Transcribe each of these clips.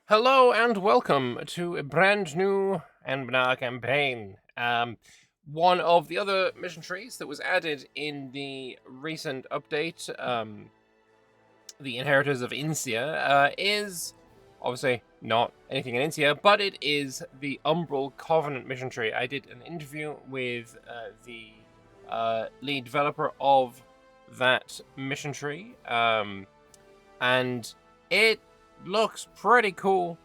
Hello and welcome to a brand new Anbennar campaign. One of the other mission trees that was added in the recent update, the Inheritors of Insia, is obviously not anything in Insia, but it is the Umbral Covenant mission tree. I did an interview with the lead developer of that mission tree, and it looks pretty cool,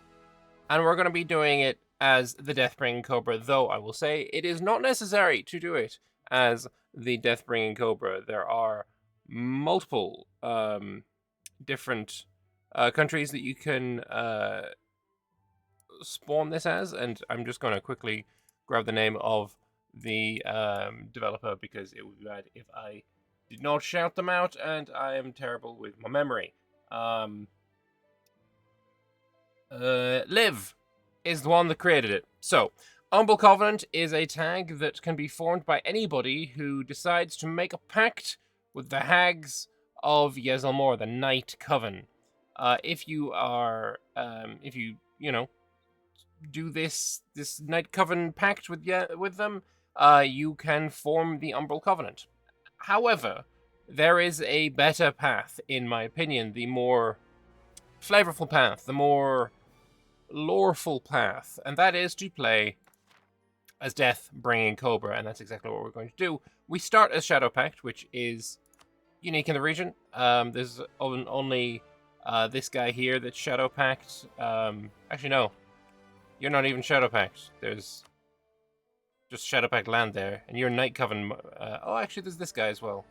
and we're going to be doing it as the Deathbringing Cobra, though I will say it is not necessary to do it as the Deathbringing Cobra. There are multiple different countries that you can spawn this as, and I'm just going to quickly grab the name of the developer because it would be bad if I did not shout them out, and I am terrible with my memory. Liv is the one that created it. So, Umbral Covenant is a tag that can be formed by anybody who decides to make a pact with the hags of Yezelmore, the Night Coven. If you are, if you do this Night Coven pact with them, you can form the Umbral Covenant. However, there is a better path, in my opinion, the more flavorful path, the more loreful path, and that is to play as Deathbringing Cobra, and that's exactly what we're going to do. We start as Shadow Pact, which is unique in the region. There's only this guy here that's Shadow Pact. Actually, no. You're not even Shadow Pact. There's just Shadow Pact land there, and you're Night Coven. Oh, actually, there's this guy as well.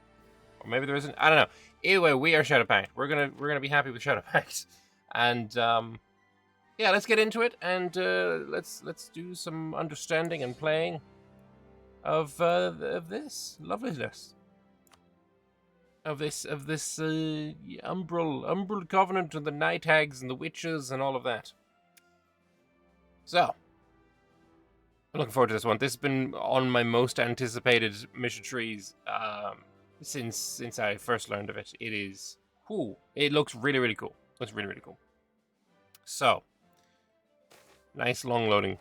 Or maybe there isn't. I don't know. Anyway, we are Shadow Pact. We're gonna be happy with Shadow Pact, and yeah, let's get into it, and let's do some understanding and playing of this loveliness, of this Umbral Covenant and the Night Hags and the Witches and all of that. So, I'm looking forward to this one. This has been on my most anticipated mission trees since I first learned of it. It is cool. It looks really cool. Looks really cool. So. Nice long loading.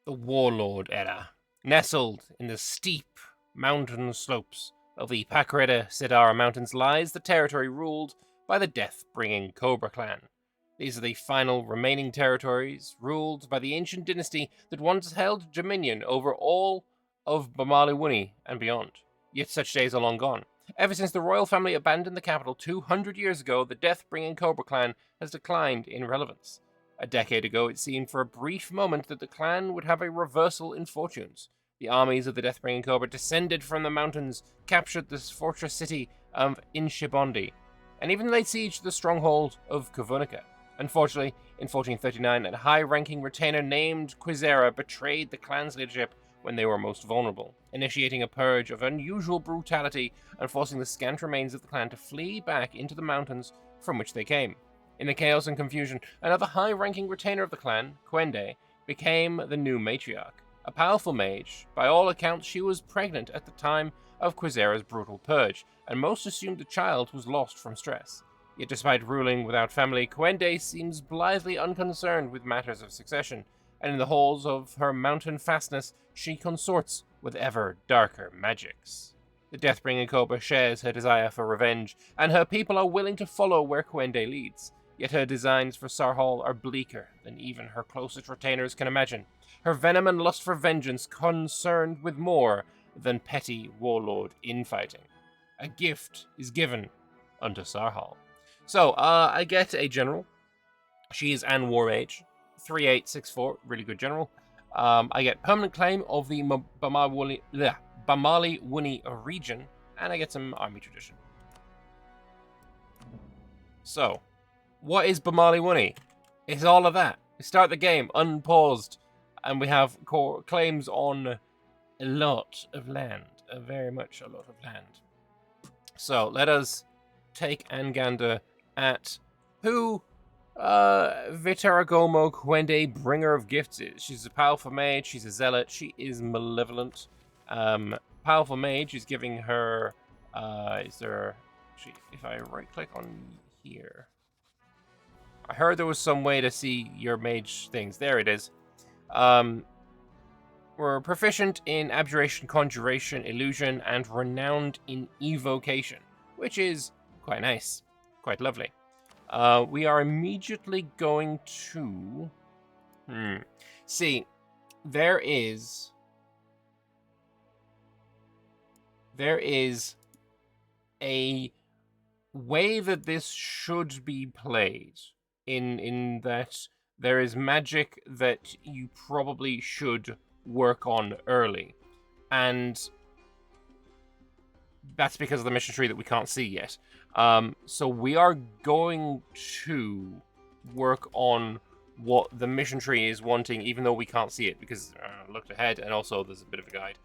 The warlord era. Nestled in the steep mountain slopes of the Pakreda Sidara Mountains lies the territory ruled by the death-bringing Cobra clan. These are the final remaining territories ruled by the ancient dynasty that once held dominion over all of Bamaliwuni and beyond. Yet such days are long gone. Ever since the royal family abandoned the capital 200 years ago, the death-bringing Cobra clan has declined in relevance. A decade ago, it seemed for a brief moment that the clan would have a reversal in fortunes. The armies of the death-bringing Cobra descended from the mountains, captured the fortress city of Inshibondi, and even laid siege to the stronghold of Kuvunica. Unfortunately, in 1439, a high-ranking retainer named Quizera betrayed the clan's leadership when they were most vulnerable, initiating a purge of unusual brutality and forcing the scant remains of the clan to flee back into the mountains from which they came. In the chaos and confusion, another high-ranking retainer of the clan, Quende, became the new matriarch. A powerful mage, by all accounts she was pregnant at the time of Quizera's brutal purge, and most assumed the child was lost from stress. Yet despite ruling without family, Quende seems blithely unconcerned with matters of succession, and in the halls of her mountain fastness, she consorts with ever darker magics. The Deathbringing Cobra shares her desire for revenge, and her people are willing to follow where Quende leads. Yet her designs for Sarhal are bleaker than even her closest retainers can imagine. Her venom and lust for vengeance concerned with more than petty warlord infighting. A gift is given unto Sarhal. So, I get a general. She is Anne Warmage. 3864, really good general. I get permanent claim of the Bamaliwuni region, and I get some army tradition. So, what is Bamaliwuni? It's all of that. We start the game unpaused, and we have claims on a lot of land, very much a lot of land. So, let us take Anganda at who Vitaragomo Quende, Bringer of Gifts is. She's a powerful mage, she's a zealot, she is malevolent. Powerful mage is giving her, if I right click on here? I heard there was some way to see your mage things. There it is. We're proficient in abjuration, conjuration, illusion, and renowned in evocation, which is quite nice, quite lovely. We are immediately going to... See, there is a way that this should be played in that there is magic that you probably should work on early, and that's because of the mission tree that we can't see yet. So we are going to work on what the mission tree is wanting, even though we can't see it because I looked ahead, and also there's a bit of a guide.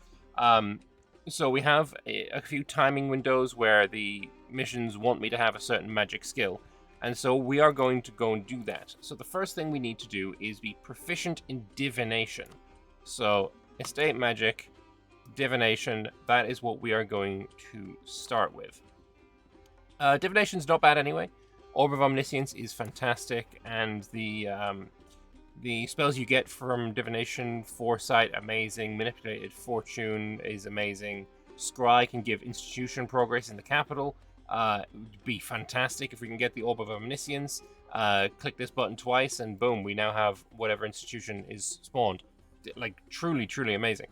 So we have a few timing windows where the missions want me to have a certain magic skill, and so we are going to go and do that. So the first thing we need to do is be proficient in divination. So estate magic, divination, that is what we are going to start with. Divination's not bad anyway. Orb of Omniscience is fantastic, and the spells you get from divination, foresight, amazing. Manipulated fortune is amazing. Scry can give institution progress in the capital. Would be fantastic if we can get the Orb of Omniscience. Click this button twice, and boom, we now have whatever institution is spawned. Like, truly, truly amazing.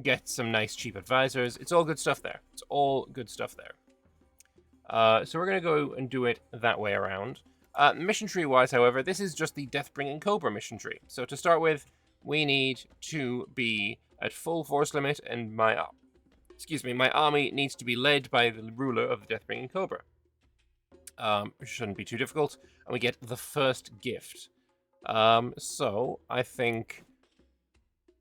Get some nice cheap advisors. It's all good stuff there. It's all good stuff there. So we're going to go and do it that way around. Mission tree wise, however, this is just the Death-bringing Cobra mission tree. So to start with, we need to be at full force limit, and my army needs to be led by the ruler of the Death-bringing Cobra. It shouldn't be too difficult, and we get the first gift. So I think,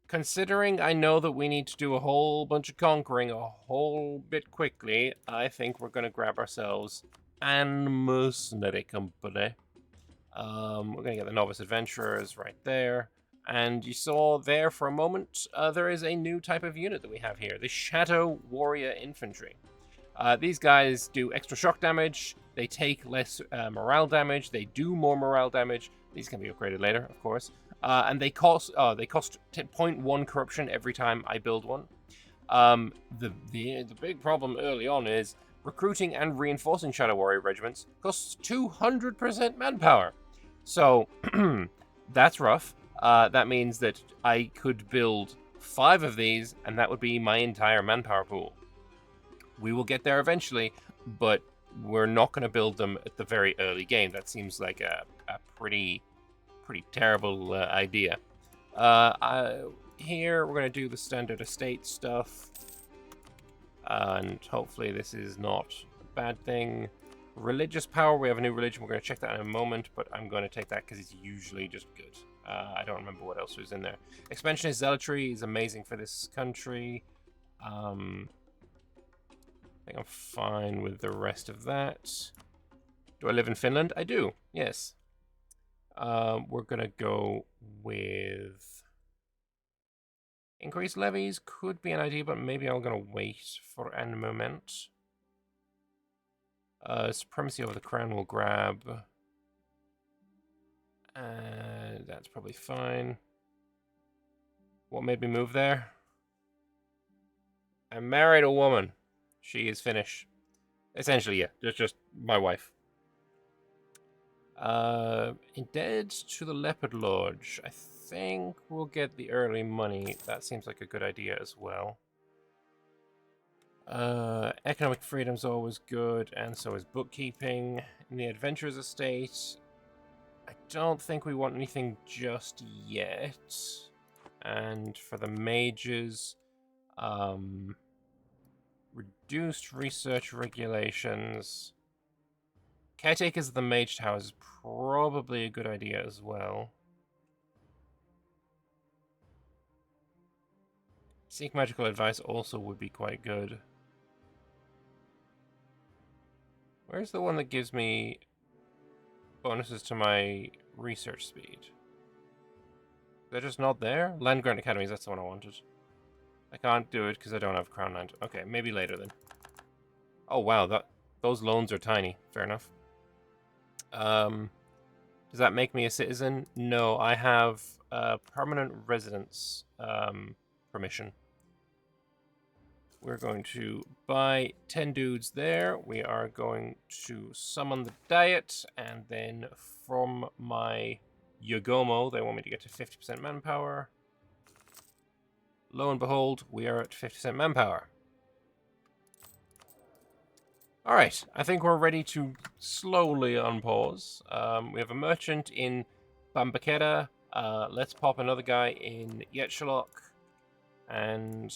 considering I know that we need to do a whole bunch of conquering a whole bit quickly, I think we're going to grab ourselves an mercenary company. We're going to get the novice adventurers right there. And you saw there for a moment, there is a new type of unit that we have here, the Shadow Warrior Infantry. These guys do extra shock damage, they take less morale damage, they do more morale damage. These can be upgraded later, of course. And they cost 0.1 corruption every time I build one. The big problem early on is recruiting and reinforcing Shadow Warrior regiments costs 200% manpower. So that's rough. That means that I could build 5 of these, and that would be my entire manpower pool. We will get there eventually, but we're not going to build them at the very early game. That seems like a pretty terrible idea. Here we're going to do the standard estate stuff, and hopefully this is not a bad thing. Religious power, we have a new religion. We're going to check that in a moment, but I'm going to take that because it's usually just good. I don't remember what else was in there. Expansionist zealotry is amazing for this country. I think I'm fine with the rest of that. Do I live in Finland? I do, yes. We're gonna go with increased levies. Could be an idea, but maybe I'm gonna wait for a moment. Supremacy over the crown will grab. That's probably fine. What made me move there? I married a woman. She is Finnish. Essentially, yeah. Just my wife. Indebted to the Leopard Lodge. I think we'll get the early money. That seems like a good idea as well. Economic freedom's always good, and so is bookkeeping. In the Adventurers Estate, I don't think we want anything just yet. And for the mages, reduced research regulations. Caretakers of the Mage Tower is probably a good idea as well. Seek magical advice also would be quite good. Where's the one that gives me bonuses to my research speed? They're just not there? Land Grant Academies, that's the one I wanted. I can't do it because I don't have Crown Land. Okay, maybe later then. Oh wow, those loans are tiny. Fair enough. Does that make me a citizen? No, I have permanent residence permission. We're going to buy 10 dudes there. We are going to summon the diet, and then from my Yogomo, they want me to get to 50% manpower. Lo and behold, we are at 50% manpower. Alright, I think we're ready to slowly unpause. We have a merchant in Bambaketa. Let's pop another guy in Yetchalok. And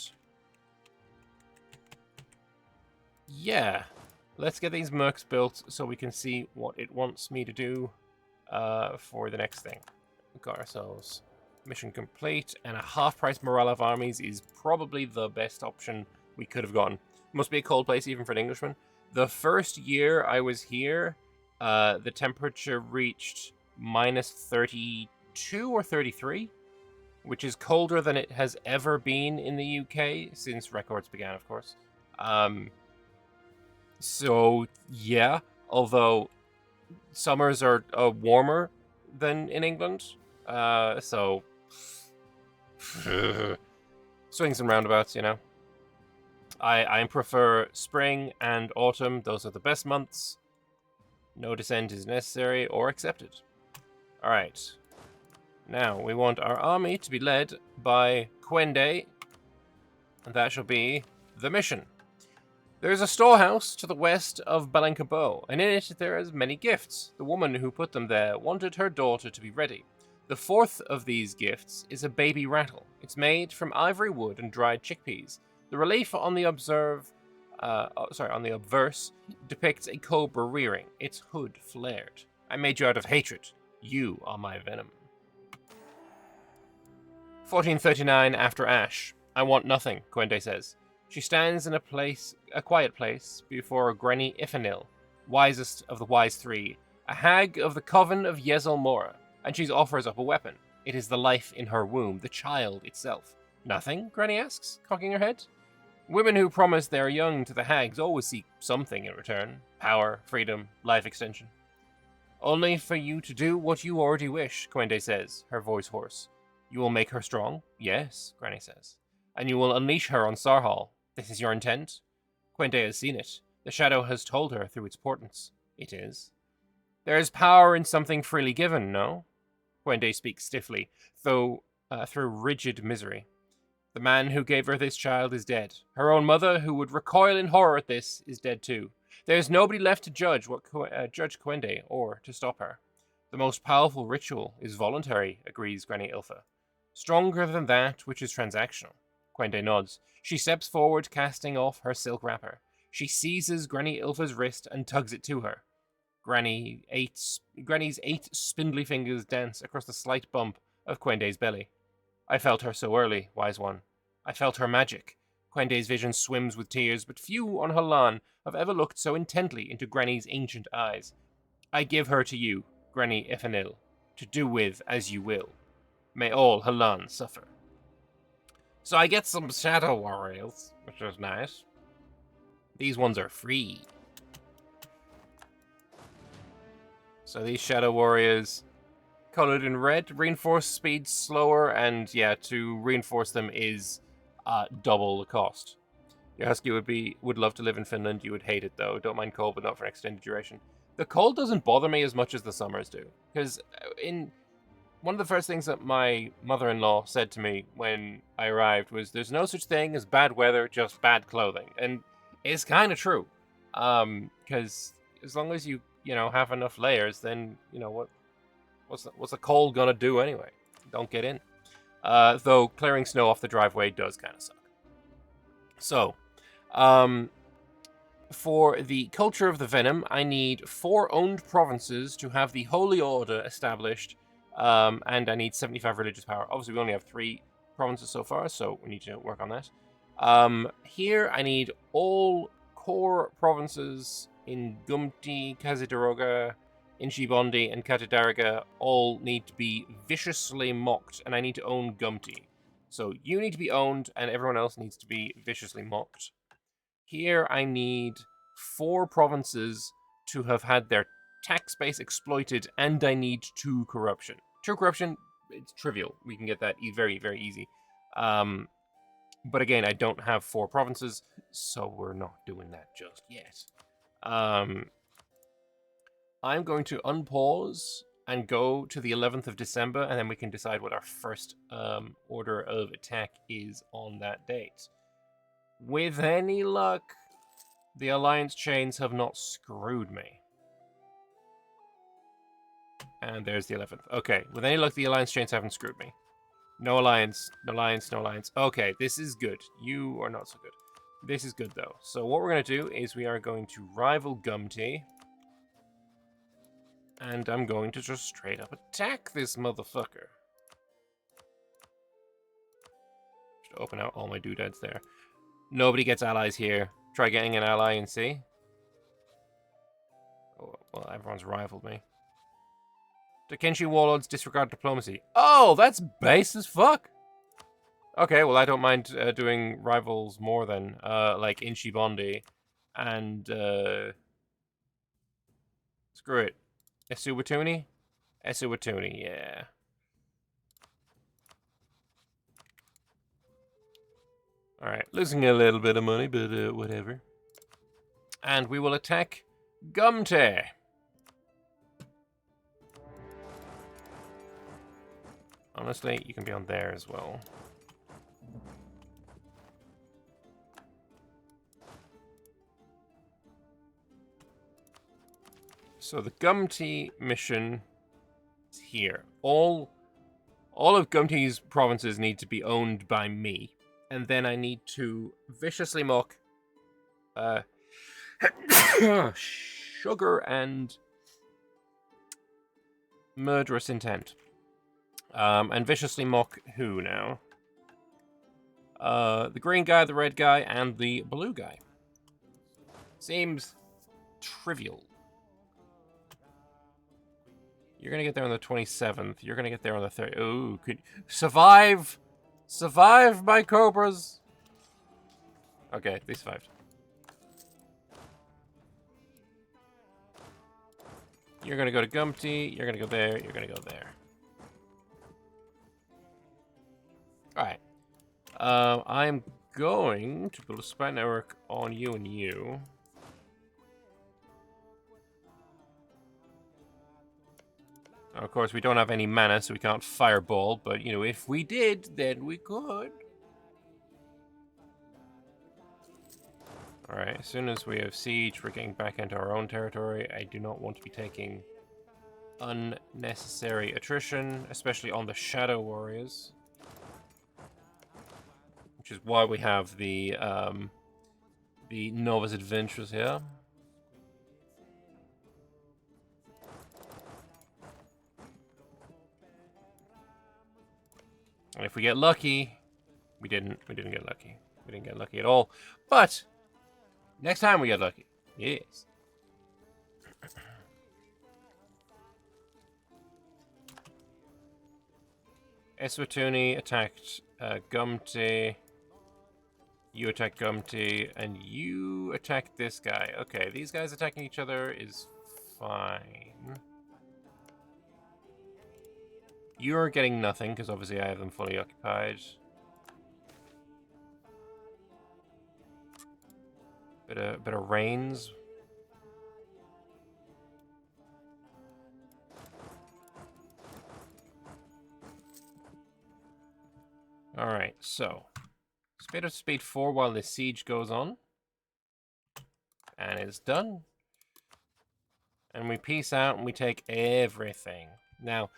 yeah, let's get these mercs built so we can see what it wants me to do for the next thing. We've got ourselves mission complete, and a half-price morale of armies is probably the best option we could have gotten. Must be a cold place even for an Englishman. The first year I was here, the temperature reached minus 32 or 33, which is colder than it has ever been in the UK since records began, of course. So, yeah, although summers are warmer than in England, so swings and roundabouts, you know. I prefer spring and autumn. Those are the best months. No dissent is necessary or accepted. Alright. Now, we want our army to be led by Quende, and that shall be the mission. There is a storehouse to the west of Balankabo, and in it there are many gifts. The woman who put them there wanted her daughter to be ready. The fourth of these gifts is a baby rattle. It's made from ivory wood and dried chickpeas. The relief on the obverse depicts a cobra rearing, its hood flared. I made you out of hatred. You are my venom. 1439 after Ash. I want nothing, Quende says. She stands in a quiet place before Granny Ifanil, wisest of the wise three, a hag of the Coven of Yezel Mora, and she offers up a weapon. It is the life in her womb, the child itself. Nothing? Granny asks, cocking her head. Women who promise their young to the hags always seek something in return. Power, freedom, life extension. Only for you to do what you already wish, Quende says, her voice hoarse. You will make her strong? Yes, Granny says. And you will unleash her on Sarhal. This is your intent? Quende has seen it. The shadow has told her through its portents. It is. There is power in something freely given, no? Quende speaks stiffly, though through rigid misery. The man who gave her this child is dead. Her own mother, who would recoil in horror at this, is dead too. There is nobody left to judge Judge Quende or to stop her. The most powerful ritual is voluntary, agrees Granny Ilfa. Stronger than that which is transactional. Quende nods. She steps forward, casting off her silk wrapper. She seizes Granny Ilfa's wrist and tugs it to her. Granny's 8 spindly fingers dance across the slight bump of Quende's belly. I felt her so early, wise one. I felt her magic. Quende's vision swims with tears, but few on Halan have ever looked so intently into Granny's ancient eyes. I give her to you, Granny Ifanil, to do with as you will. May all Halan suffer. So I get some shadow warriors, which is nice. These ones are free. So these shadow warriors, colored in red, reinforce speed slower, and yeah, to reinforce them is double the cost. Your husky would love to live in Finland. You would hate it though. Don't mind cold, but not for an extended duration. The cold doesn't bother me as much as the summers do, because in one of the first things that my mother-in-law said to me when I arrived was, "There's no such thing as bad weather, just bad clothing," and it's kind of true. Because as long as you have enough layers, then what's the cold gonna do anyway? Don't get in. Though clearing snow off the driveway does kind of suck. So, for the culture of the venom, I need 4 owned provinces to have the Holy Order established, and I need 75 religious power. Obviously, we only have 3 provinces so far, so we need to work on that. Here, I need all core provinces in Gumti, Kazidaroga, Inchibondi, and Katidaraga all need to be viciously mocked, and I need to own Gumti. So you need to be owned, and everyone else needs to be viciously mocked. Here I need 4 provinces to have had their tax base exploited, and I need 2 corruption. 2 corruption, it's trivial. We can get that very, very easy. But again, I don't have 4 provinces, so we're not doing that just yet. I'm going to unpause and go to the 11th of December, and then we can decide what our first order of attack is on that date. With any luck, the alliance chains have not screwed me. And there's the 11th. Okay, with any luck, the alliance chains haven't screwed me. No alliance, no alliance, no alliance. Okay, this is good. You are not so good. This is good, though. So what we're going to do is we are going to rival Gumty. And I'm going to just straight up attack this motherfucker. Just open out all my doodads there. Nobody gets allies here. Try getting an ally and see. Oh, well, everyone's rivaled me. Daikenshi warlords disregard diplomacy. Oh, that's base as fuck. Okay, well, I don't mind doing rivals more than, like Inshibondi and, screw it. Esuwatuni? Esuwatuni, yeah. Alright, losing a little bit of money, but whatever. And we will attack Gumte. Honestly, you can be on there as well. So the Gumti mission is here. All of Gumti's provinces need to be owned by me. And then I need to viciously mock sugar and murderous intent. And viciously mock who now? The green guy, the red guy, and the blue guy. Seems trivial. You're gonna get there on the 27th. You're gonna get there on the 30th. Ooh, could survive! Survive, my cobras! Okay, they survived. You're gonna go to Gumty. You're gonna go there. You're gonna go there. Alright. I'm going to build a spy network on you and you. Of course, we don't have any mana, so we can't fireball, but, you know, if we did, then we could. Alright, as soon as we have siege, we're getting back into our own territory. I do not want to be taking unnecessary attrition, especially on the Shadow Warriors. Which is why we have the Novice Adventurers here. And if we get lucky, we didn't get lucky. We didn't get lucky at all. But next time we get lucky. Yes. Eswatuni attacked Gumty. You attack Gumty, and you attack this guy. Okay, these guys attacking each other is fine. You're getting nothing, because obviously I have them fully occupied. Bit of rains. Alright, so speed of speed 4 while this siege goes on. And it's done. And we peace out and we take everything. Now,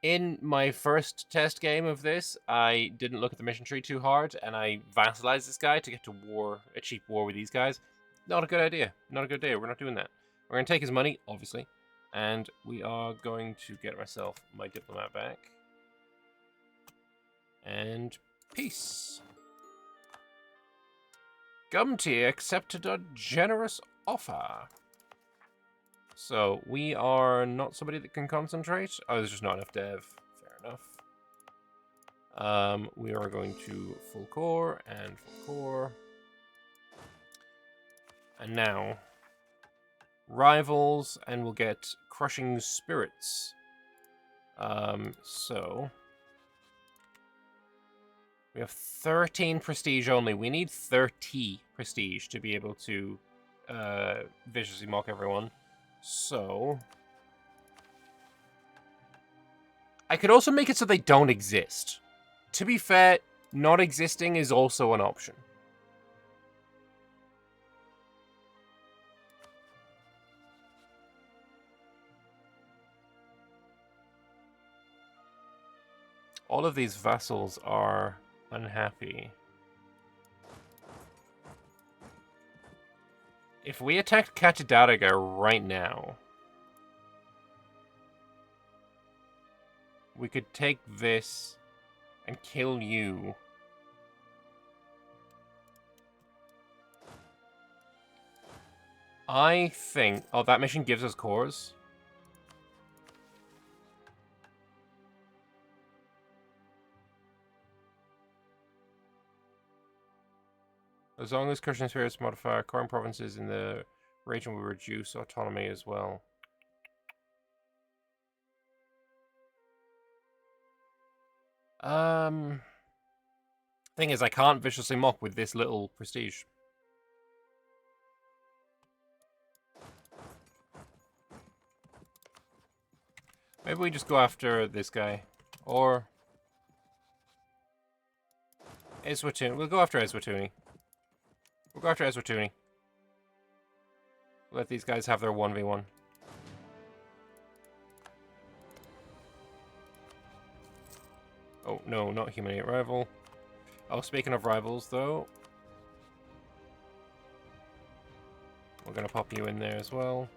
in my first test game of this, I didn't look at the mission tree too hard, and I vassalized this guy to get to war, a cheap war with these guys. Not a good idea. Not a good idea. We're not doing that. We're going to take his money, obviously, and we are going to get myself my diplomat back. And peace. Gumty accepted a generous offer. So, we are not somebody that can concentrate. Oh, there's just not enough dev. Fair enough. We are going to full core and full core. And now, rivals, and we'll get crushing spirits. So we have 13 prestige only. We need 30 prestige to be able to viciously mock everyone. So I could also make it so they don't exist. To be fair, not existing is also an option. All of these vassals are unhappy. If we attacked Kachidaraga right now, we could take this and kill you. I think... Oh, that mission gives us cores? As long as Crushing Spirits modify current provinces in the region will reduce autonomy as well. Thing is, I can't viciously mock with this little prestige. Maybe we just go after this guy. Or... Eswatuni. We'll go after Eswatuni. We'll go after Eswatuni. Let these guys have their 1v1. Oh, no, not Humiliate Rival. Oh, speaking of rivals, though. We're gonna pop you in there as well.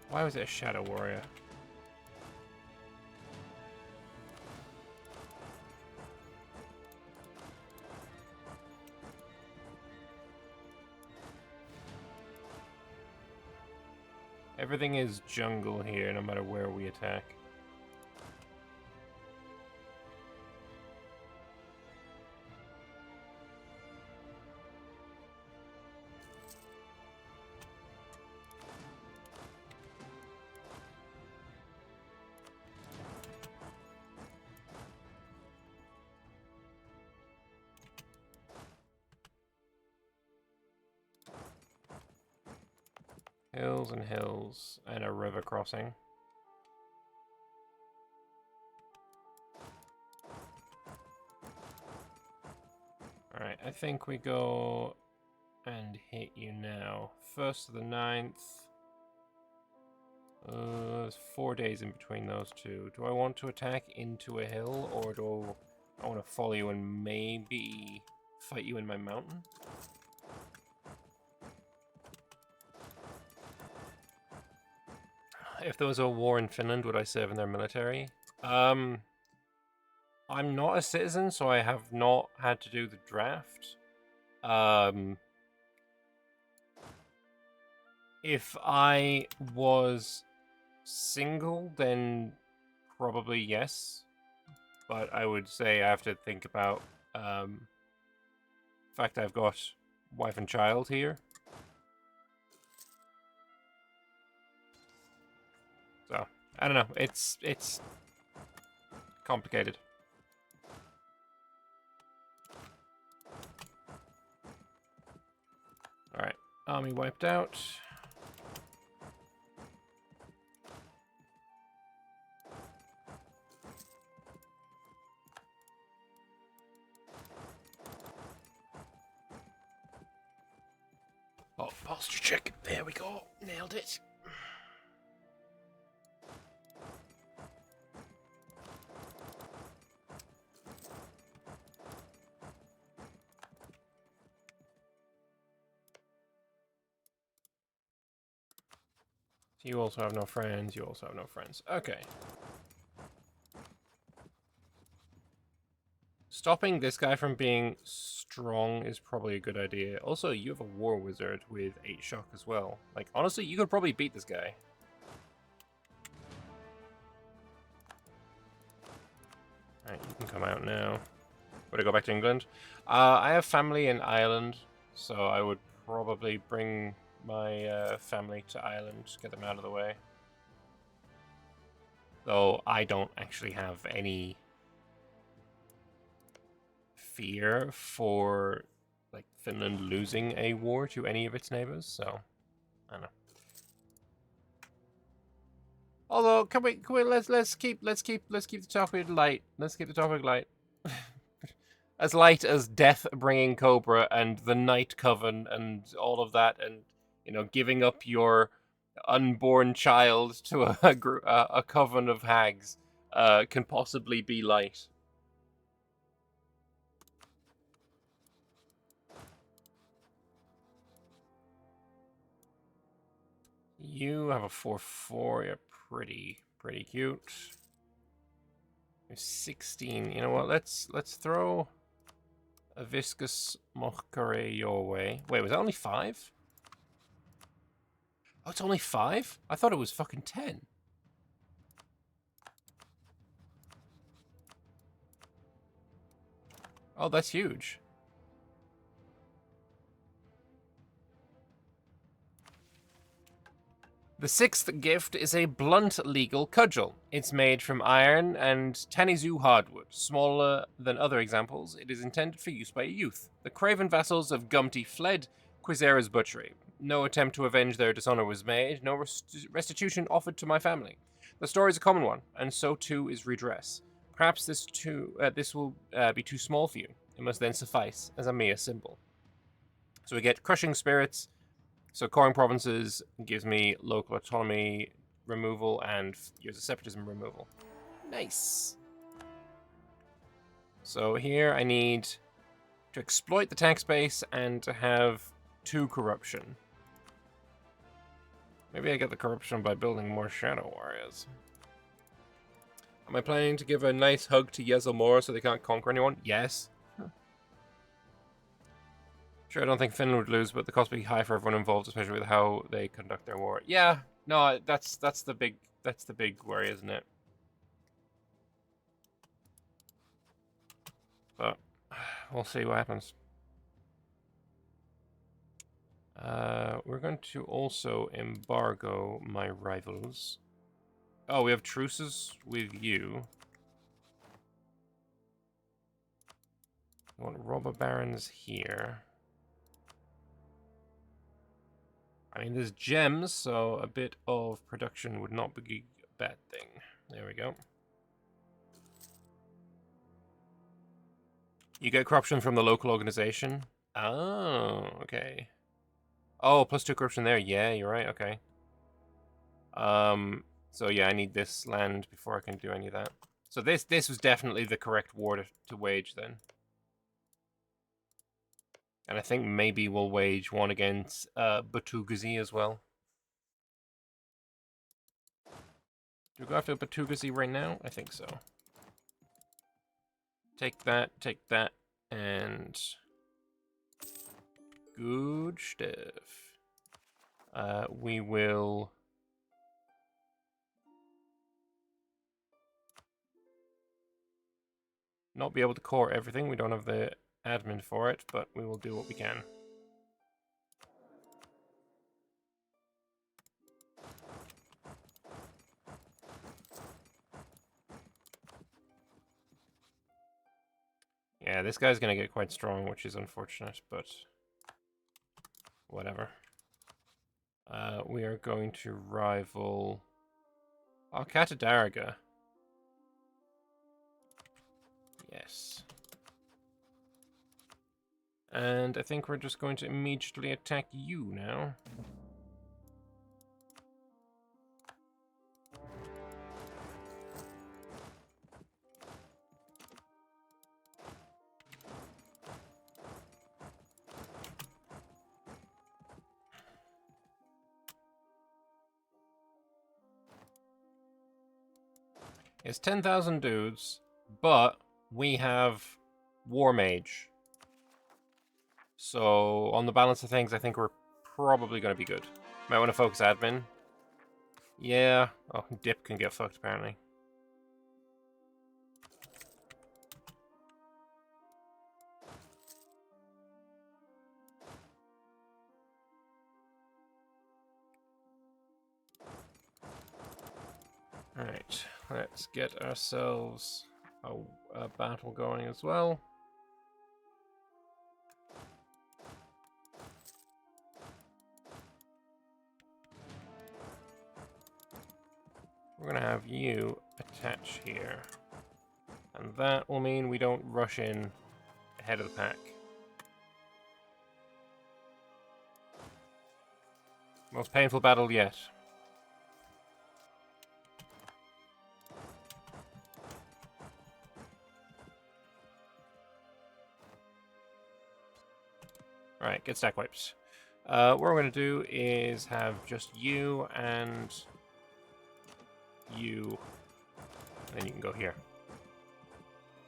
Why was it a Shadow Warrior? Everything is jungle here, no matter where we attack. Hills and hills, and a river crossing. Alright, I think we go and hit you now. 1st of the 9th. There's 4 days in between those two. Do I want to attack into a hill, or do I want to follow you and maybe fight you in my mountain? If there was a war in Finland, would I serve in their military? I'm not a citizen, so I have not had to do the draft. If I was single, then probably yes. But I would say I have to think about the fact I've got wife and child here. So, I don't know. It's complicated. Alright, army wiped out. Oh, posture check. There we go. Nailed it. You also have no friends. You also have no friends. Okay. Stopping this guy from being strong is probably a good idea. Also, you have a war wizard with 8 shock as well. Like, honestly, you could probably beat this guy. Alright, you can come out now. Would I go back to England? I have family in Ireland, so I would probably bring my family to Ireland, get them out of the way. Though I don't actually have any fear for like Finland losing a war to any of its neighbors, so I don't know. Although, can we let's keep the topic light. Let's keep the topic light. As light as death bringing Cobra and the Night Coven and all of that, and you know, giving up your unborn child to a coven of hags can possibly be light. You have a 4/4. You're pretty cute. You're 16. You know what? Let's throw a viscous mockery your way. Wait, was that only 5? Oh, it's only 5? I thought it was fucking 10. Oh, that's huge. The 6th gift is a blunt legal cudgel. It's made from iron and Tanizu hardwood. Smaller than other examples, it is intended for use by a youth. The craven vassals of Gumty fled Quizera's butchery. No attempt to avenge their dishonor was made, no restitution offered to my family. The story is a common one, and so too is redress. Perhaps this will be too small for you. It must then suffice as a mere symbol. So we get crushing spirits. So coring provinces gives me local autonomy removal and years of separatism removal. Nice. So here I need to exploit the tax base and to have 2 corruption. Maybe I get the corruption by building more Shadow Warriors. Am I planning to give a nice hug to Yezelmora so they can't conquer anyone? Yes. Sure, I don't think Finland would lose, but the cost would be high for everyone involved, especially with how they conduct their war. Yeah, no, that's the big worry, isn't it? But we'll see what happens. We're going to also embargo my rivals. Oh, we have truces with you. I want robber barons here. I mean, there's gems, so a bit of production would not be a bad thing. There we go. You get corruption from the local organization? Oh, okay. Oh, +2 corruption there. Yeah, you're right. Okay. So yeah, I need this land before I can do any of that. So this was definitely the correct war to wage then. And I think maybe we'll wage one against Batugazi as well. Do we go after Batugazi right now? I think so. Take that, and good stuff. We will not be able to core everything. We don't have the admin for it, but we will do what we can. Yeah, this guy's gonna get quite strong, which is unfortunate, but whatever. We are going to rival Katadaraga. Yes. And I think we're just going to immediately attack you now. It's 10,000 dudes, but we have war mage. So on the balance of things, I think we're probably going to be good. Might want to focus admin. Yeah. Oh, dip can get fucked apparently. Alright, let's get ourselves a battle going as well. We're going to have you attach here. And that will mean we don't rush in ahead of the pack. Most painful battle yet. Alright, get stack wipes. What we're going to do is have just you and you. And then you can go here.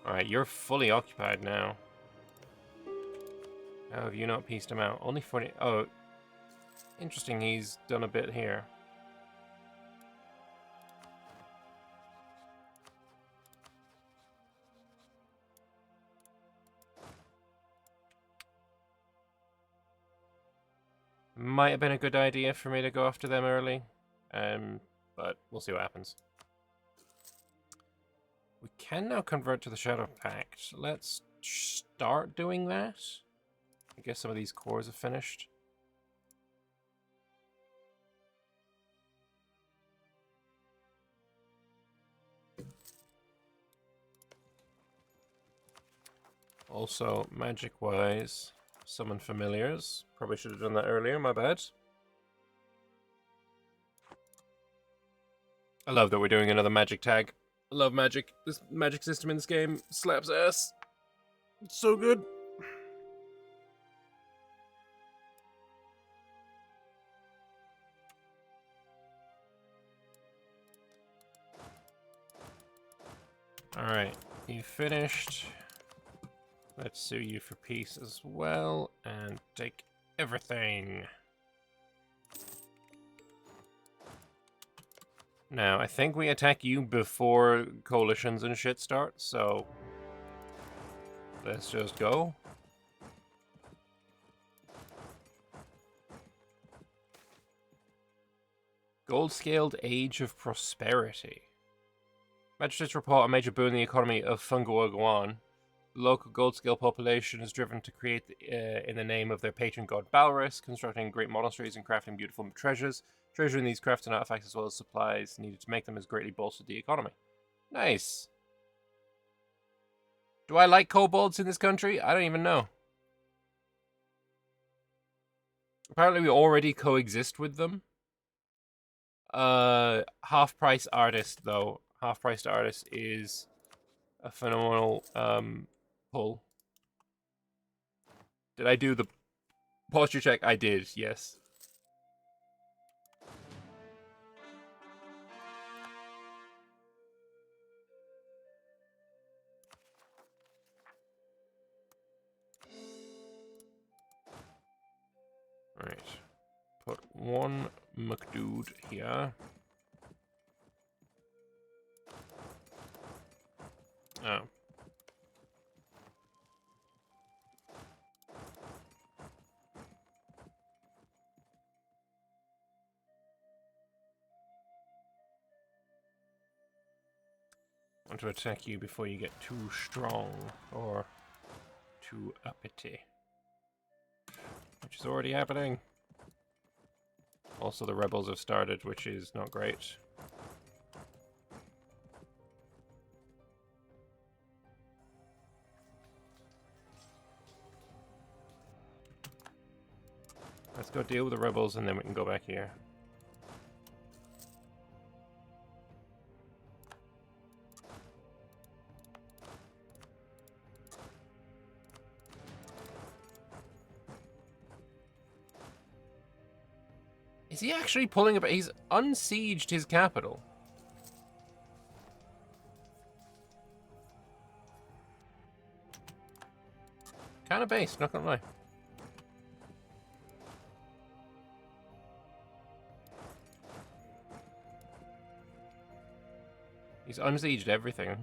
Alright, you're fully occupied now. How have you not pieced him out? Only 40... Oh, interesting, he's done a bit here. Might have been a good idea for me to go after them early. But we'll see what happens. We can now convert to the Shadow Pact. Let's start doing that. I guess some of these cores have finished. Also, magic-wise, summon familiars. Probably should have done that earlier, my bad. I love that we're doing another magic tag. I love magic. This magic system in this game slaps ass. It's so good. Alright, you finished. Let's sue you for peace as well, and take everything. Now, I think we attack you before coalitions and shit start, so let's just go. Gold-scaled Age of Prosperity. Magistrates report a major boon in the economy of Funguoguan. The local gold-scale population is driven to create in the name of their patron god Balrus, constructing great monasteries and crafting beautiful treasures. Treasuring these crafts and artifacts as well as supplies needed to make them has greatly bolstered the economy. Nice. Do I like kobolds in this country? I don't even know. Apparently we already coexist with them. Half-price artist, though. Half-priced artist is a phenomenal pull. Did I do the posture check? I did, yes. Right. Put one McDude here. Oh. I want to attack you before you get too strong or too uppity. Which is already happening. Also, the rebels have started, which is not great. Let's go deal with the rebels and then we can go back here. Is he actually pulling a... He's unsieged his capital. kind of based, not gonna lie. He's unsieged everything.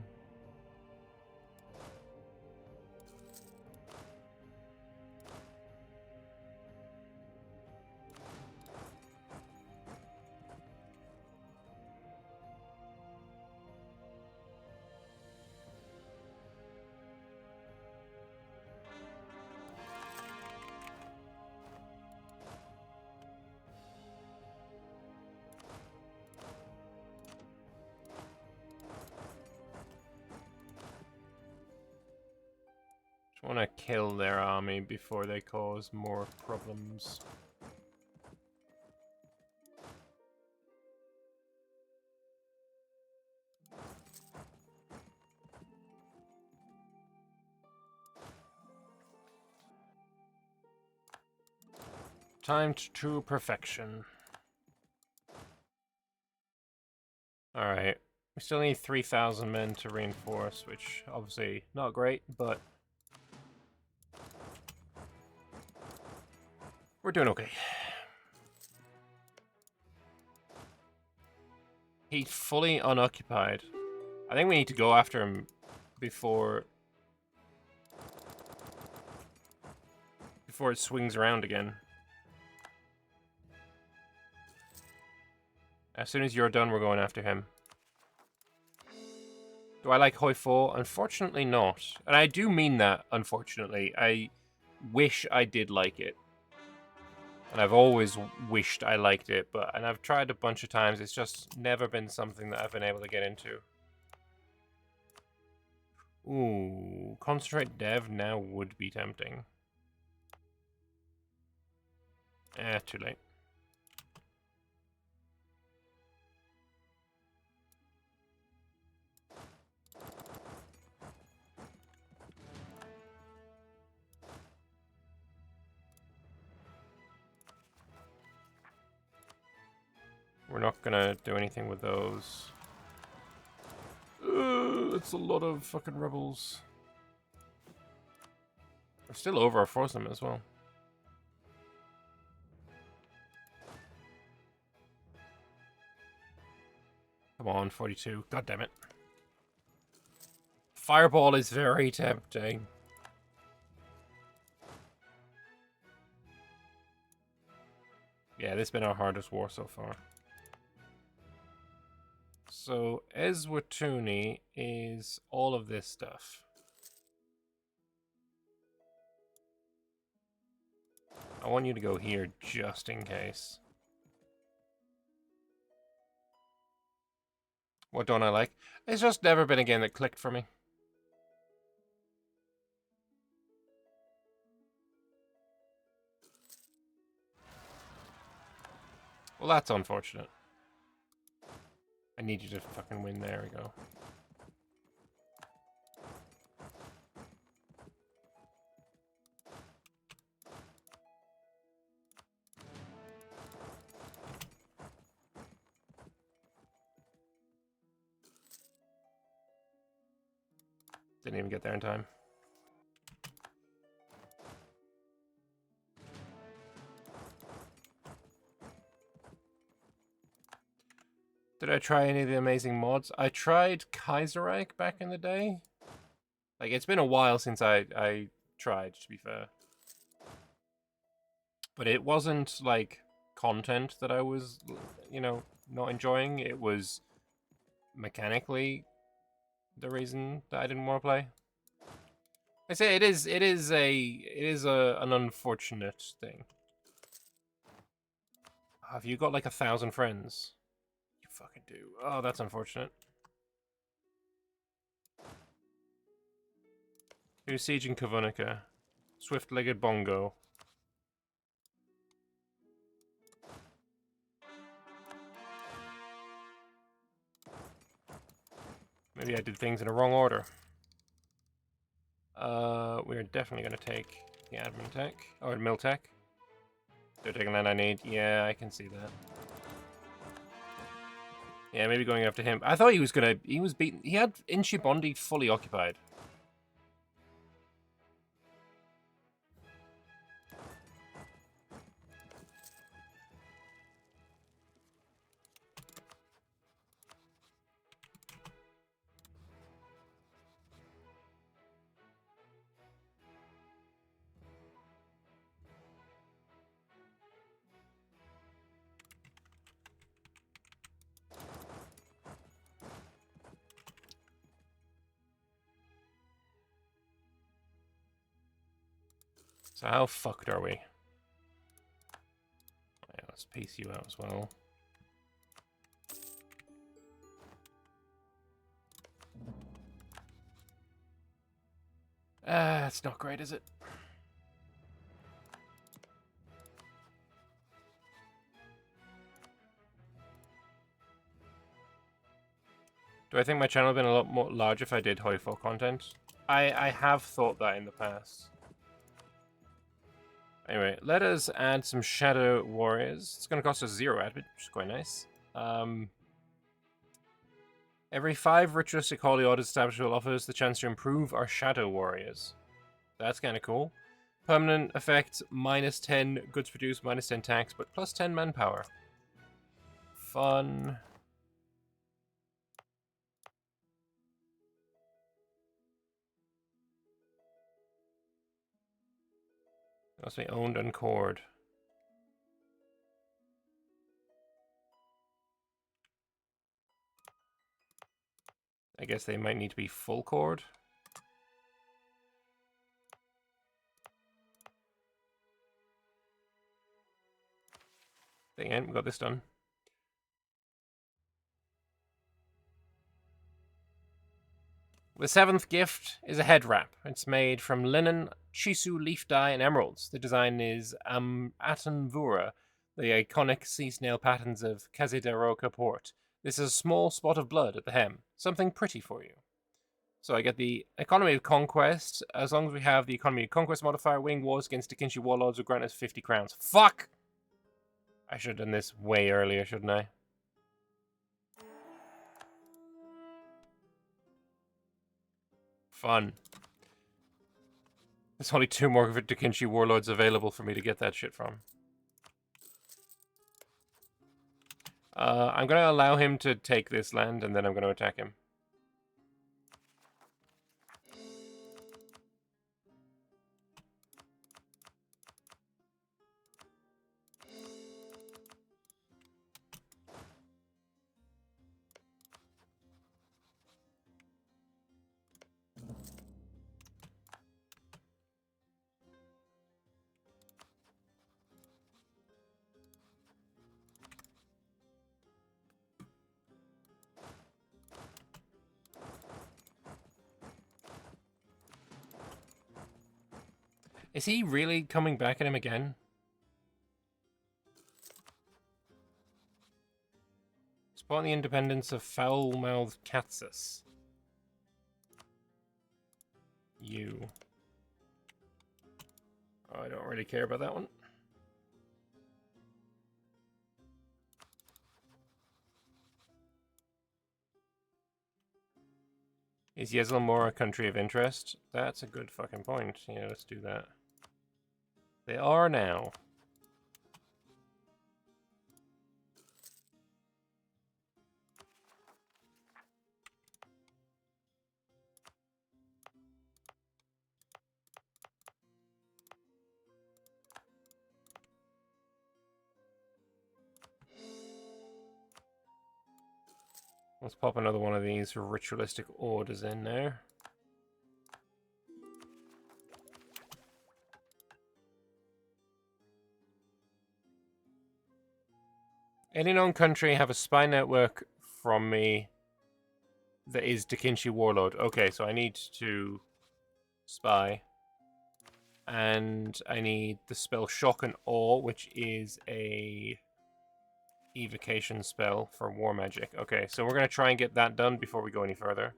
Want to kill their army before they cause more problems. Timed to perfection. Alright. We still need 3,000 men to reinforce, which obviously not great, but we're doing okay. He's fully unoccupied. I think we need to go after him before it swings around again. As soon as you're done, we're going after him. Do I like Hoi Fo? Unfortunately not. And I do mean that, unfortunately. I wish I did like it. And I've always wished I liked it, and I've tried a bunch of times. It's just never been something that I've been able to get into. Ooh, concentrate dev now would be tempting. Too late. We're not gonna do anything with those. It's a lot of fucking rebels. We're still over our force limit as well. Come on, 42. God damn it. Fireball is very tempting. Yeah, this has been our hardest war so far. So, Eswatuni is all of this stuff. I want you to go here just in case. What don't I like? It's just never been a game that clicked for me. Well, that's unfortunate. I need you to fucking win. There we go. Didn't even get there in time. Did I try any of the amazing mods? I tried Kaiserreich back in the day. Like, it's been a while since I tried, to be fair. But it wasn't, like, content that I was, you know, not enjoying. It was mechanically the reason that I didn't want to play. I say it is an unfortunate thing. Have you got like 1,000 friends? You fucking do. Oh, that's unfortunate. Who's sieging Kavonica? Swift-legged Bongo. Maybe I did things in the wrong order. We're definitely going to take the admin tech. Or mill tech. They're taking land I need. Yeah, I can see that. Yeah, maybe going after him. I thought he was going to... He was beaten... He had Inchi Bondi fully occupied. So how fucked are we? Yeah, let's piece you out as well. It's not great, is it? Do I think my channel would have been a lot more large if I did Hoifo content? I have thought that in the past. Anyway, let us add some Shadow Warriors. It's going to cost us 0 admin, which is quite nice. Every 5 ritualistic holy orders established will offer us the chance to improve our Shadow Warriors. That's kind of cool. Permanent effect, minus 10 goods produced, minus 10 tax, but plus 10 manpower. Fun. Must be owned and cored. I guess they might need to be full cored. Dang it, we got this done. The 7th gift is a head wrap. It's made from linen, shisu leaf dye, and emeralds. The design is Atanvura, the iconic sea snail patterns of Kazidaroka port. This is a small spot of blood at the hem. Something pretty for you. So I get the economy of conquest. As long as we have the economy of conquest modifier, winning wars against Dakinshi warlords will grant us 50 crowns. Fuck! I should have done this way earlier, shouldn't I? Fun. There's only 2 more Dakinshi warlords available for me to get that shit from. I'm going to allow him to take this land, and then I'm going to attack him. Is he really coming back at him again? Spawn the independence of foul-mouthed Katsus. You. Oh, I don't really care about that one. Is Yezlamor a country of interest? That's a good fucking point. Yeah, let's do that. They are now. Let's pop another one of these ritualistic orders in there. Any known country have a spy network from me that is Dakinshi Warlord. Okay, so I need to spy. And I need the spell Shock and Awe, which is a evocation spell for war magic. Okay, so we're going to try and get that done before we go any further.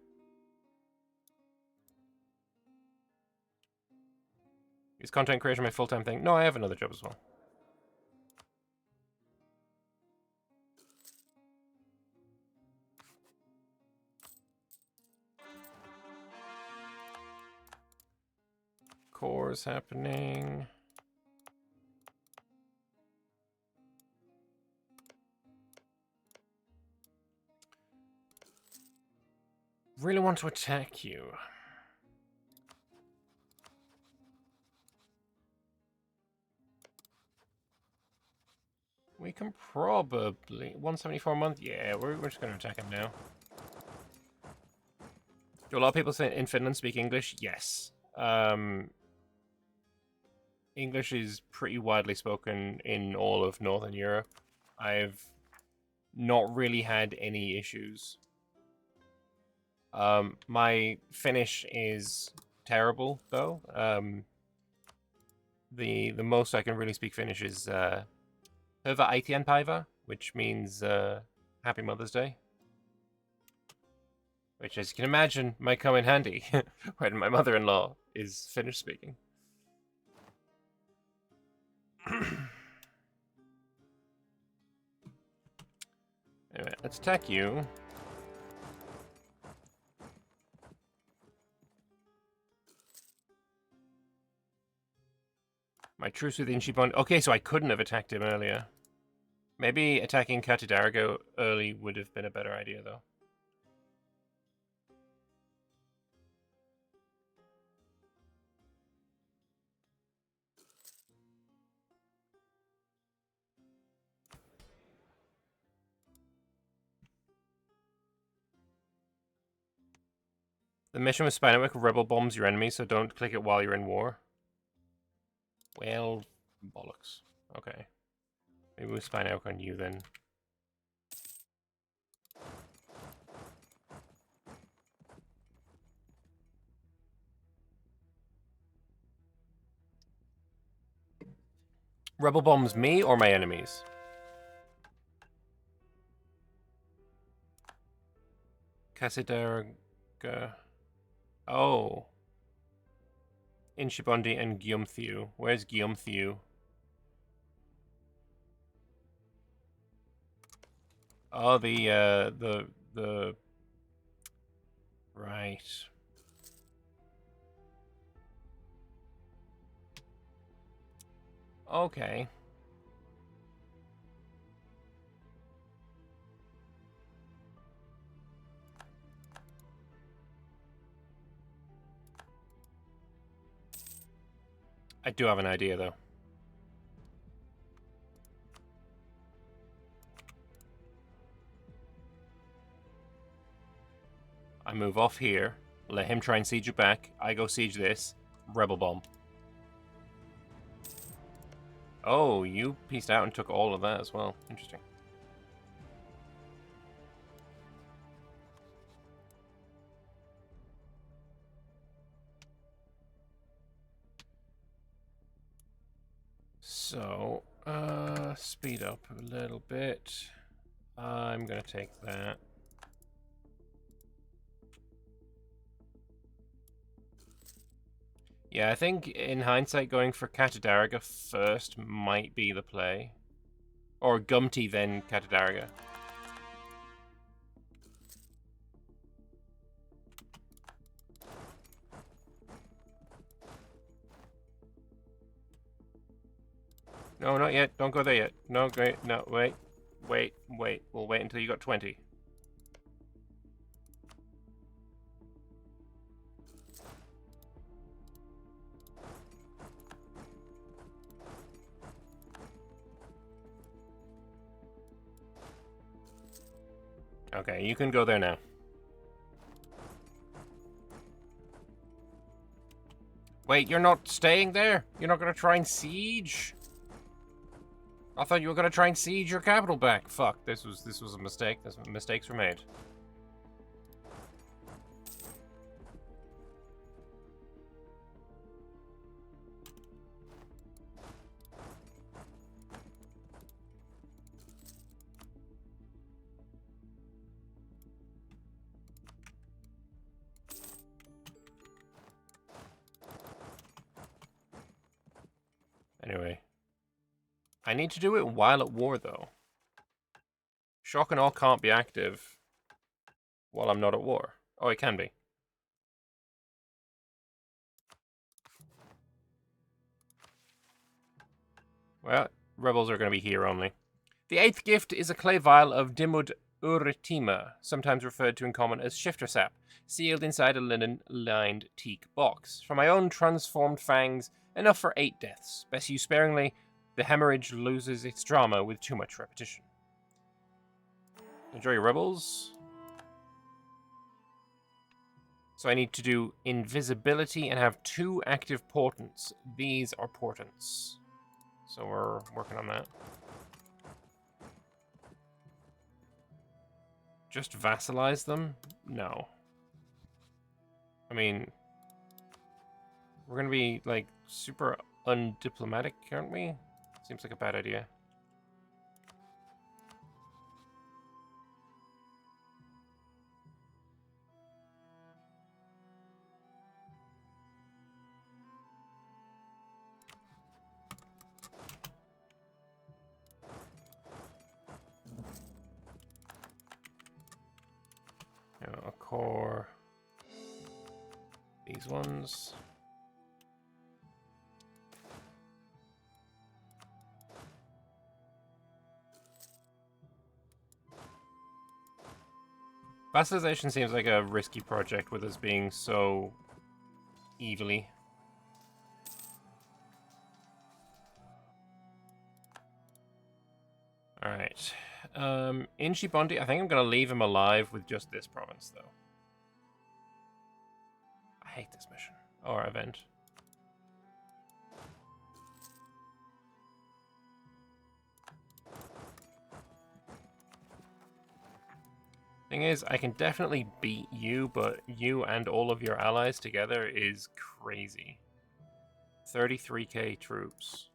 Is content creation my full-time thing? No, I have another job as well. Cores happening. Really want to attack you. We can probably 174 a month. Yeah, we're just gonna attack him now. Do a lot of people in Finland speak English? Yes. English is pretty widely spoken in all of Northern Europe. I've not really had any issues. My Finnish is terrible, though. The most I can really speak Finnish is Hyvä äitienpäivä, which means Happy Mother's Day. Which, as you can imagine, might come in handy when my mother-in-law is Finnish speaking. Anyway, let's attack you. My truce with Inchibon. Okay, so I couldn't have attacked him earlier. Maybe attacking Catadarago early would have been a better idea, though. The mission with Spinowick rebel bombs your enemy, so don't click it while you're in war. Well, bollocks. Okay. Maybe we'll Spinowick on you then. Rebel bombs me or my enemies? Cassidarga. Oh. Inshibondi and Gyumthiu. Where's Gyumthiu? Oh, the... Right. Okay. I do have an idea, though. I move off here, let him try and siege you back, I go siege this, rebel bomb. Oh, you pieced out and took all of that as well. Interesting. So, speed up a little bit. I'm gonna take that. Yeah, I think in hindsight going for Catadaraga first might be the play. Or Gumti then Catadaraga. No, not yet. Don't go there yet. No, great. No, wait. Wait. We'll wait until you got 20. Okay, you can go there now. Wait, you're not staying there? You're not gonna try and siege? I thought you were gonna try and siege your capital back. Fuck, this was a mistake. Mistakes were made. Anyway. I need to do it while at war, though. Shock and awe can't be active while I'm not at war. Oh, it can be. Well, rebels are going to be here only. The 8th gift is a clay vial of Dimud Uritima, sometimes referred to in common as shifter sap, sealed inside a linen-lined teak box. For my own transformed fangs, enough for 8 deaths. Best use sparingly. The hemorrhage loses its drama with too much repetition. Enjoy your rebels. So I need to do invisibility and have 2 active portents. These are portents. So we're working on that. Just vassalize them? No. I mean, we're gonna be, like, super undiplomatic, aren't we? Seems like a bad idea. A core. These ones. Vassalization seems like a risky project with us being so evilly. Alright. Inchi Bondi, I think I'm going to leave him alive with just this province, though. I hate this mission. Or event. Thing is, I can definitely beat you, but you and all of your allies together is crazy. 33k troops.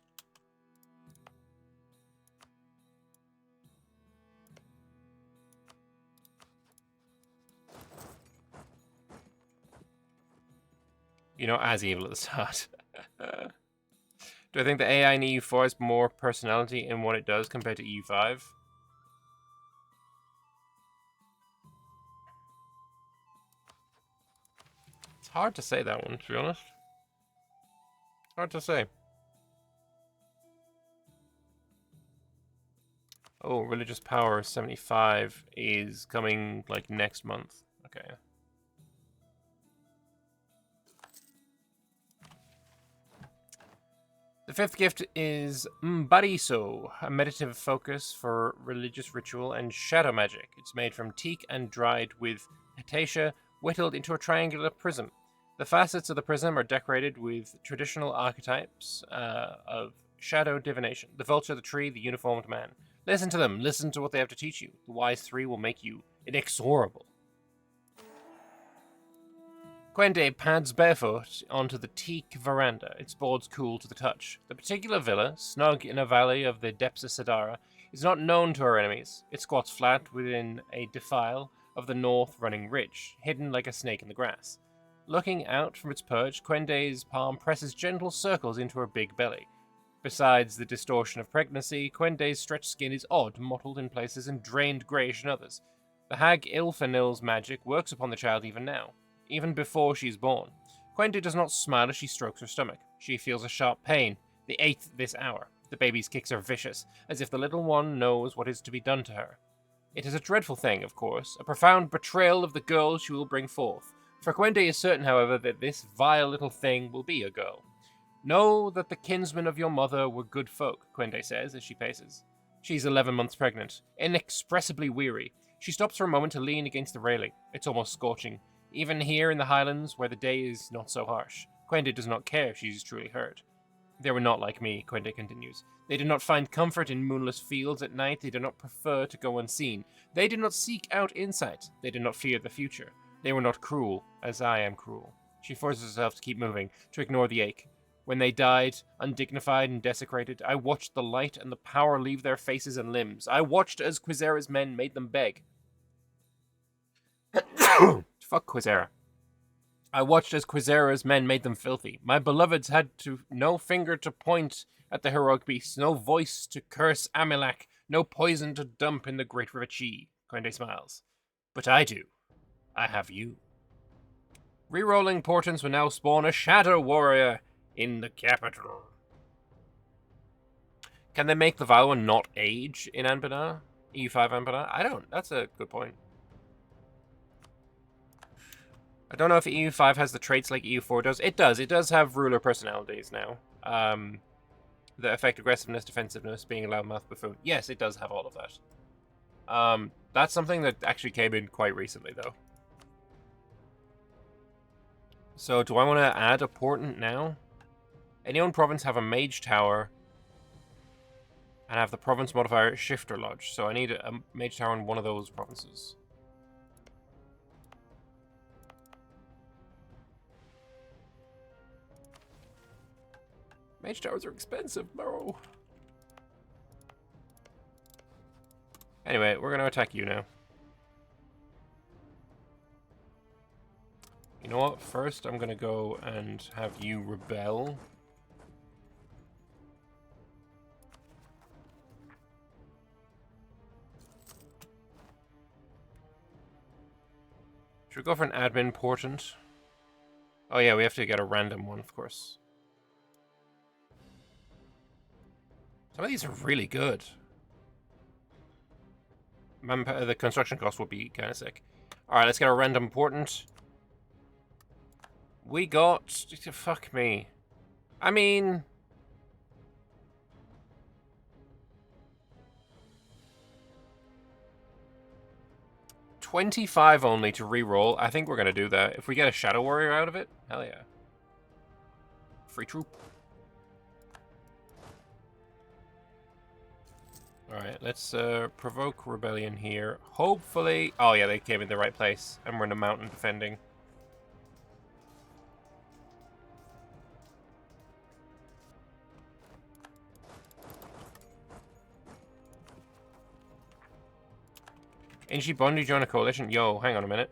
You're not as evil at the start. Do I think the AI in EU4 has more personality in what it does compared to EU5? It's hard to say that one, to be honest. Hard to say. Oh, religious power 75 is coming like next month. Okay. The 5th gift is Mbariso, a meditative focus for religious ritual and shadow magic. It's made from teak and dried with acacia, whittled into a triangular prism. The facets of the prism are decorated with traditional archetypes of shadow divination. The vulture, the tree, the uniformed man. Listen to them. Listen to what they have to teach you. The wise 3 will make you inexorable. Quende pads barefoot onto the teak veranda, its boards cool to the touch. The particular villa, snug in a valley of the depths of Sidara, is not known to her enemies. It squats flat within a defile of the north-running ridge, hidden like a snake in the grass. Looking out from its perch, Quende's palm presses gentle circles into her big belly. Besides the distortion of pregnancy, Quende's stretched skin is odd, mottled in places and drained greyish in others. The hag Ilfanil's magic works upon the child even now. Even before she is born. Quende does not smile as she strokes her stomach. She feels a sharp pain, the 8th this hour. The baby's kicks are vicious, as if the little one knows what is to be done to her. It is a dreadful thing, of course, a profound betrayal of the girl she will bring forth. For Quende is certain, however, that this vile little thing will be a girl. Know that the kinsmen of your mother were good folk, Quende says as she paces. She's 11 months pregnant, inexpressibly weary. She stops for a moment to lean against the railing. It's almost scorching. Even here in the Highlands, where the day is not so harsh, Quende does not care if she is truly hurt. They were not like me, Quende continues. They did not find comfort in moonless fields at night. They did not prefer to go unseen. They did not seek out insight. They did not fear the future. They were not cruel, as I am cruel. She forces herself to keep moving, to ignore the ache. When they died, undignified and desecrated, I watched the light and the power leave their faces and limbs. I watched as Quizera's men made them beg. Fuck Quizera. I watched as Quizera's men made them filthy. My beloveds had no finger to point at the heroic beasts, no voice to curse Amilak, no poison to dump in the great river Chi. Quende smiles. But I do. I have you. Rerolling portents will now spawn a shadow warrior in the capital. Can they make the Valwan not age in Anbennar? EU5 Anbennar? I don't. That's a good point. I don't know if EU5 has the traits like EU4 does. It does. It does have ruler personalities now. The affect aggressiveness, defensiveness, being a loudmouth buffoon. Yes, it does have all of that. That's something that actually came in quite recently, though. So, do I want to add a portent now? Any own province have a mage tower and have the province modifier Shifter Lodge. So I need a mage tower in one of those provinces. Mage towers are expensive, bro. Anyway, we're going to attack you now. You know what? First, I'm going to go and have you rebel. Should we go for an admin portent? Oh yeah, we have to get a random one, of course. Some of these are really good. The construction cost would be kind of sick. Alright, let's get a random portent. We got... Fuck me. I mean... $25 only to reroll. I think we're going to do that. If we get a Shadow Warrior out of it, hell yeah. Free troop. Alright, let's provoke rebellion here. Hopefully... Oh yeah, they came in the right place. And we're in a mountain defending. Inji Bondi join a coalition? Yo, hang on a minute.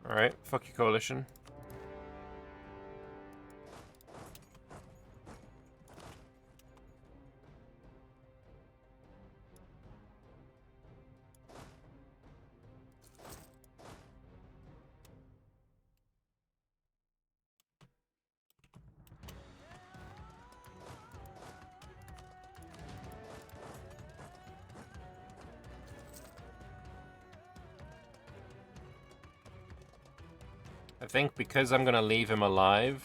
Alright, fuck your coalition. I think because I'm going to leave him alive,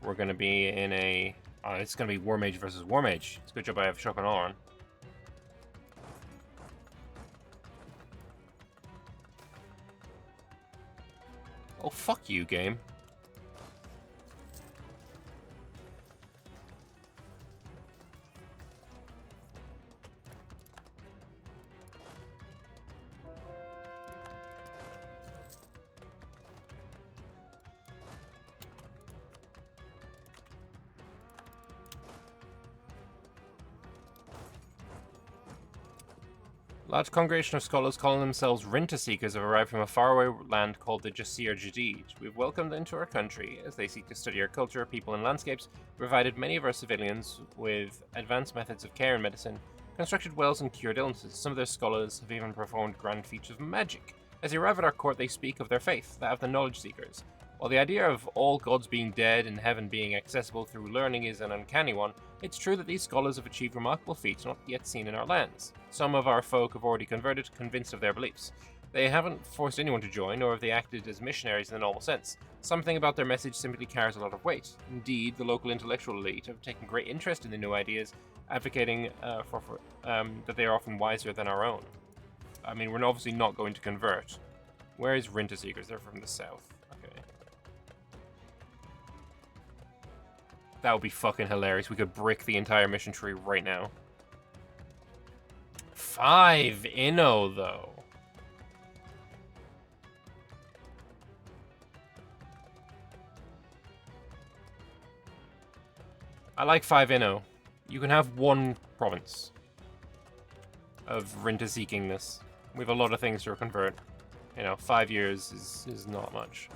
we're going to be in a... Oh, it's going to be War Mage versus War Mage. It's a good job I have Shock and Awe on. Oh, fuck you, game. Large congregation of scholars calling themselves Renta Seekers have arrived from a faraway land called the Jasir Jadid. We've welcomed them into our country as they seek to study our culture, people, and landscapes, provided many of our civilians with advanced methods of care and medicine, constructed wells and cured illnesses. Some of their scholars have even performed grand feats of magic. As they arrive at our court, they speak of their faith, that of the knowledge seekers. While the idea of all gods being dead and heaven being accessible through learning is an uncanny one, it's true that these scholars have achieved remarkable feats not yet seen in our lands. Some of our folk have already converted, convinced of their beliefs. They haven't forced anyone to join, nor have they acted as missionaries in the normal sense. Something about their message simply carries a lot of weight. Indeed, the local intellectual elite have taken great interest in the new ideas, advocating that they are often wiser than our own. I mean, we're obviously not going to convert. Where is Renta Seekers? They're from the south. Okay. That would be fucking hilarious. We could brick the entire mission tree right now. 5 Inno, though. I like 5 Inno. You can have one province of Renta seeking this. We have a lot of things to convert. You know, 5 years is not much.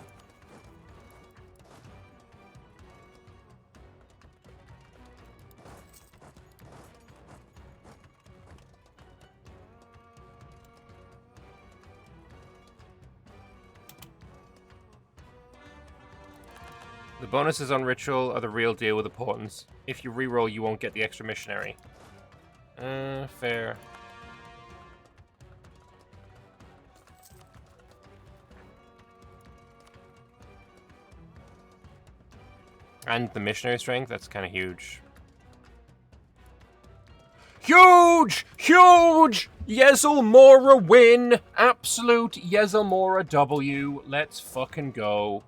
The bonuses on Ritual are the real deal with the portents. If you reroll, you won't get the extra missionary. Fair. And the missionary strength, that's kind of huge. Huge! Huge! Yezelmora win! Absolute Yezelmora W. Let's fucking go.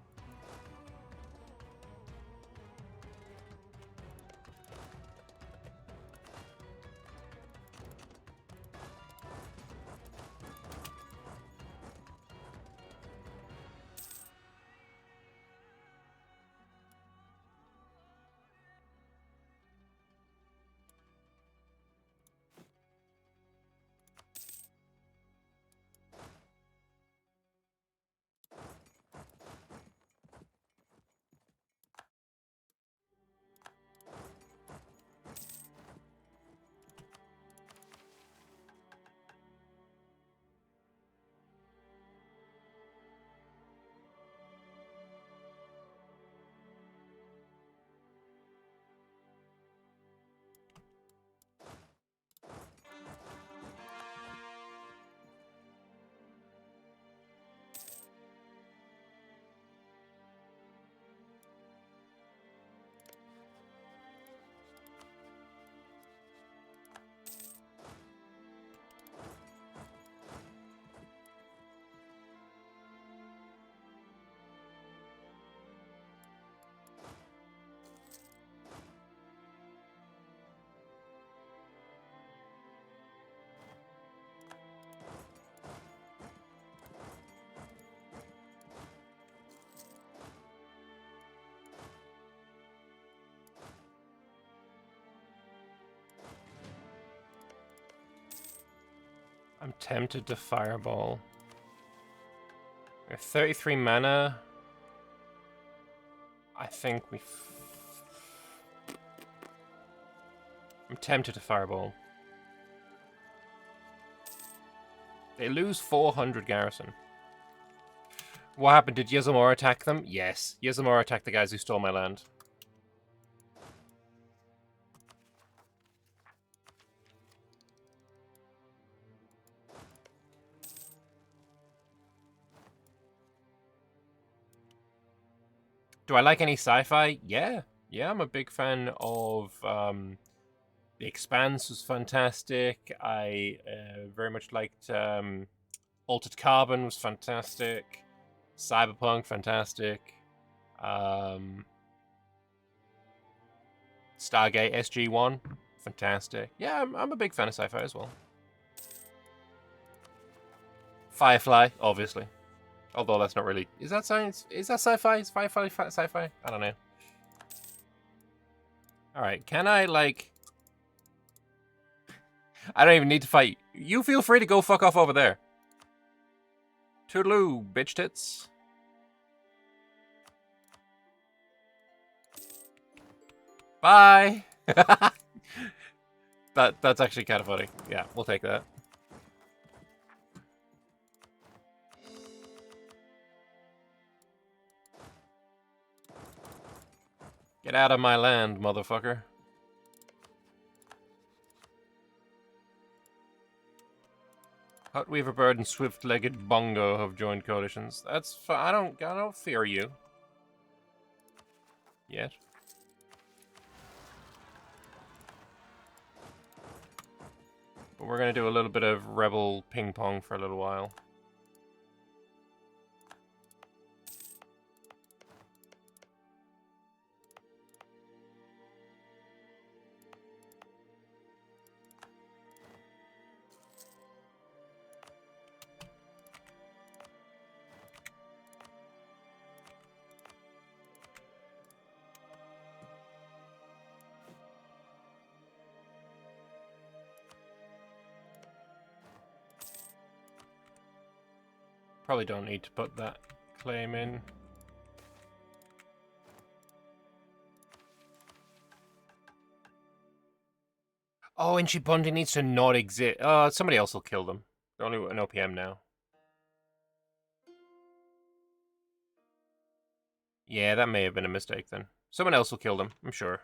I'm tempted to fireball. We have 33 mana. I think I'm tempted to fireball. They lose 400 garrison. What happened? Did Yezelmora attack them? Yes. Yezelmora attacked the guys who stole my land. Do I like any sci-fi? Yeah. Yeah, I'm a big fan of... The Expanse was fantastic. I very much liked... Altered Carbon was fantastic. Cyberpunk, fantastic. Stargate SG-1, fantastic. Yeah, I'm a big fan of sci-fi as well. Firefly, obviously. Although that's not really... Is that science? Is that sci-fi? Is Firefly sci-fi? I don't know. Alright, can I, like... I don't even need to fight. You feel free to go fuck off over there. Toodaloo, bitch tits. Bye! That's actually kind of funny. Yeah, we'll take that. Get out of my land, motherfucker. Hutweaver Bird and Swift-Legged Bongo have joined coalitions. That's I don't fear you. Yet. But we're gonna do a little bit of rebel ping pong for a little while. Probably don't need to put that claim in. Oh, and Shibundi needs to not exist. Somebody else will kill them. They're only an OPM now. Yeah, that may have been a mistake then. Someone else will kill them, I'm sure.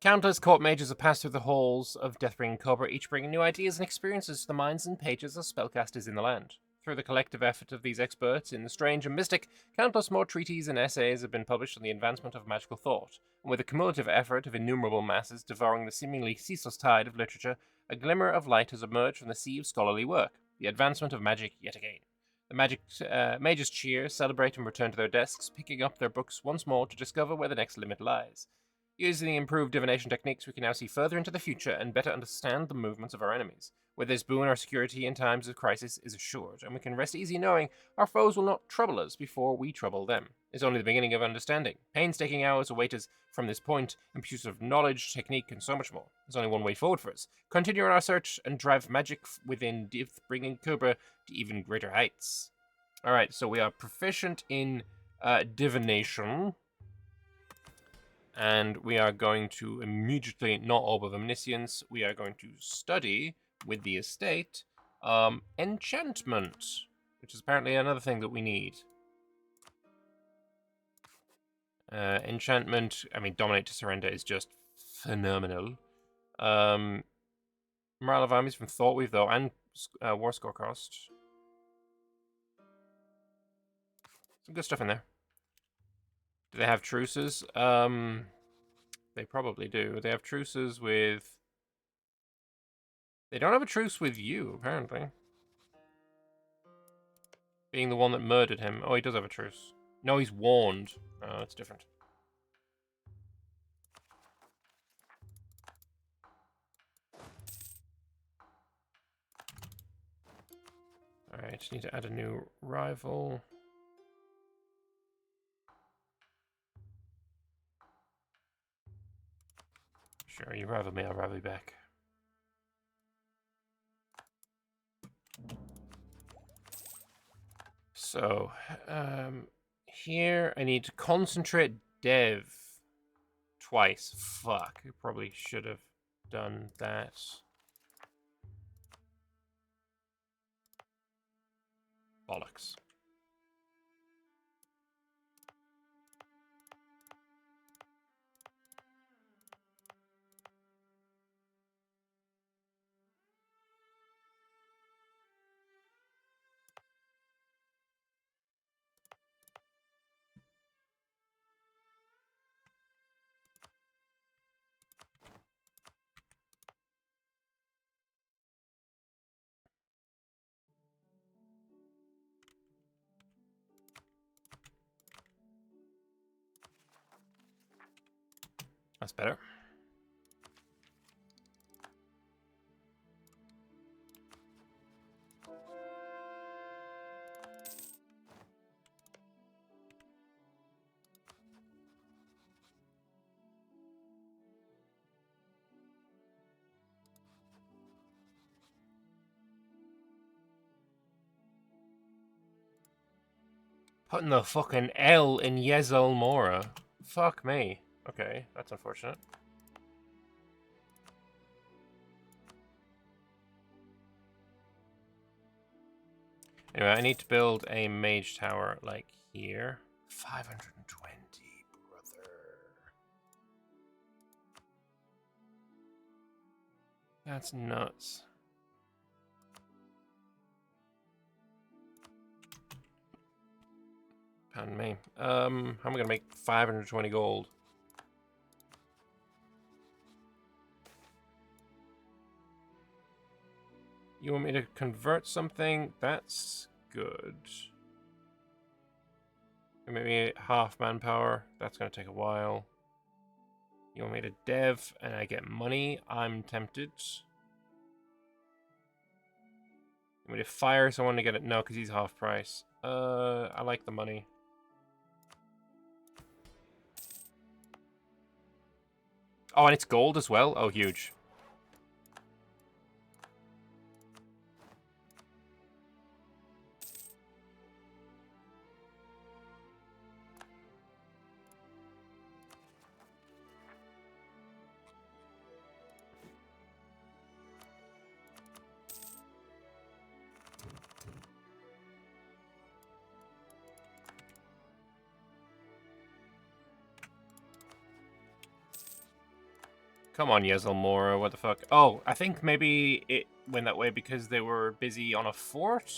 Countless court mages have passed through the halls of Deathbringing Cobra, each bringing new ideas and experiences to the minds and pages of spellcasters in the land. Through the collective effort of these experts in the strange and mystic, countless more treatises and essays have been published on the advancement of magical thought, and with the cumulative effort of innumerable masses devouring the seemingly ceaseless tide of literature, A glimmer of light has emerged from the sea of scholarly work, the advancement of magic yet again. The mages cheer, celebrate, and return to their desks, picking up their books once more to discover where the next limit lies. Using the improved divination techniques, we can now see further into the future and better understand the movements of our enemies. With this boon, our security in times of crisis is assured, and we can rest easy knowing our foes will not trouble us before we trouble them. It's only the beginning of understanding. Painstaking hours await us from this point in pursuit of knowledge, technique, and so much more. There's only one way forward for us. Continue on our search and drive magic within Div, bringing Cobra to even greater heights. Alright, so we are proficient in divination. And we are going to immediately, not Orb of Omniscience, we are going to study with the estate enchantment, which is apparently another thing that we need. Enchantment, I mean, Dominate to Surrender is just phenomenal. Morale of Armies from Thoughtweave, though, and War Score Cost. Some good stuff in there. Do they have truces? They probably do. They have truces with... They don't have a truce with you, apparently. Being the one that murdered him. Oh, he does have a truce. No, he's warned. Oh, it's different. Alright, need to add a new rival. Sure, you rival me, I'll rival you back. So, here I need to concentrate dev twice. Fuck, I probably should have done that. Bollocks. That's better. Putting the fucking L in Yezel Mora. Fuck me. Okay, that's unfortunate. Anyway, I need to build a mage tower, like, here. 520, brother. That's nuts. Pardon me. How am I gonna make 520 gold? You want me to convert something? That's good. Maybe half manpower. That's gonna take a while. You want me to dev and I get money? I'm tempted. You want me to fire someone to get it? No, because he's half price. I like the money. Oh, and it's gold as well? Oh, huge. Come on, Yezelmora, what the fuck? Oh, I think maybe it went that way because they were busy on a fort?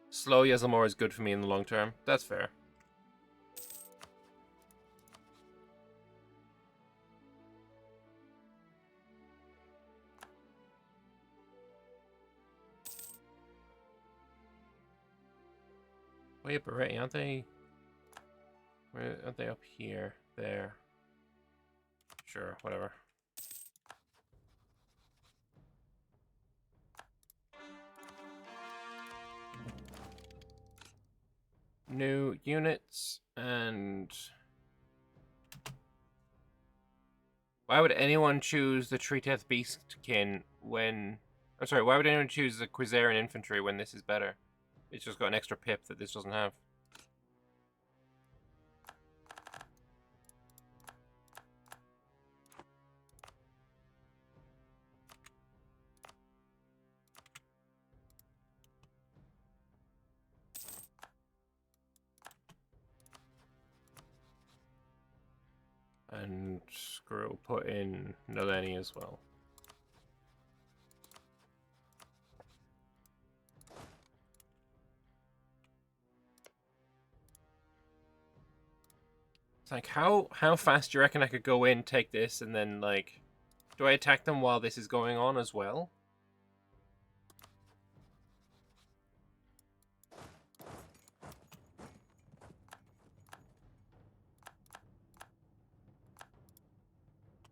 Slow Yezelmora is good for me in the long term. That's fair. way up already, aren't they? Where aren't they? Up here, there. Sure, whatever. New units and why would anyone choose the Treeteth Beastkin when... I'm sorry, why would anyone choose the Quizarian Infantry when this is better? It's just got an extra pip that this doesn't have. And screw, put in Naleni as well. It's like, how fast do you reckon I could go in, take this, and then, like... Do I attack them while this is going on as well?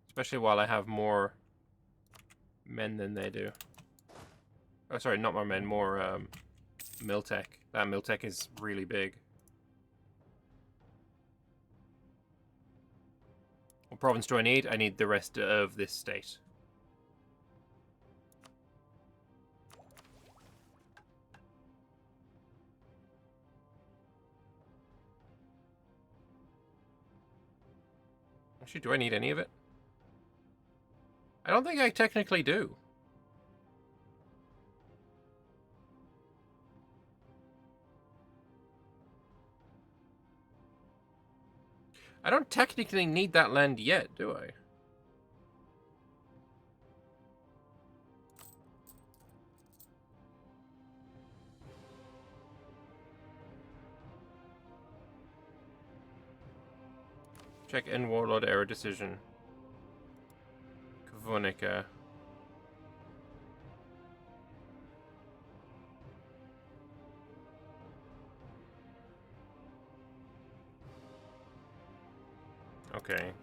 Especially while I have more men than they do. Oh, sorry, not more men, more Miltech. That Miltech is really big. What province do I need? I need the rest of this state. Actually, do I need any of it? I don't think I technically do. I don't technically need that land yet, do I? Check end warlord error decision. Kavonica. Okay.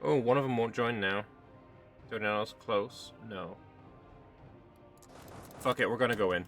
Oh, one of them won't join now. Is anyone else close? No. Fuck it, we're gonna go in.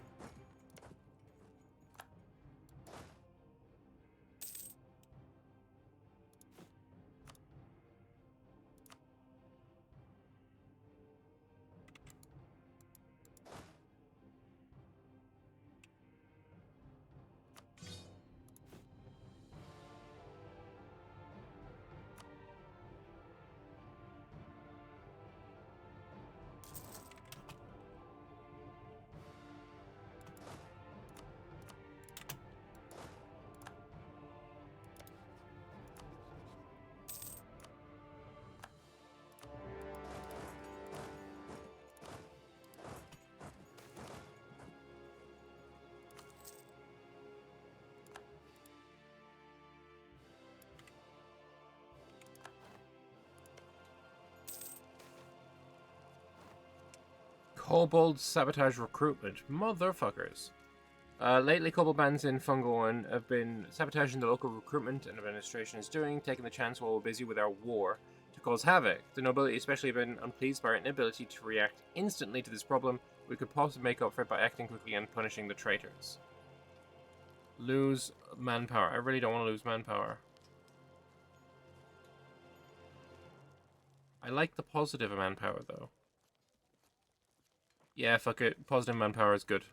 Kobold sabotage recruitment. Motherfuckers. Lately, kobold bands in Fungoan have been sabotaging the local recruitment and administration is doing, taking the chance while we're busy with our war to cause havoc. The nobility especially have been unpleased by our inability to react instantly to this problem. We could possibly make up for it by acting quickly and punishing the traitors. Lose manpower. I really don't want to lose manpower. I like the positive manpower, though. Yeah, fuck it. Positive manpower is good.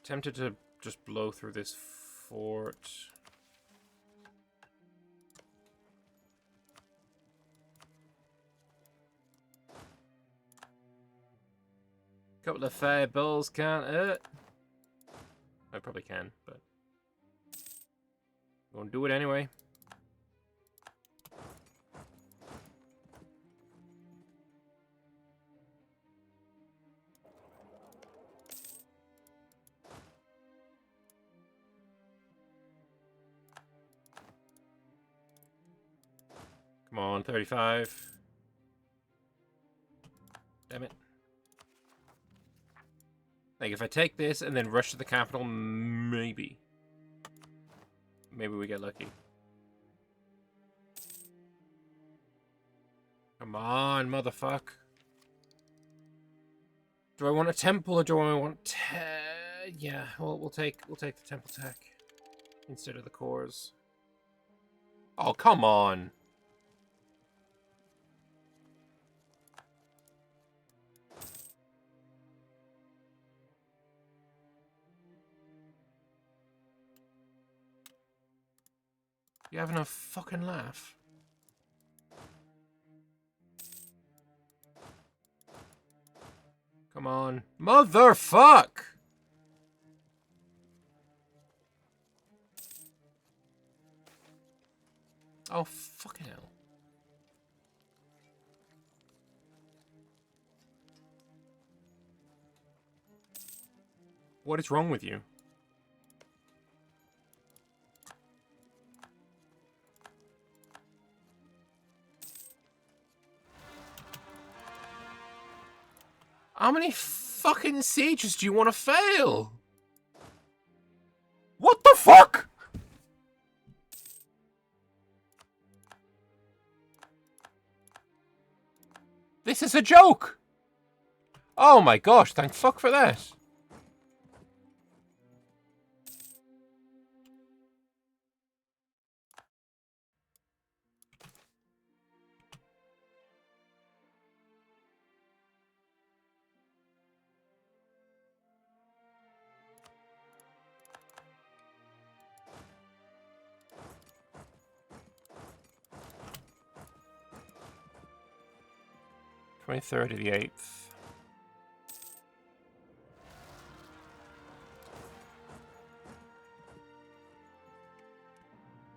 Tempted to just blow through this fort. Couple of fireballs can't hurt. I probably can, but gonna do it anyway. Come on, 35. Damn it. Like, if I take this and then rush to the capital, maybe. Maybe we get lucky. Come on, motherfuck. Do I want a temple or do I want... yeah, well, we'll take the temple tech instead of the cores. Oh, come on. You having a fucking laugh? Come on. Motherfuck! Oh, fucking hell. What is wrong with you? How many fucking sieges do you want to fail? What the fuck? This is a joke! Oh my gosh, thank fuck for that. Twenty-third to the 8th.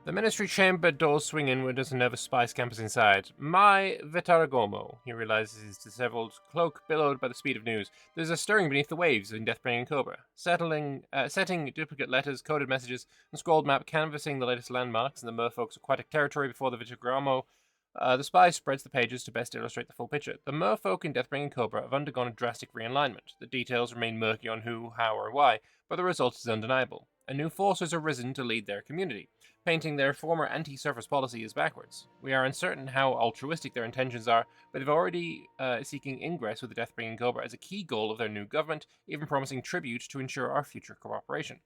The ministry chamber doors swing inward as a nervous spy scampers inside. My Vitaragomo, he realizes his disheveled cloak billowed by the speed of news. There's a stirring beneath the waves in Deathbringing Cobra. Setting duplicate letters, coded messages, and scrolled map canvassing the latest landmarks in the merfolk's aquatic territory before the Vitaragomo. The spy spreads the pages to best illustrate the full picture. The merfolk in Deathbringing Cobra have undergone a drastic realignment. The details remain murky on who, how, or why, but the result is undeniable. A new force has arisen to lead their community, painting their former anti-surface policy as backwards. We are uncertain how altruistic their intentions are, but they've already seeking ingress with the Deathbringing Cobra as a key goal of their new government, even promising tribute to ensure our future cooperation.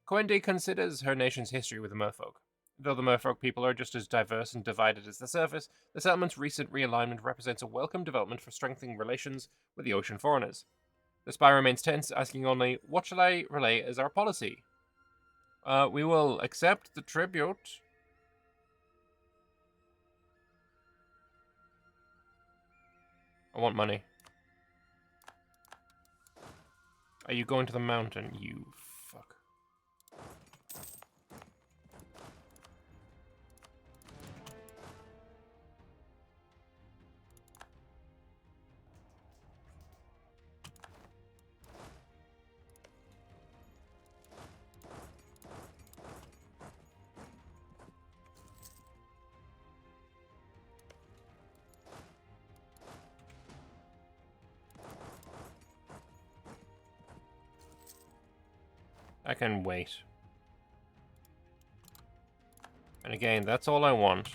Coende considers her nation's history with the merfolk. Though the merfolk people are just as diverse and divided as the surface, the settlement's recent realignment represents a welcome development for strengthening relations with the ocean foreigners. The spy remains tense, asking only, what shall I relay as our policy? We will accept the tribute. I want money. Are you going to the mountain, you fuck? I can wait. And again, that's all I want.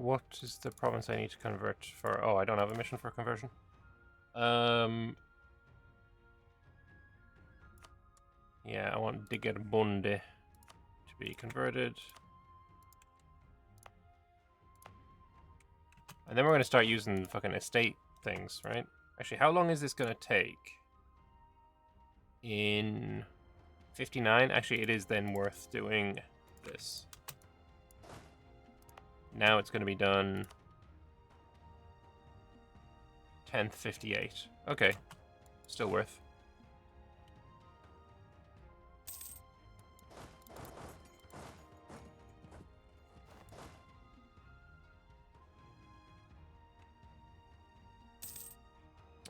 What is the province I need to convert for? Oh, I don't have a mission for conversion. Yeah, I want Diggerbunde to be converted. And then we're going to start using fucking estate things, right? Actually, how long is this going to take? In 59. Actually, it is then worth doing this. Now it's going to be done. 10th, 58. Okay. Still worth.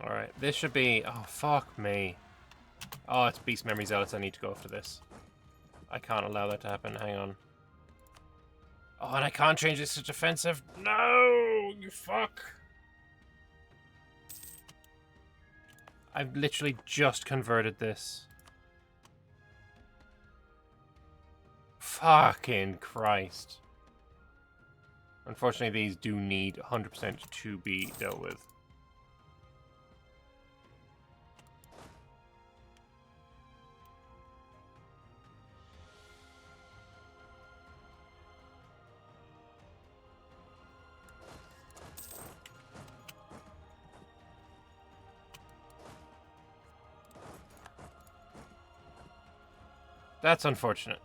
Alright, this should be... Oh, fuck me. Oh, it's Beast Memory Zealots. I need to go after this. I can't allow that to happen. Hang on. Oh, and I can't change this to defensive. No! You fuck! I've literally just converted this. Fucking Christ. Unfortunately, these do need 100% to be dealt with. That's unfortunate.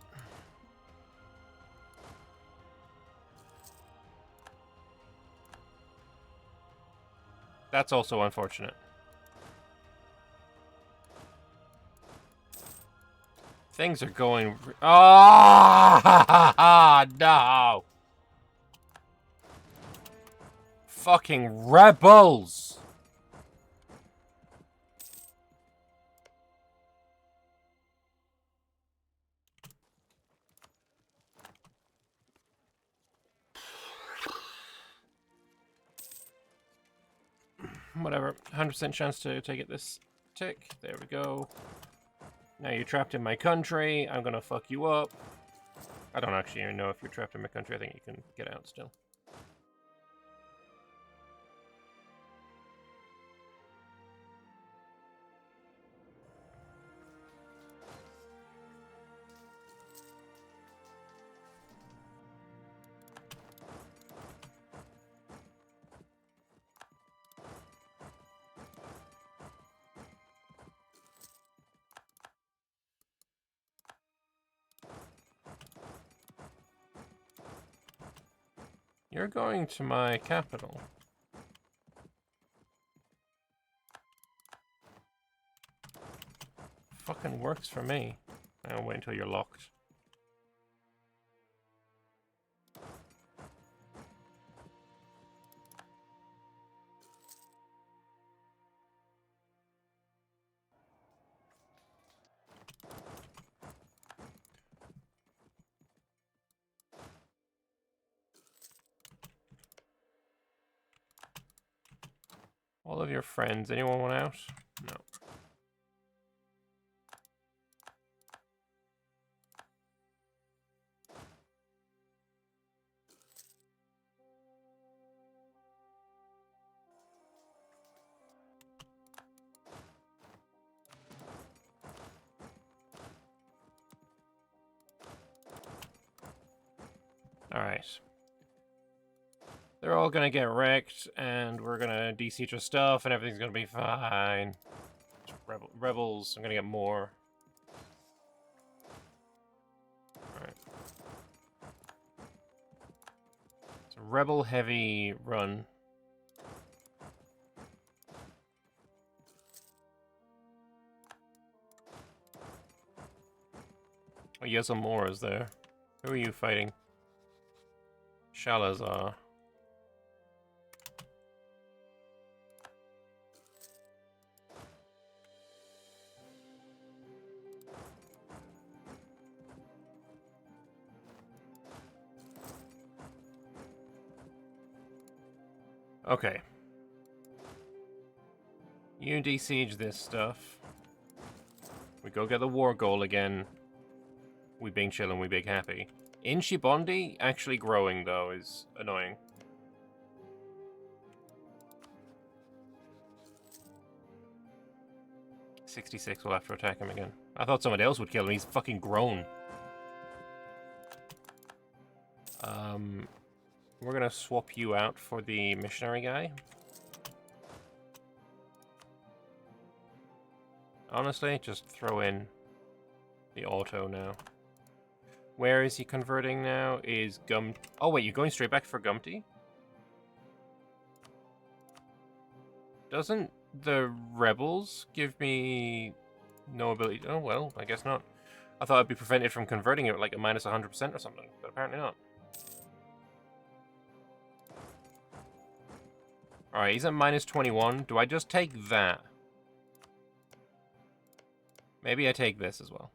That's also unfortunate. Things are going... Ah! No! Fucking rebels! Whatever. 100% chance to take it this tick. There we go. Now you're trapped in my country. I'm gonna fuck you up. I don't actually even know if you're trapped in my country. I think you can get out still. You're going to my capital. Fucking works for me. I'll wait until you're locked. All of your friends. Anyone want out? No. Alright. They're all gonna get wrecked, and we're gonna de-siege our stuff, and everything's gonna be fine. Rebels, I'm gonna get more. Alright. It's a rebel-heavy run. Oh, Yezamor is there. Who are you fighting? Shalazar. Okay. You de-siege this stuff. We go get the war goal again. We being chill and we big happy. In Shibondi, actually growing, though, is annoying. $66 will have to attack him again. I thought somebody else would kill him. He's fucking grown. We're gonna swap you out for the missionary guy. Honestly, just throw in the auto now. Where is he converting now? Is Gum... Oh, wait, you're going straight back for Gumty? Doesn't the rebels give me no ability? Oh, well, I guess not. I thought I'd be prevented from converting it like a minus 100% or something, but apparently not. Alright, he's at minus 21. Do I just take that? Maybe I take this as well.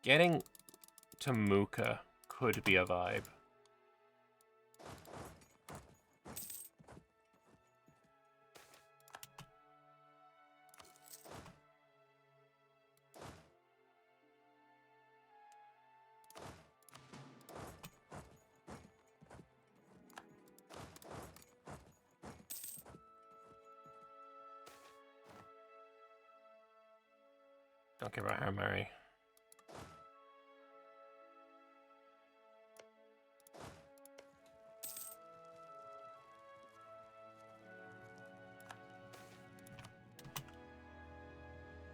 Getting to Muka could be a vibe. Don't care about her, Mary.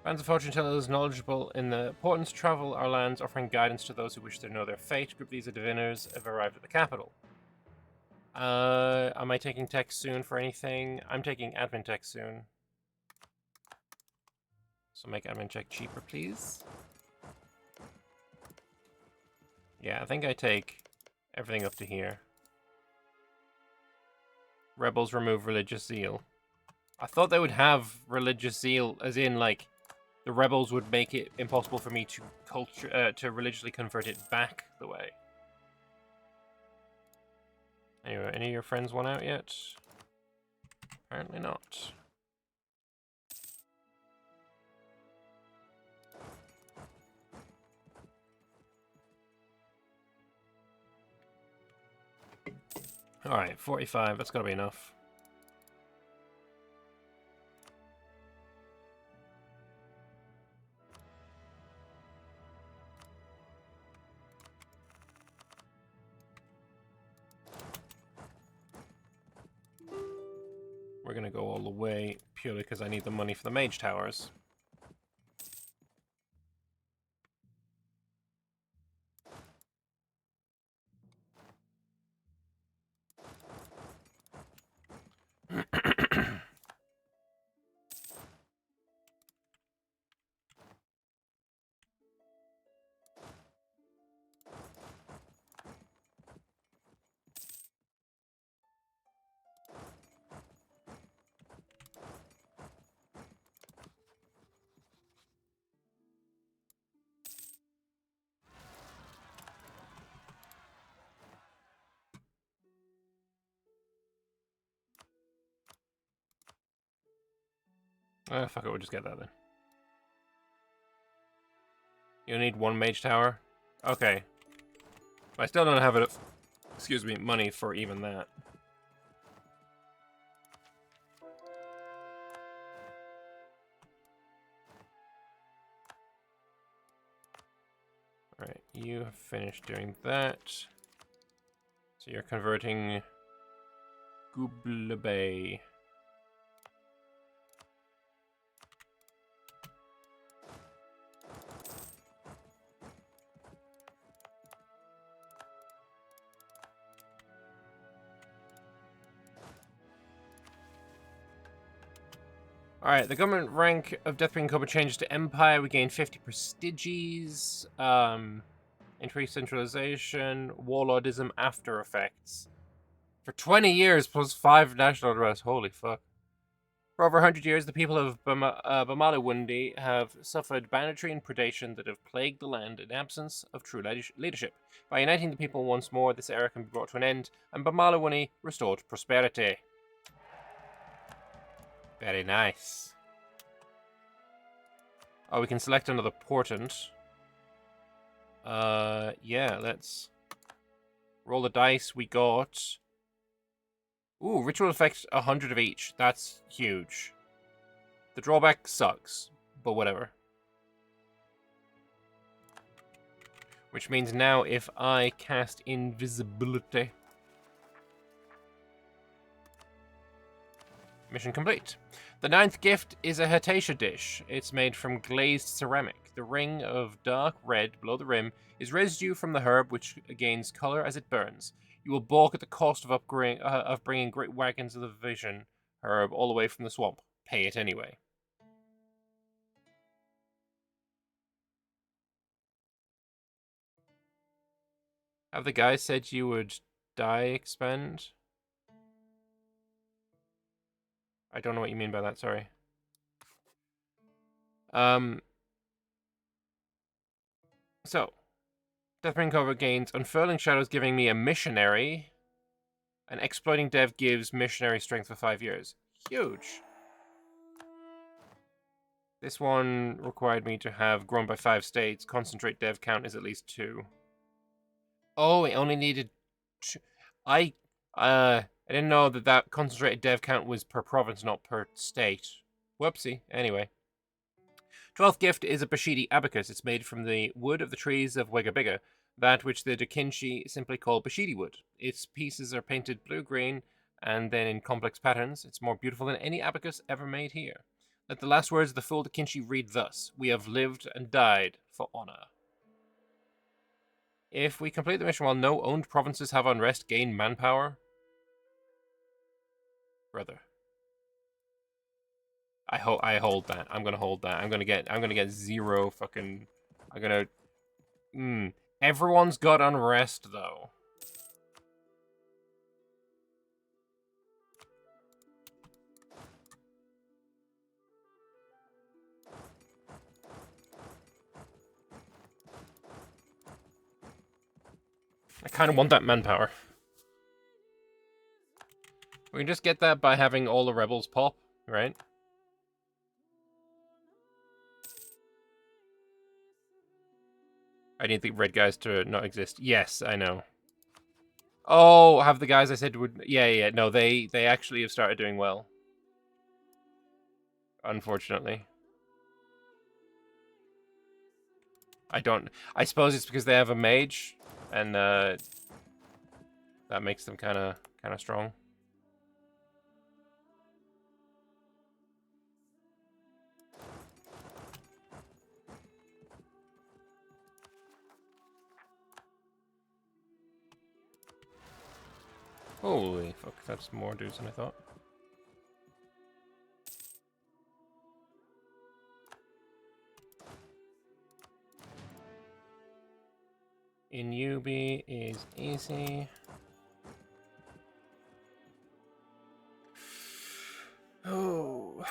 Bands of fortune tellers knowledgeable in the portents travel our lands, offering guidance to those who wish to know their fate. Group these diviners have arrived at the capital. Am I taking tech soon for anything? I'm taking admin tech soon. So make admin check cheaper, please. Yeah, I think I take everything up to here. Rebels remove religious zeal. I thought they would have religious zeal, as in, like, the rebels would make it impossible for me to religiously convert it back the way. Anyway, any of your friends won out yet? Apparently not. Alright, 45, that's gotta be enough. We're gonna go all the way, purely because I need the money for the mage towers. Fuck it, we'll just get that then. You need one mage tower? Okay. I still don't have enough, excuse me, money for even that. Alright, you have finished doing that. So you're converting Gooble Bay. Alright, the government rank of Deathbringing Cobra changes to Empire. We gain 50 prestiges. Increased centralization. Warlordism after effects. For 20 years plus 5 national arrests. Holy fuck. For over 100 years, the people of Bamalawundi have suffered banditry and predation that have plagued the land in absence of true leadership. By uniting the people once more, this era can be brought to an end, and Bamalawundi restored to prosperity. Very nice. Oh, we can select another portent. Yeah, let's roll the dice. We got... Ooh, ritual effect 100 of each. That's huge. The drawback sucks, but whatever. Which means now if I cast invisibility... Mission complete. The 9th gift is a Hatacia dish. It's made from glazed ceramic. The ring of dark red below the rim is residue from the herb, which gains color as it burns. You will balk at the cost of bringing great wagons of the vision herb all the way from the swamp. Pay it anyway. Have the guy said you would die expend? I don't know what you mean by that, sorry. So, Deathbring cover gains Unfurling Shadows, giving me a missionary. And Exploiting Dev gives missionary strength for 5 years. Huge. This one required me to have grown by 5 states. Concentrate Dev count is at least 2. Oh, it only needed 2. I didn't know that concentrated dev count was per province, not per state. Whoopsie. Anyway. 12th gift is a Bashidi abacus. It's made from the wood of the trees of Wegabiga, that which the Dokinshi simply call Bashidi wood. Its pieces are painted blue-green, and then in complex patterns. It's more beautiful than any abacus ever made here. Let the last words of the full Dokinshi read thus: We have lived and died for honor. If we complete the mission while no owned provinces have unrest, gain manpower. Brother. I hold that. I'm gonna hold that. I'm gonna get 0 fucking. I'm gonna. Everyone's got unrest though. I kind of want that manpower. We can just get that by having all the rebels pop, right? I need the red guys to not exist. Yes, I know. Oh, have the guys I said would... Yeah. No, they actually have started doing well. Unfortunately. I suppose it's because they have a mage, and that makes them kind of strong. Holy fuck, that's more dudes than I thought. In UB is easy. Oh.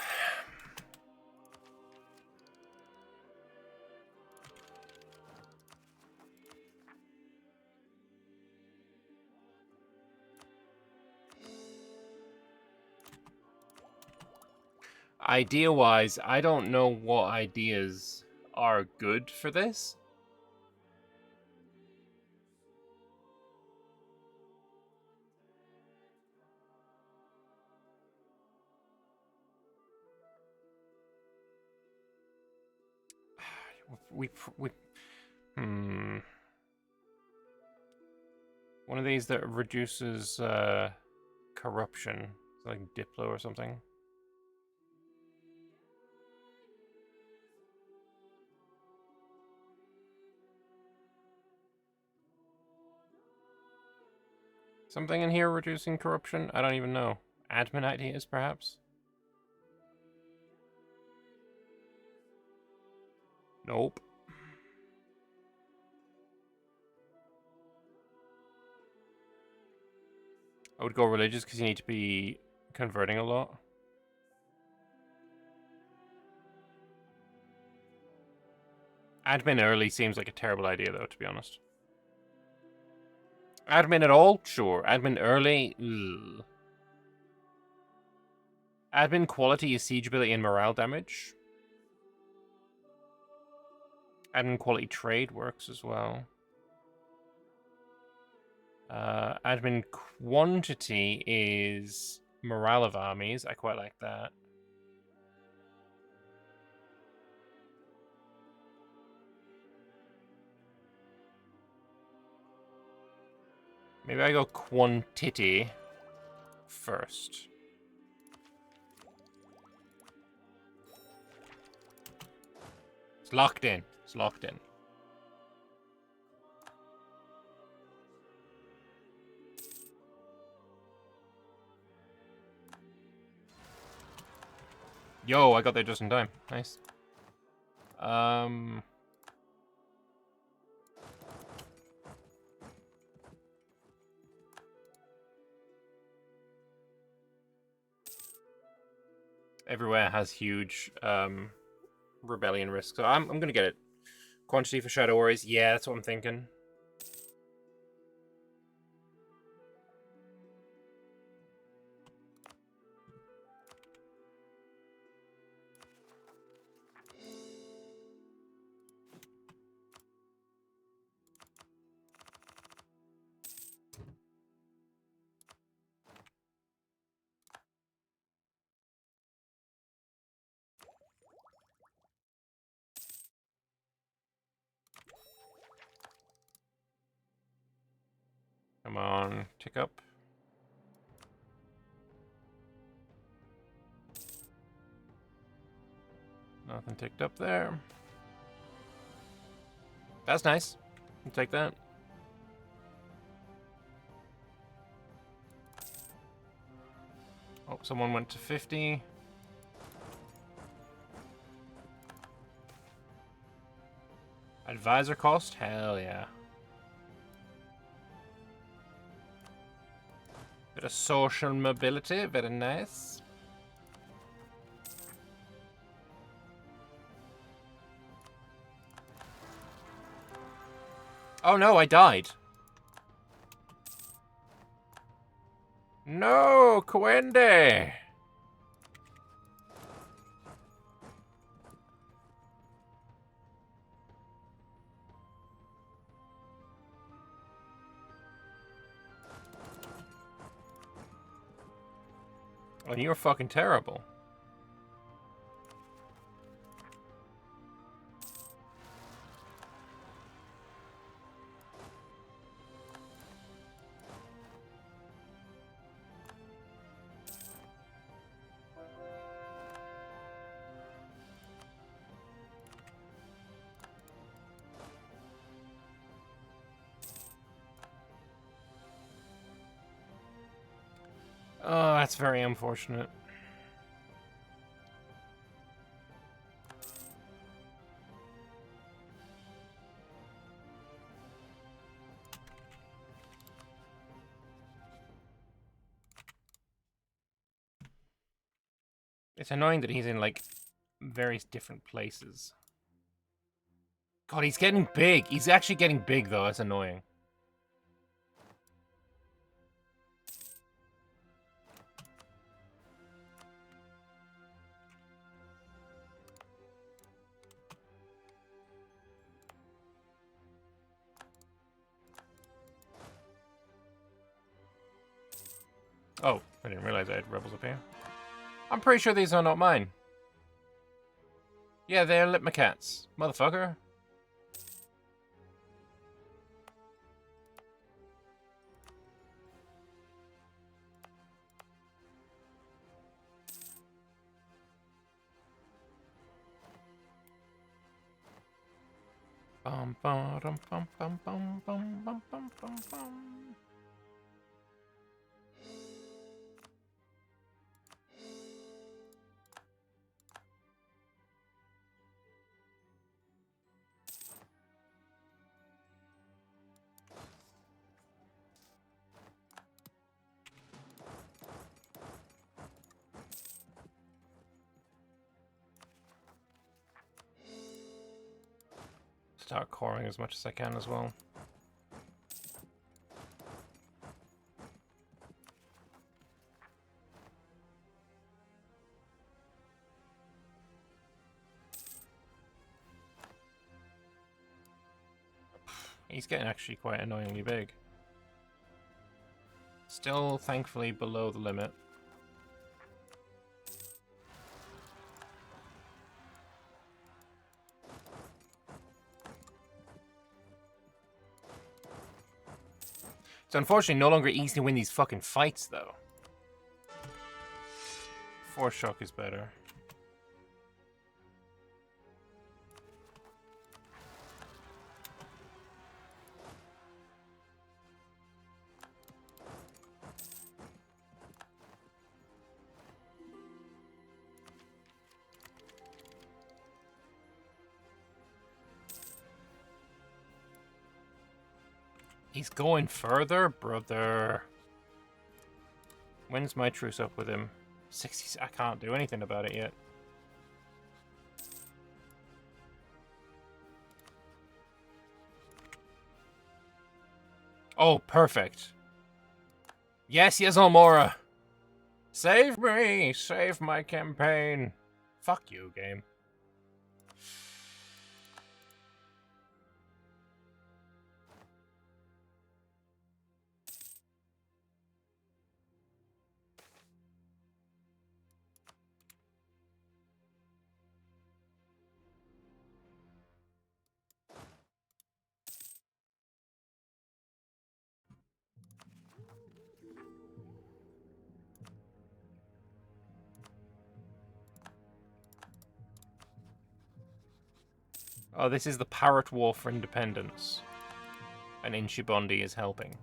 Idea-wise, I don't know what ideas are good for this. One of these that reduces corruption, like Diplo or something. Something in here reducing corruption? I don't even know. Admin ideas, perhaps? Nope. I would go religious because you need to be converting a lot. Admin early seems like a terrible idea, though, to be honest. Admin at all? Sure. Admin early? Ugh. Admin quality is siege ability and morale damage. Admin quality trade works as well. Admin quantity is morale of armies. I quite like that. Maybe I go quantity first. It's locked in. It's locked in. Yo, I got there just in time. Nice. Everywhere has huge rebellion risk, so I'm gonna get it. Quantity for Shadow Warriors, yeah, that's what I'm thinking. Come on, tick up. Nothing ticked up there. That's nice. I'll take that. Oh, someone went to 50. Advisor cost? Hell yeah. Bit of social mobility, very nice. Oh no, I died. No, Coende! Oh, you're fucking terrible. Oh, that's very unfortunate. It's annoying that he's in, like, various different places. God, he's getting big. He's actually getting big, though. That's annoying. Oh, I didn't realize I had rebels up here. I'm pretty sure these are not mine. Yeah, they're Litmacats. Motherfucker. Bum bum bum bum bum bum bum bum bum bum bum. Start coring as much as I can as well. He's getting actually quite annoyingly big. Still, thankfully, below the limit. It's unfortunately no longer easy to win these fucking fights, though. Force shock is better. He's going further, brother. When's my truce up with him? 60. I can't do anything about it yet. Oh, perfect. Yes, Almora. Save me! Save my campaign. Fuck you, game. Oh, this is the Parrot War for Independence. And Inshibondi is helping.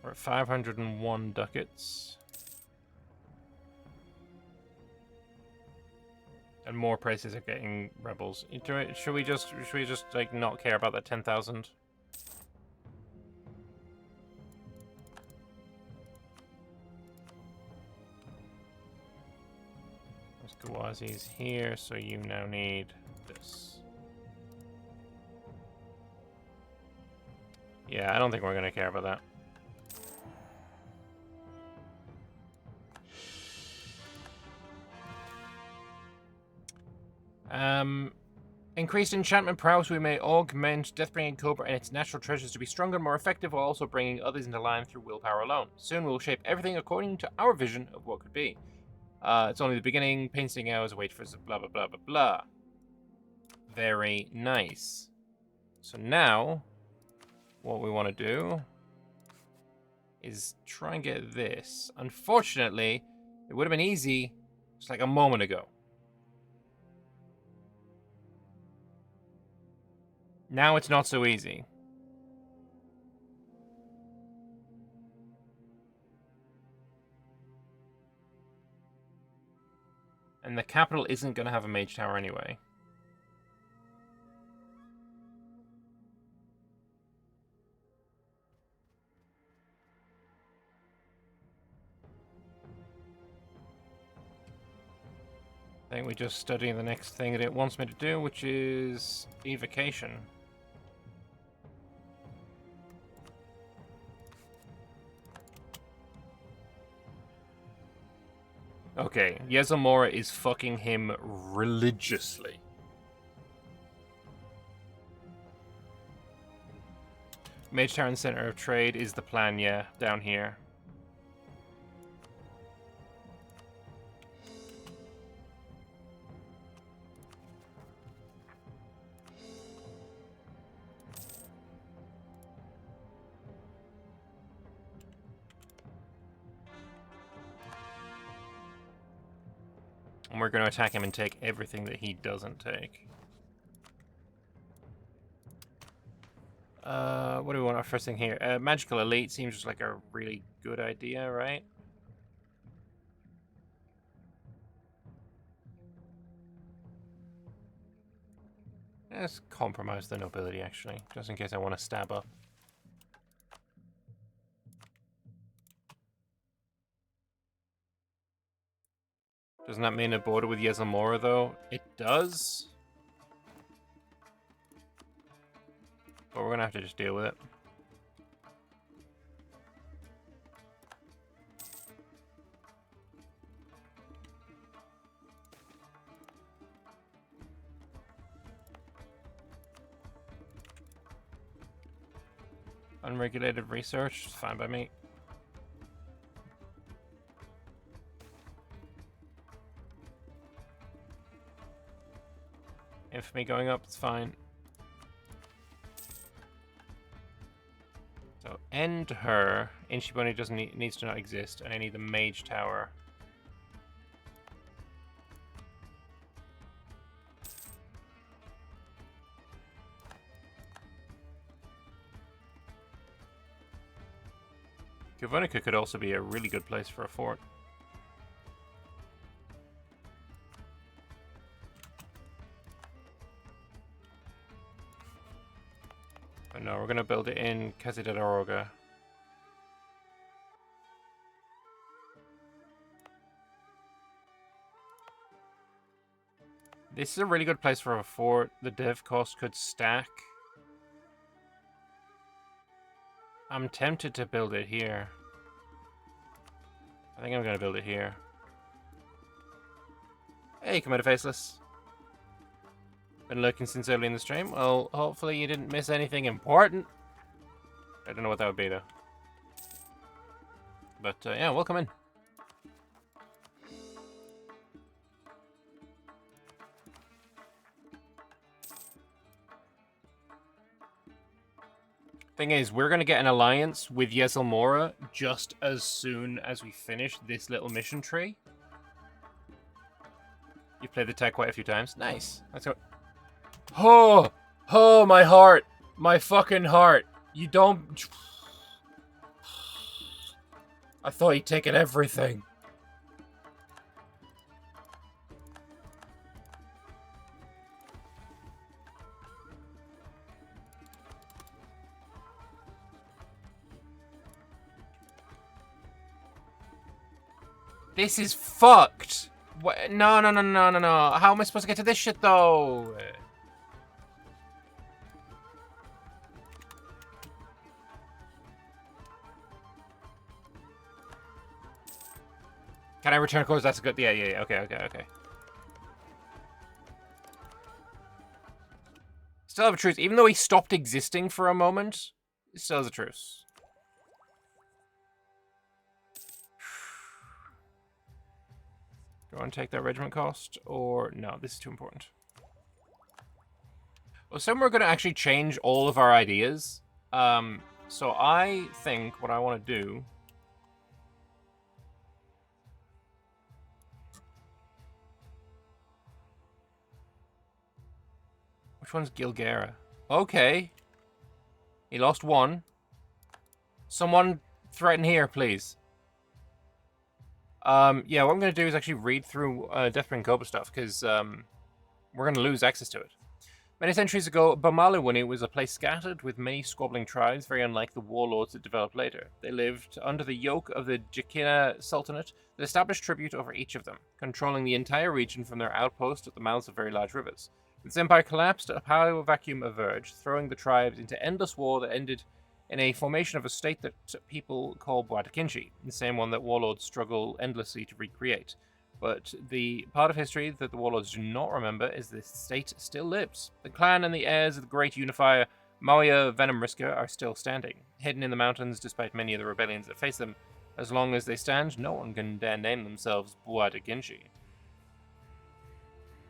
We're at 501 ducats. And more places are getting rebels. Should we just like not care about that 10,000? Gawazi's here, so you now need this. Yeah, I don't think we're gonna care about that. Increased enchantment prowess, we may augment Deathbringing Cobra and its natural treasures to be stronger and more effective, while also bringing others into line through willpower alone. Soon we'll shape everything according to our vision of what could be. It's only the beginning. Painting hours, wait for blah blah blah blah blah. Very nice. So now, what we want to do is try and get this. Unfortunately, it would have been easy just like a moment ago. Now it's not so easy. And the capital isn't going to have a mage tower anyway. I think we just study the next thing that it wants me to do, which is evocation. Okay, Yezomora is fucking him religiously. Mage Tower and Center of Trade is the plan, yeah, down here. And we're going to attack him and take everything that he doesn't take. What do we want our first thing here? Magical Elite seems just like a really good idea, right? Let's compromise the nobility, actually, just in case I want to stab up. Doesn't that mean a border with Yezomora, though? It does. But we're going to have to just deal with it. Unregulated research, fine by me. Infamy going up, it's fine. So end her. Inshiboni doesn't needs to not exist, and I need the mage tower. Gavonica could also be a really good place for a fort. we're going to build it in Consolidating. This is a really good place for a fort. The dev cost could stack. I'm tempted to build it here. I think I'm going to build it here. Hey, Commander Faceless. Been lurking since early in the stream. Well, hopefully you didn't miss anything important. I don't know what that would be, though. But, yeah, welcome in. Thing is, we're going to get an alliance with Yeselmora just as soon as we finish this little mission tree. You've played the tech quite a few times. Nice. Let's go. Oh! Oh, my heart! My fucking heart! You don't... I thought you'd taken everything. This is fucked! What? No. How am I supposed to get to this shit, though? Can I return course? That's a good... Yeah. Okay. Still have a truce. Even though he stopped existing for a moment, it still has a truce. Do I want to take that regiment cost? Or... No, this is too important. Well, so we're going to actually change all of our ideas. So I think what I want to do... Which one's Gilgera? Okay. He lost one. Someone threaten here, please. Yeah, what I'm going to do is actually read through Deathbring Cobra stuff, because we're going to lose access to it. Many centuries ago, Bamalawuni was a place scattered with many squabbling tribes, very unlike the warlords that developed later. They lived under the yoke of the Jekina Sultanate that established tribute over each of them, controlling the entire region from their outpost at the mouths of very large rivers. Its empire collapsed, a power vacuum emerged, throwing the tribes into endless war that ended in a formation of a state that people call Bwatakinshi, the same one that warlords struggle endlessly to recreate. But the part of history that the warlords do not remember is this state still lives. The clan and the heirs of the great unifier Mauya Venomriska are still standing, hidden in the mountains despite many of the rebellions that face them. As long as they stand, no one can dare name themselves Bwatakinshi.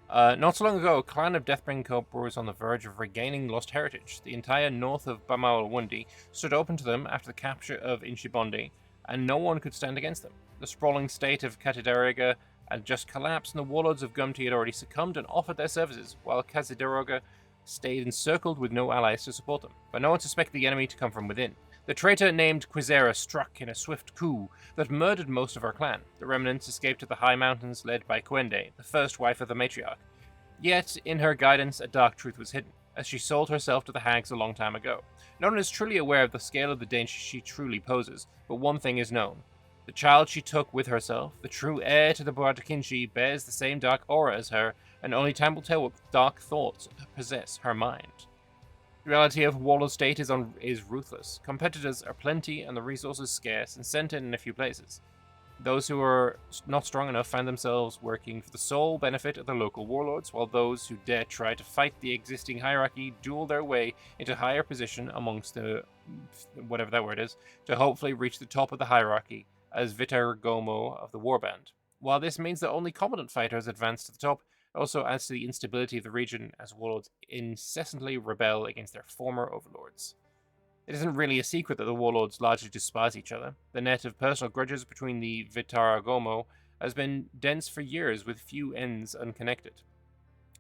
Not so long ago, a clan of Deathbring Cobra was on the verge of regaining lost heritage. The entire north of Bamalawundi stood open to them after the capture of Inshibondi, and no one could stand against them. The sprawling state of Katidariga had just collapsed, and the warlords of Gumti had already succumbed and offered their services, while Katidariga stayed encircled with no allies to support them. But no one suspected the enemy to come from within. The traitor named Quizera struck in a swift coup that murdered most of our clan. The remnants escaped to the high mountains led by Quende, the first wife of the matriarch. Yet, in her guidance, a dark truth was hidden, as she sold herself to the hags a long time ago. No one is truly aware of the scale of the danger she truly poses, but one thing is known. The child she took with herself, the true heir to the Bwatakinshi, bears the same dark aura as her, and only time will tell what dark thoughts possess her mind. The reality of Warlord State is ruthless. Competitors are plenty and the resources scarce and sent in a few places. Those who are not strong enough find themselves working for the sole benefit of the local warlords, while those who dare try to fight the existing hierarchy duel their way into higher position amongst the... whatever that word is, to hopefully reach the top of the hierarchy as Vitargomo of the Warband. While this means that only competent fighters advance to the top, it also adds to the instability of the region as warlords incessantly rebel against their former overlords. It isn't really a secret that the warlords largely despise each other. The net of personal grudges between the Vitargomo has been dense for years, with few ends unconnected,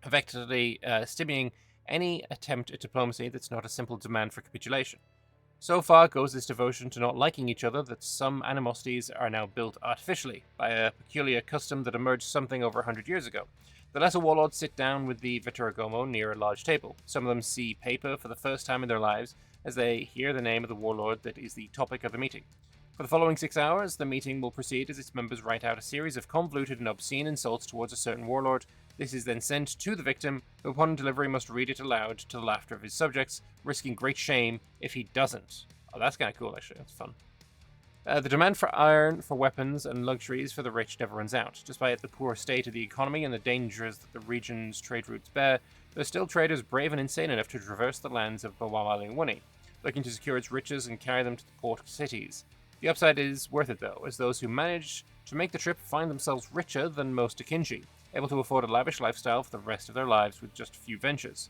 effectively stymieing any attempt at diplomacy that's not a simple demand for capitulation. So far goes this devotion to not liking each other that some animosities are now built artificially by a peculiar custom that emerged something over 100 years ago. The lesser warlords sit down with the Vitargomo near a large table. Some of them see paper for the first time in their lives, as they hear the name of the warlord that is the topic of the meeting. For the following 6 hours, the meeting will proceed as its members write out a series of convoluted and obscene insults towards a certain warlord. This is then sent to the victim, who upon delivery must read it aloud to the laughter of his subjects, risking great shame if he doesn't. Oh, that's kind of cool, actually. That's fun. The demand for iron, for weapons, and luxuries for the rich never runs out. Despite the poor state of the economy and the dangers that the region's trade routes bear, there are still traders brave and insane enough to traverse the lands of Bawawaliwuni, looking to secure its riches and carry them to the port cities. The upside is worth it, though, as those who manage to make the trip find themselves richer than most Akinji, able to afford a lavish lifestyle for the rest of their lives with just a few ventures.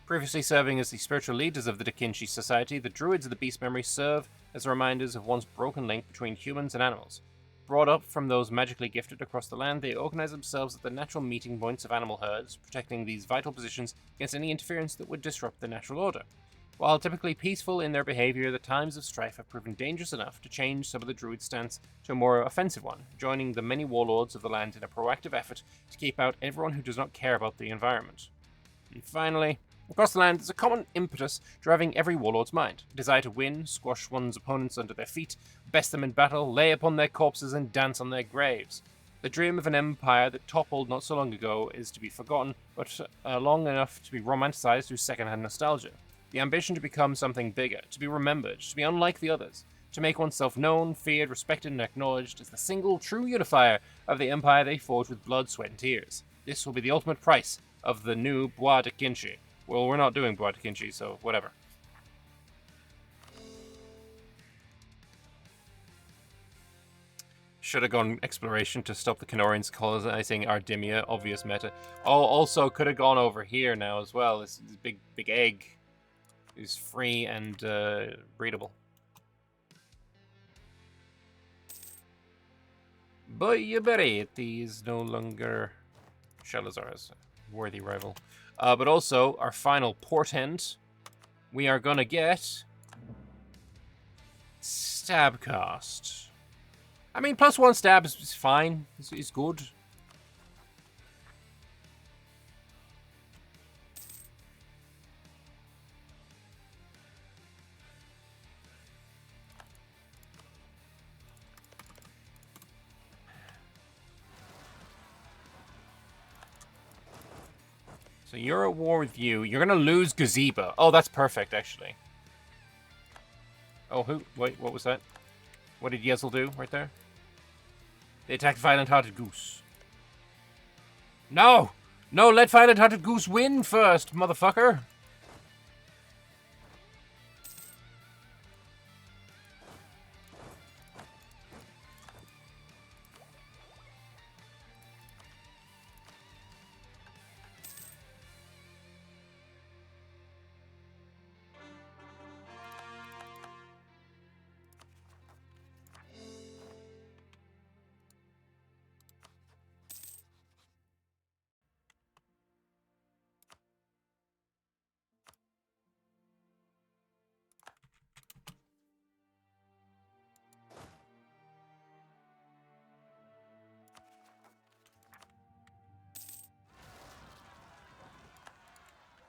Previously serving as the spiritual leaders of the Dakinshi Society, the Druids of the Beast Memory serve as reminders of one's broken link between humans and animals. Brought up from those magically gifted across the land, they organize themselves at the natural meeting points of animal herds, protecting these vital positions against any interference that would disrupt the natural order. While typically peaceful in their behavior, the times of strife have proven dangerous enough to change some of the Druid stance to a more offensive one, joining the many warlords of the land in a proactive effort to keep out everyone who does not care about the environment. And finally, across the land, there's a common impetus driving every warlord's mind. A desire to win, squash one's opponents under their feet, best them in battle, lay upon their corpses, and dance on their graves. The dream of an empire that toppled not so long ago is to be forgotten, but long enough to be romanticized through secondhand nostalgia. The ambition to become something bigger, to be remembered, to be unlike the others, to make oneself known, feared, respected, and acknowledged as the single true unifier of the empire they forged with blood, sweat, and tears. This will be the ultimate price of the new Bois de Kinshi. Well, we're not doing Bois de Kinshi, so whatever. Should have gone exploration to stop the Kenorians colonizing Ardimia, obvious meta. Oh, also could have gone over here now as well. This big egg is free and breedable. But you bury it. He is no longer Shalazar's worthy rival. But also, our final portent, we are gonna get Stabcast. I mean, +1 stab is fine. It's good. So you're at war with you. You're gonna lose Gazeba. Oh, that's perfect, actually. Oh, who? Wait, what was that? What did Yezel do right there? They attacked Violent-Hearted Goose. No! No, let Violent-Hearted Goose win first, motherfucker!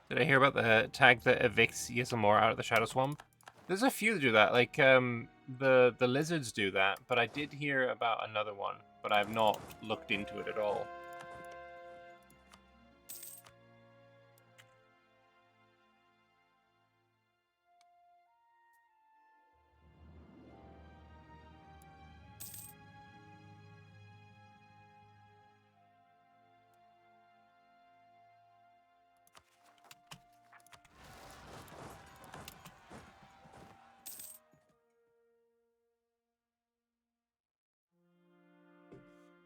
Did I hear about the tag that evicts Yesselmore out of the Shadow Swamp? There's a few that do that, like the lizards do that, but I did hear about another one, but I've not looked into it at all.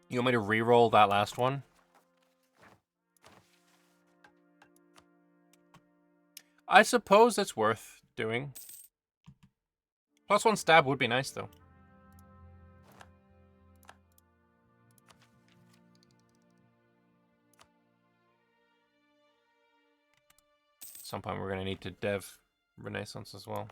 You want me to re-roll that last one? I suppose it's worth doing. +1 stab would be nice, though. At some point we're going to need to dev Renaissance as well.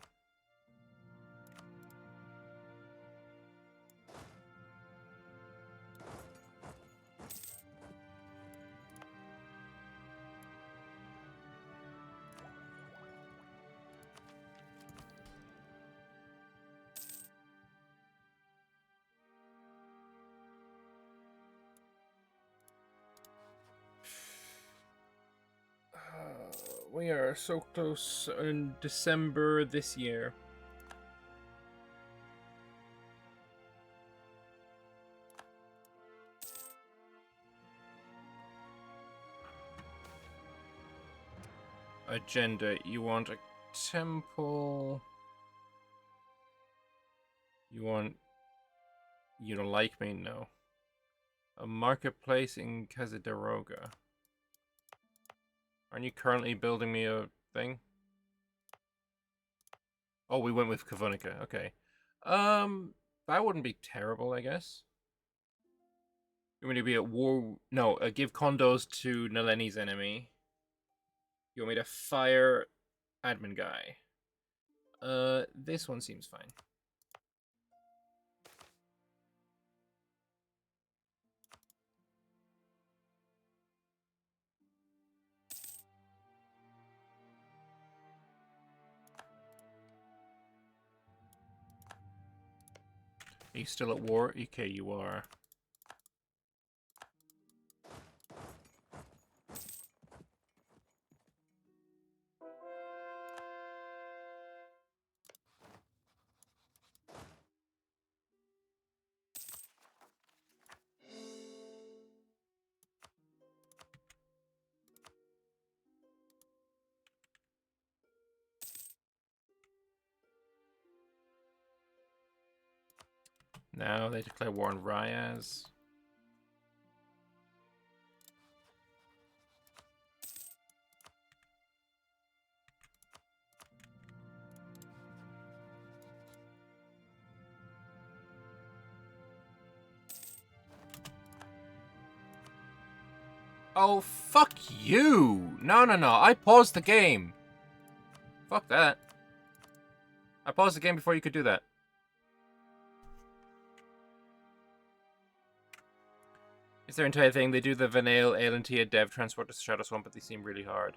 We are so close in December this year. Agenda. You want a temple. You don't like me? No. A marketplace in Cazadaroga. Aren't you currently building me a thing? Oh, we went with Kavonica. Okay. That wouldn't be terrible, I guess. You want me to be at war? No, give condos to Naleni's enemy. You want me to fire admin guy? This one seems fine. Are you still at war? Okay, you are. Now they declare war on Ryaz. Oh, fuck you! No, no, no. I paused the game. Fuck that. I paused the game before you could do that. It's their entire thing. They do the Vanale, Aelantia, Dev transport to Shadow Swamp, but they seem really hard.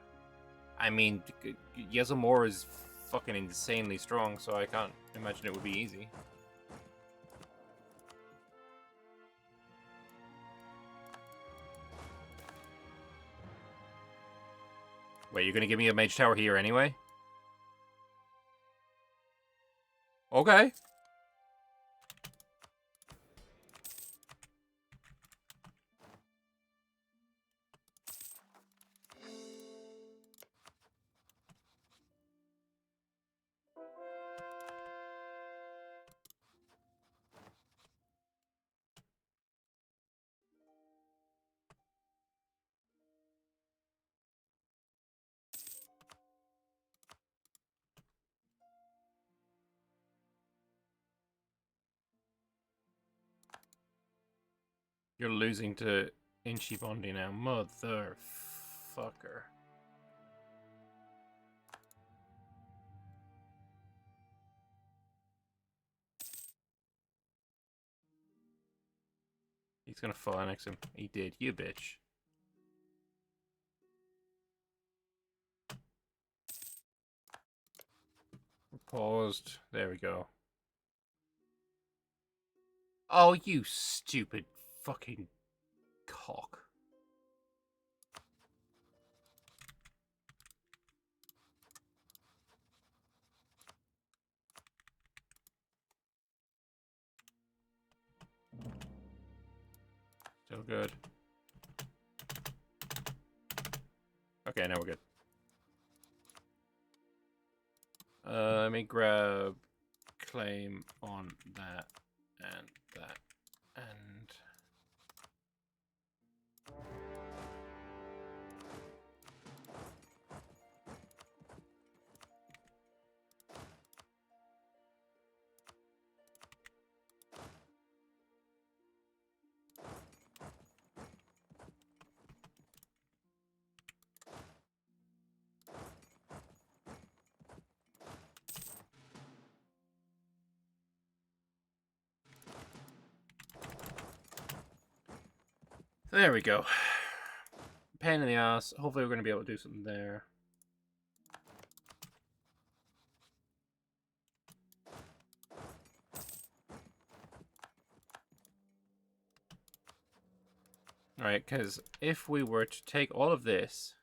I mean, Yezomor is fucking insanely strong, so I can't imagine it would be easy. Wait, you're gonna give me a mage tower here anyway? Okay. You're losing to Inchi Bondi now. Motherfucker. He's gonna fall next to him. He did, you bitch. Paused. There we go. Oh, you stupid fucking cock. Still good. Okay, now we're good. Let me grab claim on that and that and there we go. Pain in the ass. Hopefully we're going to be able to do something there. Alright, because if we were to take all of this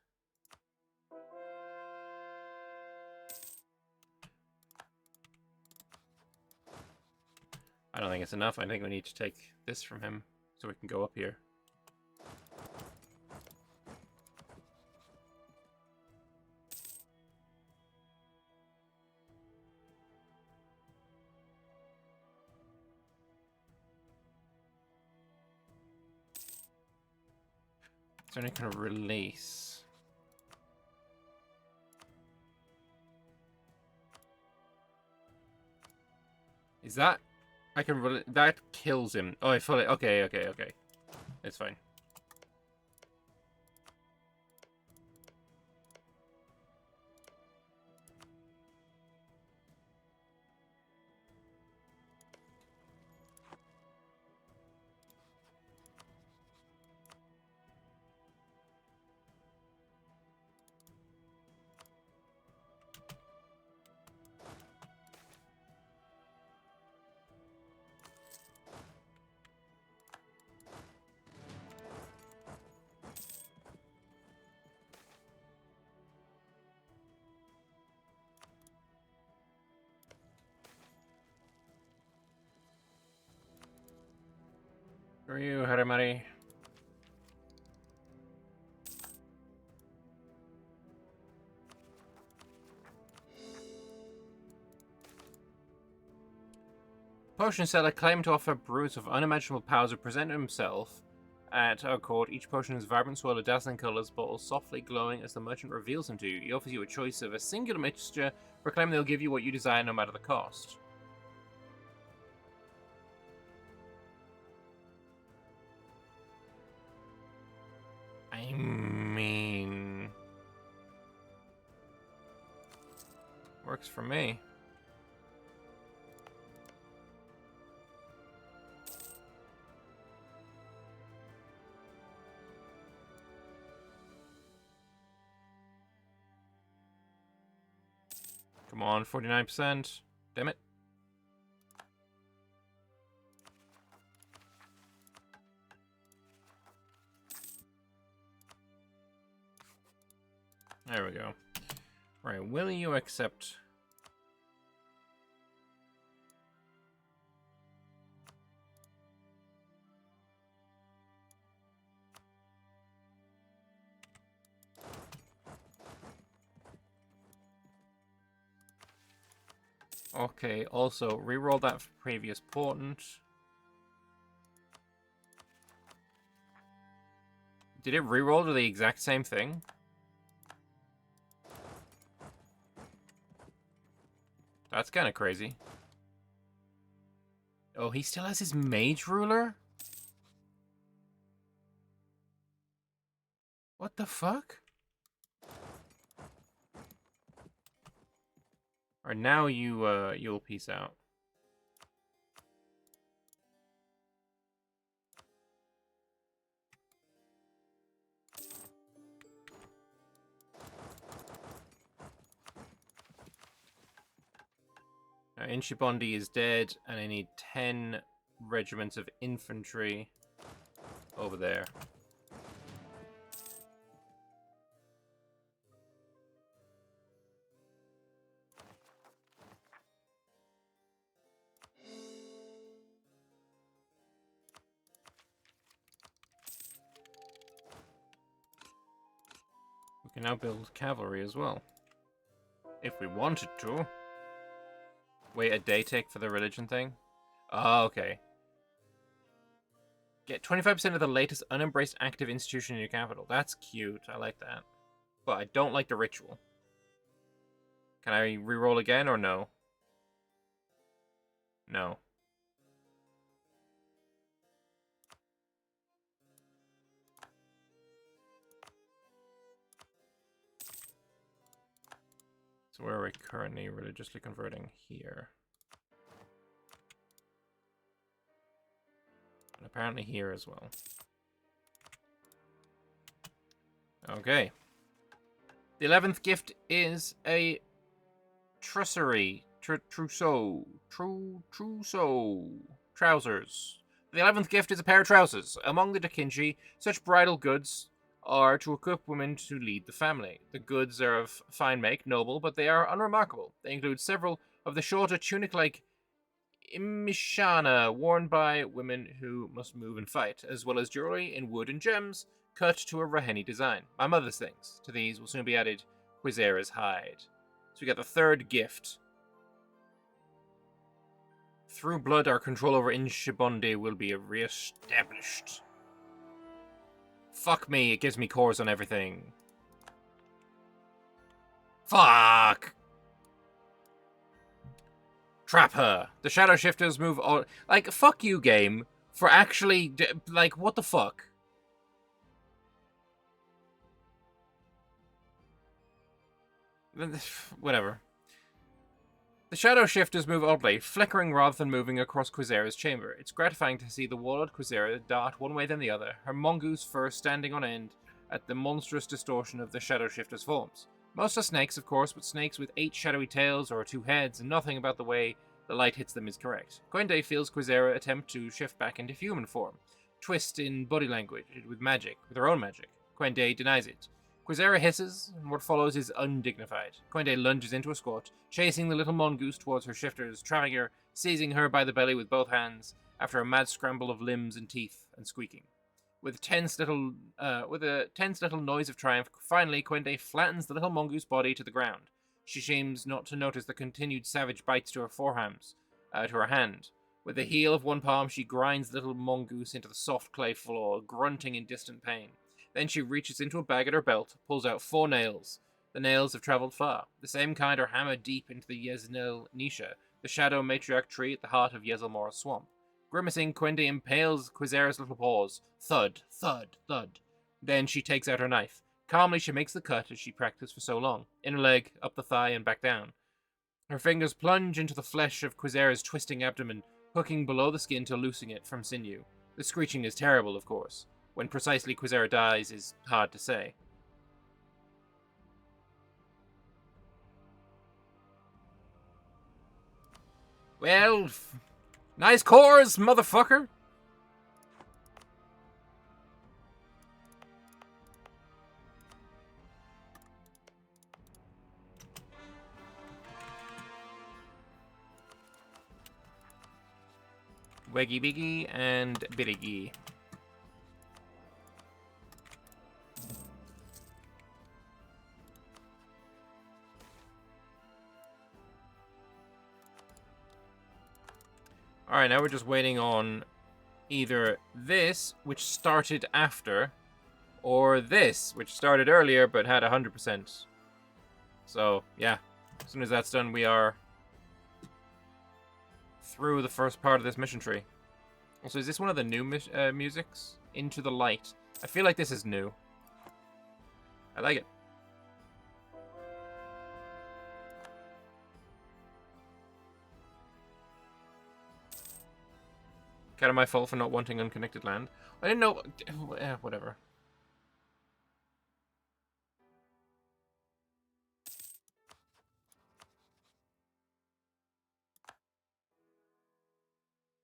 I don't think it's enough. I think we need to take this from him so we can go up here. Is there any kind of release? Is that... I can... That kills him. Oh, I fully... Okay. It's fine. Who are you, Haramari? Potion seller claimed to offer brews of unimaginable powers who present himself at our court. Each potion is a vibrant swirl of dazzling colors, bottles softly glowing as the merchant reveals them to you. He offers you a choice of a singular mixture, proclaiming they'll give you what you desire no matter the cost. I mean... works for me. Come on, 49%. Damn it. There we go. Right, will you accept... Okay, also, reroll that for previous portent. Did it reroll to the exact same thing? That's kind of crazy. Oh, he still has his mage ruler? What the fuck? Alright, now you'll peace out. Now, Inshibondi is dead, and I need 10 regiments of infantry over there. We can now build cavalry as well. If we wanted to. Wait, a day tick for the religion thing? Oh, okay. Get 25% of the latest unembraced active institution in your capital. That's cute. I like that. But I don't like the ritual. Can I reroll again or no? No. So where are we currently religiously converting? Here. And apparently here as well. Okay. The 11th gift is a trussery. Trousseau. Trousers. The 11th gift is a pair of trousers. Among the Dakinji, such bridal goods are to equip women to lead the family. The goods are of fine make, noble, but they are unremarkable. They include several of the shorter tunic-like Imishana, worn by women who must move and fight, as well as jewelry in wood and gems, cut to a Raheni design. My mother's things. To these will soon be added Quizera's hide. So we got the third gift. Through blood, our control over Inshibonde will be re-established. Fuck me, it gives me cores on everything. Fuck! Trap her. The shadow shifters move all... Like, fuck you, game, for actually... Like, what the fuck? Whatever. The shadow shifters move oddly, flickering rather than moving across Quizera's chamber. It's gratifying to see the warlord Quizera dart one way then the other, her mongoose fur standing on end at the monstrous distortion of the shadow shifters' forms. Most are snakes, of course, but snakes with 8 shadowy tails or 2 heads, and nothing about the way the light hits them is correct. Quende feels Quizera attempt to shift back into human form, twist in body language with her own magic. Quende denies it. Quizera hisses, and what follows is undignified. Quende lunges into a squat, chasing the little mongoose towards her shifters, trapping her, seizing her by the belly with both hands, after a mad scramble of limbs and teeth and squeaking. With a tense little noise of triumph, finally Quende flattens the little mongoose body to the ground. She seems not to notice the continued savage bites to her forearms, to her hand. With the heel of one palm, she grinds the little mongoose into the soft clay floor, grunting in distant pain. Then she reaches into a bag at her belt, pulls out 4 nails. The nails have travelled far. The same kind are hammered deep into the Yeznel Nisha, the shadow matriarch tree at the heart of Yezelmora's swamp. Grimacing, Quende impales Quizera's little paws. Thud, thud, thud. Then she takes out her knife. Calmly she makes the cut as she practiced for so long. Inner leg, up the thigh, and back down. Her fingers plunge into the flesh of Quizera's twisting abdomen, hooking below the skin to loosen it from sinew. The screeching is terrible, of course. When precisely Quizera dies is hard to say. Well, nice cores, motherfucker! Weggy Biggy and Biddiggy. Alright, now we're just waiting on either this, which started after, or this, which started earlier but had 100%. So, yeah. As soon as that's done, we are through the first part of this mission tree. Also, is this one of the new musics? Into the Light. I feel like this is new. I like it. Kind of my fault for not wanting unconnected land. I didn't know... whatever.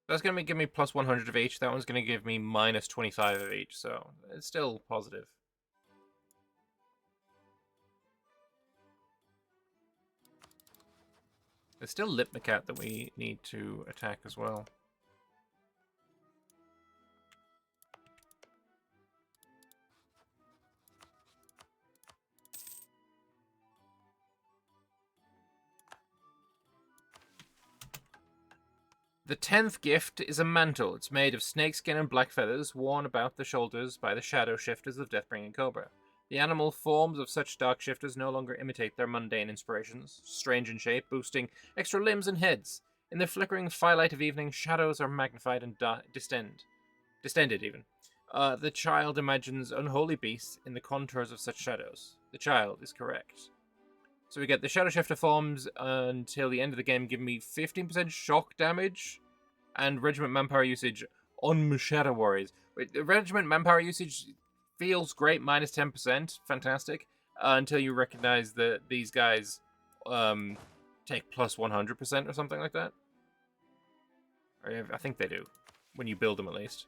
That's going to give me plus 100 of each. That one's going to give me minus 25 of each, so it's still positive. There's still Lipmacat that we need to attack as well. The 10th gift is a mantle. It's made of snakeskin and black feathers, worn about the shoulders by the shadow shifters of Deathbringing Cobra. The animal forms of such dark shifters no longer imitate their mundane inspirations, strange in shape, boosting extra limbs and heads. In the flickering firelight of evening, shadows are magnified and distended even. The child imagines unholy beasts in the contours of such shadows. The child is correct. So we get the Shadow Shifter forms until the end of the game, giving me 15% shock damage and Regiment Manpower usage on Shadow Warriors. The Regiment Manpower usage feels great, minus 10%, fantastic, until you recognize that these guys take plus 100% or something like that. I think they do, when you build them at least.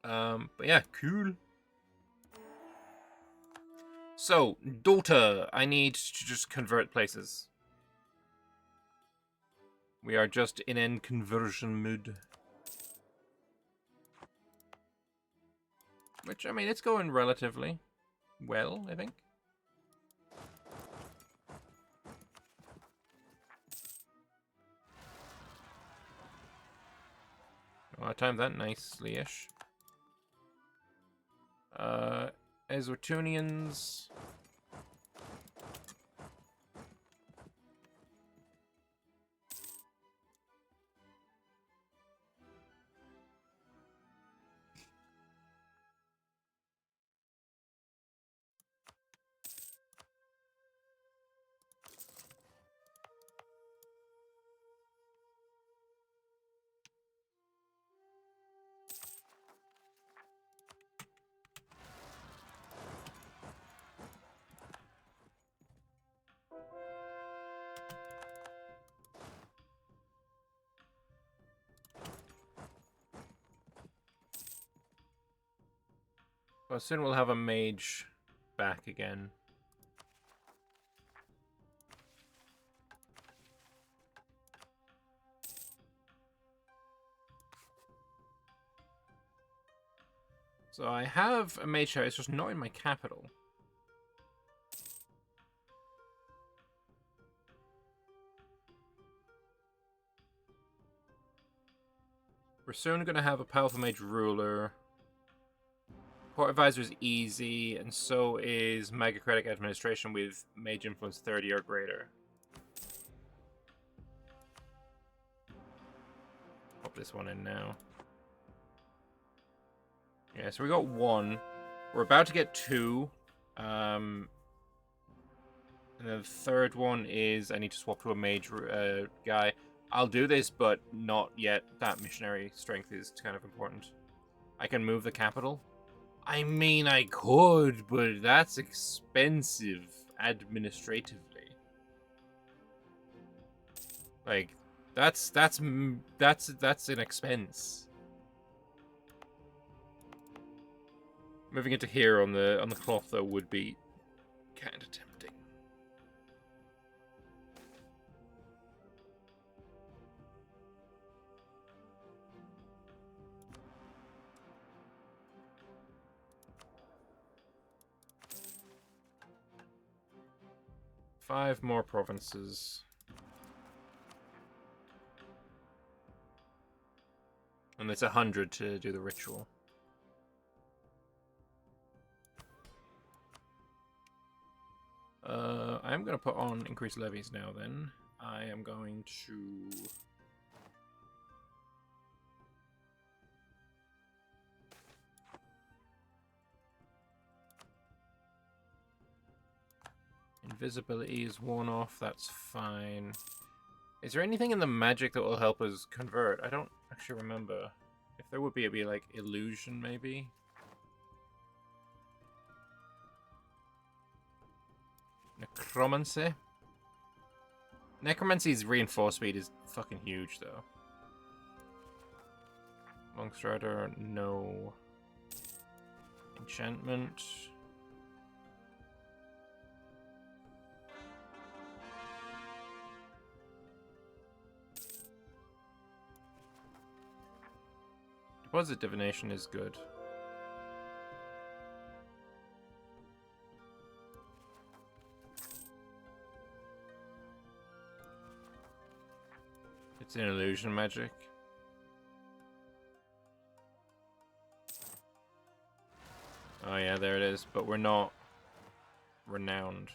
But yeah, cool. So, Dota, I need to just convert places. We are just in end conversion mood. Which, I mean, it's going relatively well, I think. Well, I timed that nicely-ish. Ezortunians. Well, soon we'll have a mage back again. So I have a mage house, it's just not in my capital. We're soon going to have a powerful mage ruler. Port Advisor is easy, and so is Magocratic Administration with Mage Influence 30 or greater. Pop this one in now. Yeah, so we got one. We're about to get two. And then the third one is I need to swap to a mage guy. I'll do this, but not yet. That missionary strength is kind of important. I can move the capital. I mean, I could, but that's expensive administratively. Like, that's an expense. Moving it to here on the cloth though would be kind of tempting. Five more provinces. And it's 100 to do the ritual. I'm going to put on increased levies now then. I am going to... Invisibility is worn off, that's fine. Is there anything in the magic that will help us convert? I don't actually remember. If there would be, it'd be like illusion, maybe? Necromancy? Necromancy's reinforced speed is fucking huge, though. Longstrider, no. Enchantment. Deposit divination is good. It's an illusion magic. Oh yeah, there it is. But we're not renowned.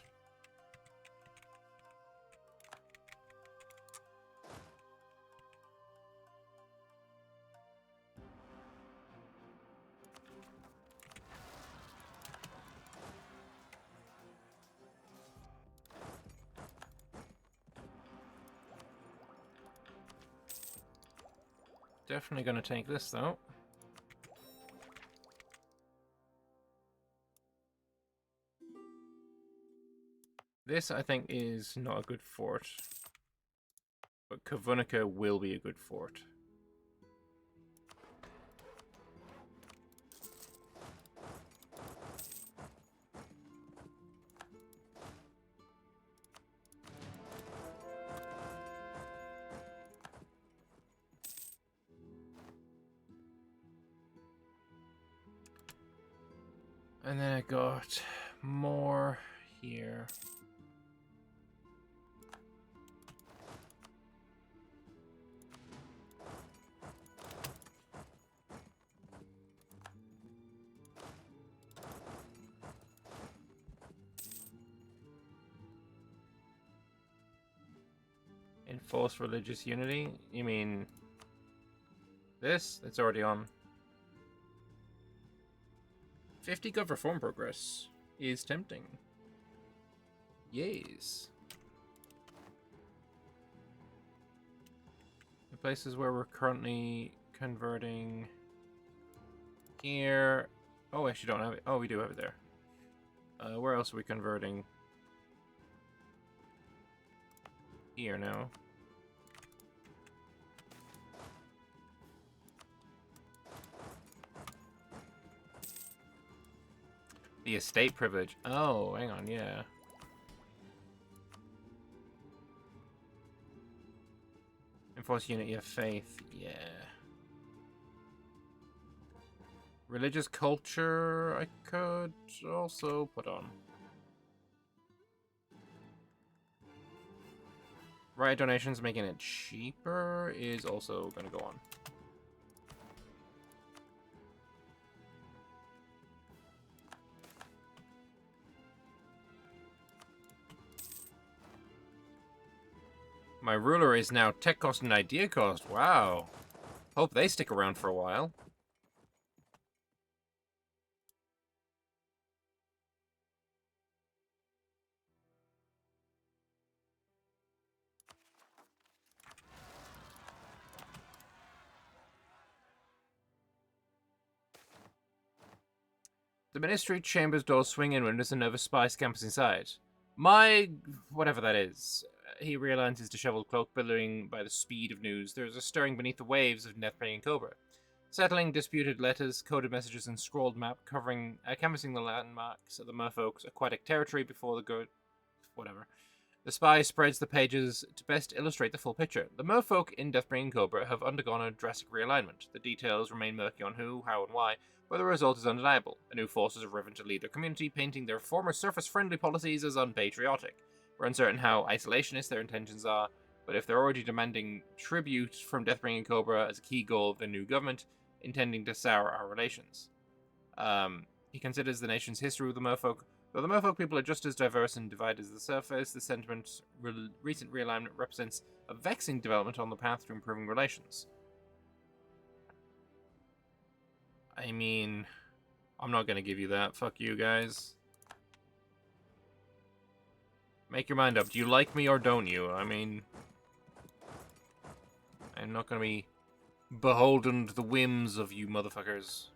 Definitely gonna take this though. This, I think, is not a good fort. But Kavunica will be a good fort. And then I got more here. Enforce religious unity? You mean this? That's already on. 50 gov reform progress is tempting. Yes. The places where we're currently converting here. Oh, actually don't have it. Oh, we do have it there. Where else are we converting? Here now. The estate privilege. Oh, hang on, yeah. Enforce unity of faith, yeah. Religious culture, I could also put on. Riot donations making it cheaper is also going to go on. My ruler is now tech cost and idea cost. Wow. Hope they stick around for a while. The ministry chamber's doors swing inward as a nervous spy scampers inside. My... whatever that is. He realigns his disheveled cloak, billowing by the speed of news. There is a stirring beneath the waves of Deathbringing Cobra. Settling disputed letters, coded messages, and scrawled map canvassing the landmarks of the merfolk's aquatic territory before the whatever. The spy spreads the pages to best illustrate the full picture. The merfolk in Deathbringing Cobra have undergone a drastic realignment. The details remain murky on who, how, and why, but the result is undeniable. A new forces have risen to lead their community, painting their former surface-friendly policies as unpatriotic. We're uncertain how isolationist their intentions are, but if they're already demanding tribute from Deathbringing Cobra as a key goal of the new government, intending to sour our relations. He considers the nation's history with the merfolk. Though the merfolk people are just as diverse and divided as the surface, the sentiment recent realignment represents a vexing development on the path to improving relations. I mean, I'm not going to give you that. Fuck you guys. Make your mind up. Do you like me or don't you? I mean, I'm not going to be beholden to the whims of you motherfuckers.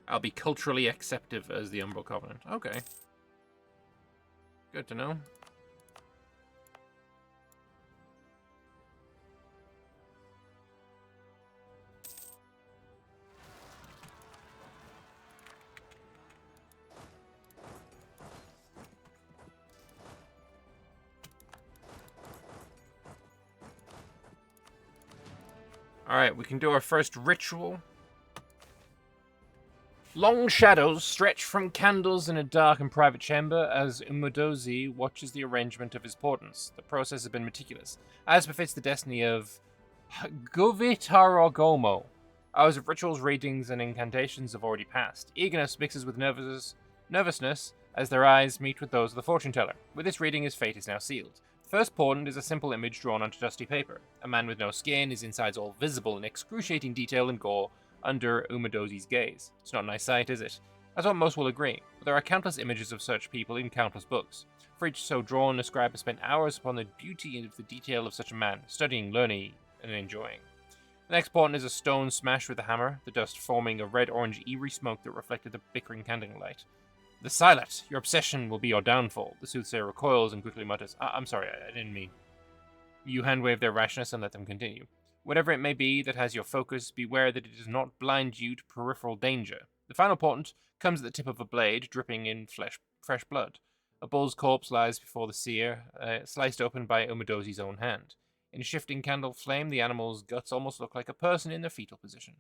I'll be culturally acceptive as the Umbral Covenant. Okay. Good to know. Alright, we can do our first ritual. Long shadows stretch from candles in a dark and private chamber as Umadozi watches the arrangement of his portents. The process has been meticulous, as befits the destiny of Govitaragomo. Hours of rituals, readings, and incantations have already passed. Eagerness mixes with nervousness as their eyes meet with those of the fortune teller. With this reading, his fate is now sealed. The first portent is a simple image drawn onto dusty paper. A man with no skin, his insides all visible in excruciating detail and gore, under Umadozi's gaze. It's not a nice sight, is it? That's what most will agree, but there are countless images of such people in countless books. For each so drawn, a scribe has spent hours upon the beauty and the detail of such a man, studying, learning, and enjoying. The next portent is a stone smashed with a hammer, the dust forming a red-orange eerie smoke that reflected the bickering candlelight. The Silat, your obsession will be your downfall. The soothsayer recoils and quickly mutters, I'm sorry, I didn't mean. You hand-wave their rashness and let them continue. Whatever it may be that has your focus, beware that it does not blind you to peripheral danger. The final portent comes at the tip of a blade, dripping in fresh blood. A bull's corpse lies before the seer, sliced open by Umadozi's own hand. In a shifting candle flame, the animal's guts almost look like a person in the fetal position.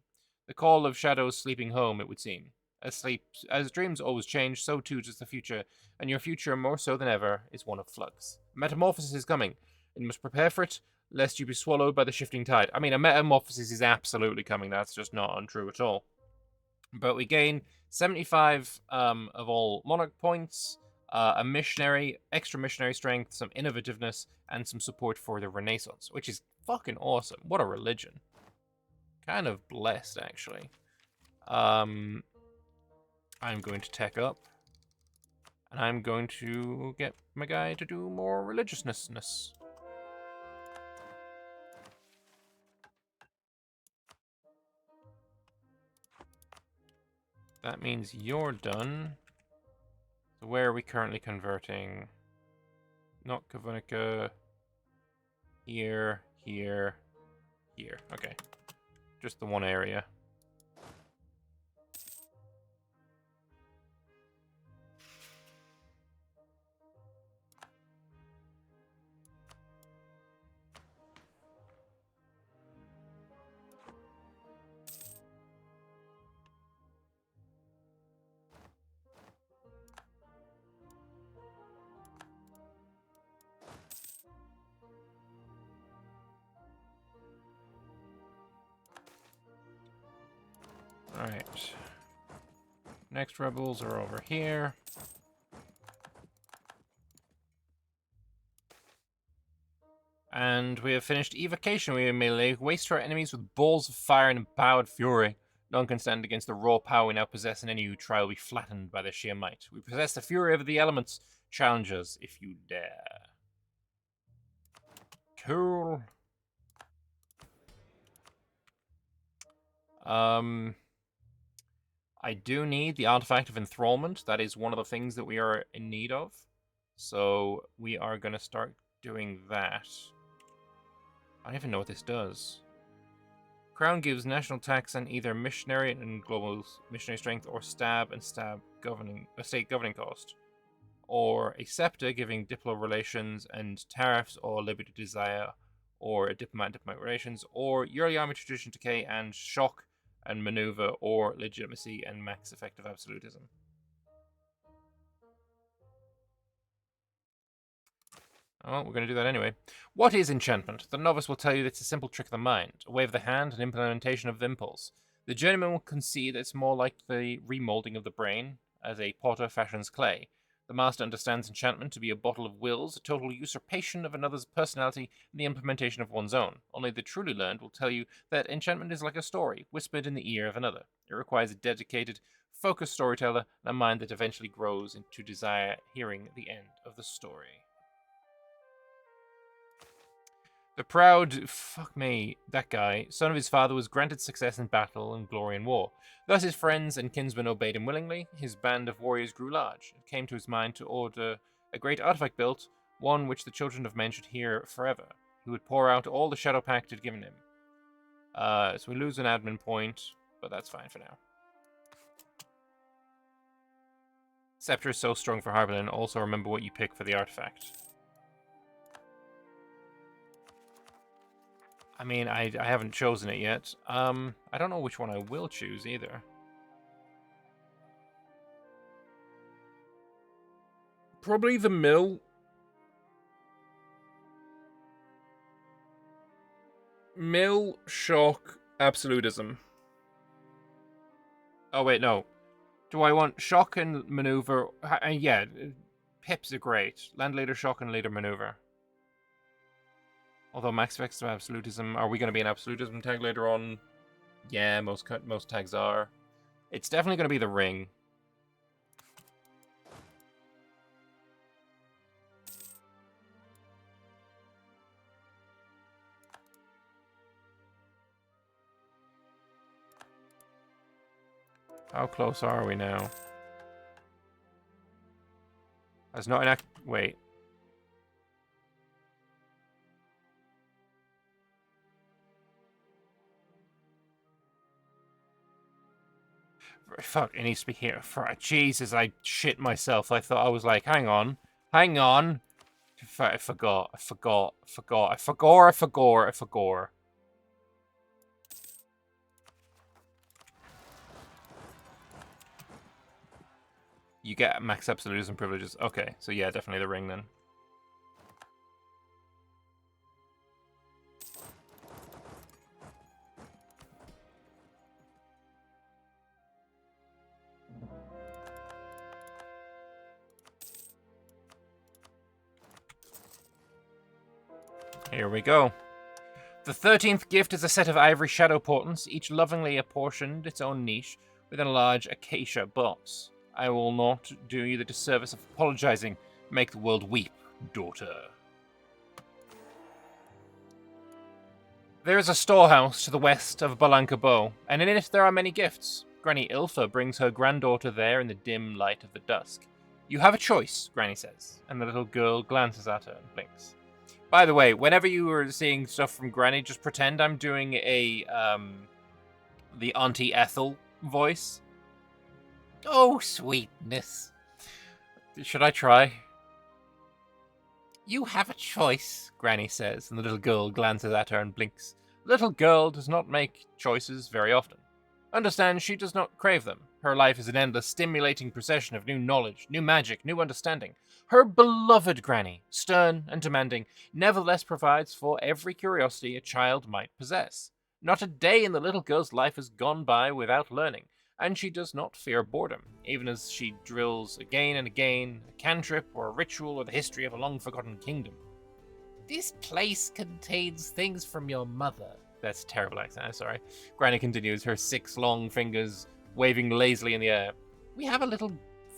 The call of shadows sleeping home, it would seem. As dreams always change, so too does the future, and your future, more so than ever, is one of flux. Metamorphosis is coming, and you must prepare for it, lest you be swallowed by the shifting tide. I mean, a metamorphosis is absolutely coming. That's just not untrue at all. But we gain 75 of all monarch points, a missionary, extra missionary strength, some innovativeness, and some support for the Renaissance, which is fucking awesome. What a religion. Kind of blessed, actually. I'm going to tech up, and I'm going to get my guy to do more religiousness. That means you're done. So where are we currently converting? Not Kavonica. Here, here, here. Okay. Just the one area. Alright. Next rebels are over here. And we have finished evocation. We may lay waste to our enemies with balls of fire and empowered fury. None can stand against the raw power we now possess, and any who try will be flattened by their sheer might. We possess the fury of the elements. Challenge us if you dare. Cool. I do need the artifact of enthrallment. That is one of the things that we are in need of. So we are going to start doing that. I don't even know what this does. Crown gives national tax on either missionary and global missionary strength, or stab and state governing cost. Or a scepter giving diplo relations and tariffs, or liberty desire, or a diplomat relations, or yearly army tradition decay and shock and maneuver, or legitimacy and max effective absolutism. Oh, we're going to do that anyway. What is enchantment? The novice will tell you that it's a simple trick of the mind, a wave of the hand, an implementation of the impulse. The journeyman will concede that it's more like the remolding of the brain, as a potter fashions clay. The master understands enchantment to be a bottle of wills, a total usurpation of another's personality, and the implementation of one's own. Only the truly learned will tell you that enchantment is like a story, whispered in the ear of another. It requires a dedicated, focused storyteller, and a mind that eventually grows into desire hearing the end of the story. The proud, fuck me, that guy, son of his father, was granted success in battle and glory in war. Thus his friends and kinsmen obeyed him willingly. His band of warriors grew large. It came to his mind to order a great artifact built, one which the children of men should hear forever. He would pour out all the Shadow Pact had given him. So we lose an admin point, but that's fine for now. Scepter is so strong for Harbalin. Also remember what you pick for the artifact. I mean, I haven't chosen it yet. I don't know which one I will choose either. Probably the mill. Mill, shock, absolutism. Oh, wait, no. Do I want shock and maneuver? Yeah, pips are great. Land later shock and later maneuver. Although max effects to absolutism, are we going to be an absolutism tag later on? Yeah, most tags are. It's definitely going to be the ring. How close are we now? That's not an wait. Fuck, it needs to be here. Jesus, I shit myself. I thought I was like, hang on. Hang on. I forgot. You get max absolutism privileges. Okay, so yeah, definitely the ring then. Here we go. The 13th gift is a set of ivory shadow portents, each lovingly apportioned its own niche within a large acacia box. I will not do you the disservice of apologizing. Make the world weep, daughter. There is a storehouse to the west of Balanka Bow, and in it there are many gifts. Granny Ilfa brings her granddaughter there in the dim light of the dusk. You have a choice, Granny says, and the little girl glances at her and blinks. By the way, whenever you are seeing stuff from Granny, just pretend I'm doing the Auntie Ethel voice. Oh, sweetness. Should I try? You have a choice, Granny says, and the little girl glances at her and blinks. The little girl does not make choices very often. Understand, she does not crave them. Her life is an endless, stimulating procession of new knowledge, new magic, new understanding. Her beloved Granny, stern and demanding, nevertheless provides for every curiosity a child might possess. Not a day in the little girl's life has gone by without learning, and she does not fear boredom, even as she drills again and again a cantrip or a ritual or the history of a long-forgotten kingdom. This place contains things from your mother. That's a terrible accent, I'm sorry. Granny continues, her 6 long fingers waving lazily in the air. We have a little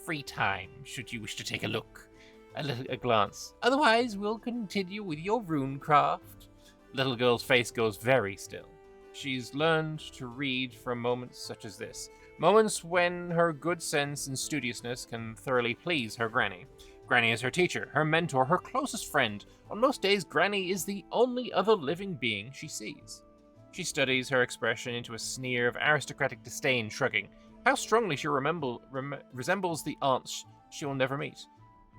free time, should you wish to take a look. A glance. Otherwise, we'll continue with your runecraft. Little girl's face goes very still. She's learned to read from moments such as this. Moments when her good sense and studiousness can thoroughly please her Granny. Granny is her teacher, her mentor, her closest friend. On most days, Granny is the only other living being she sees. She studies her expression into a sneer of aristocratic disdain, shrugging. How strongly she resembles the aunts she will never meet.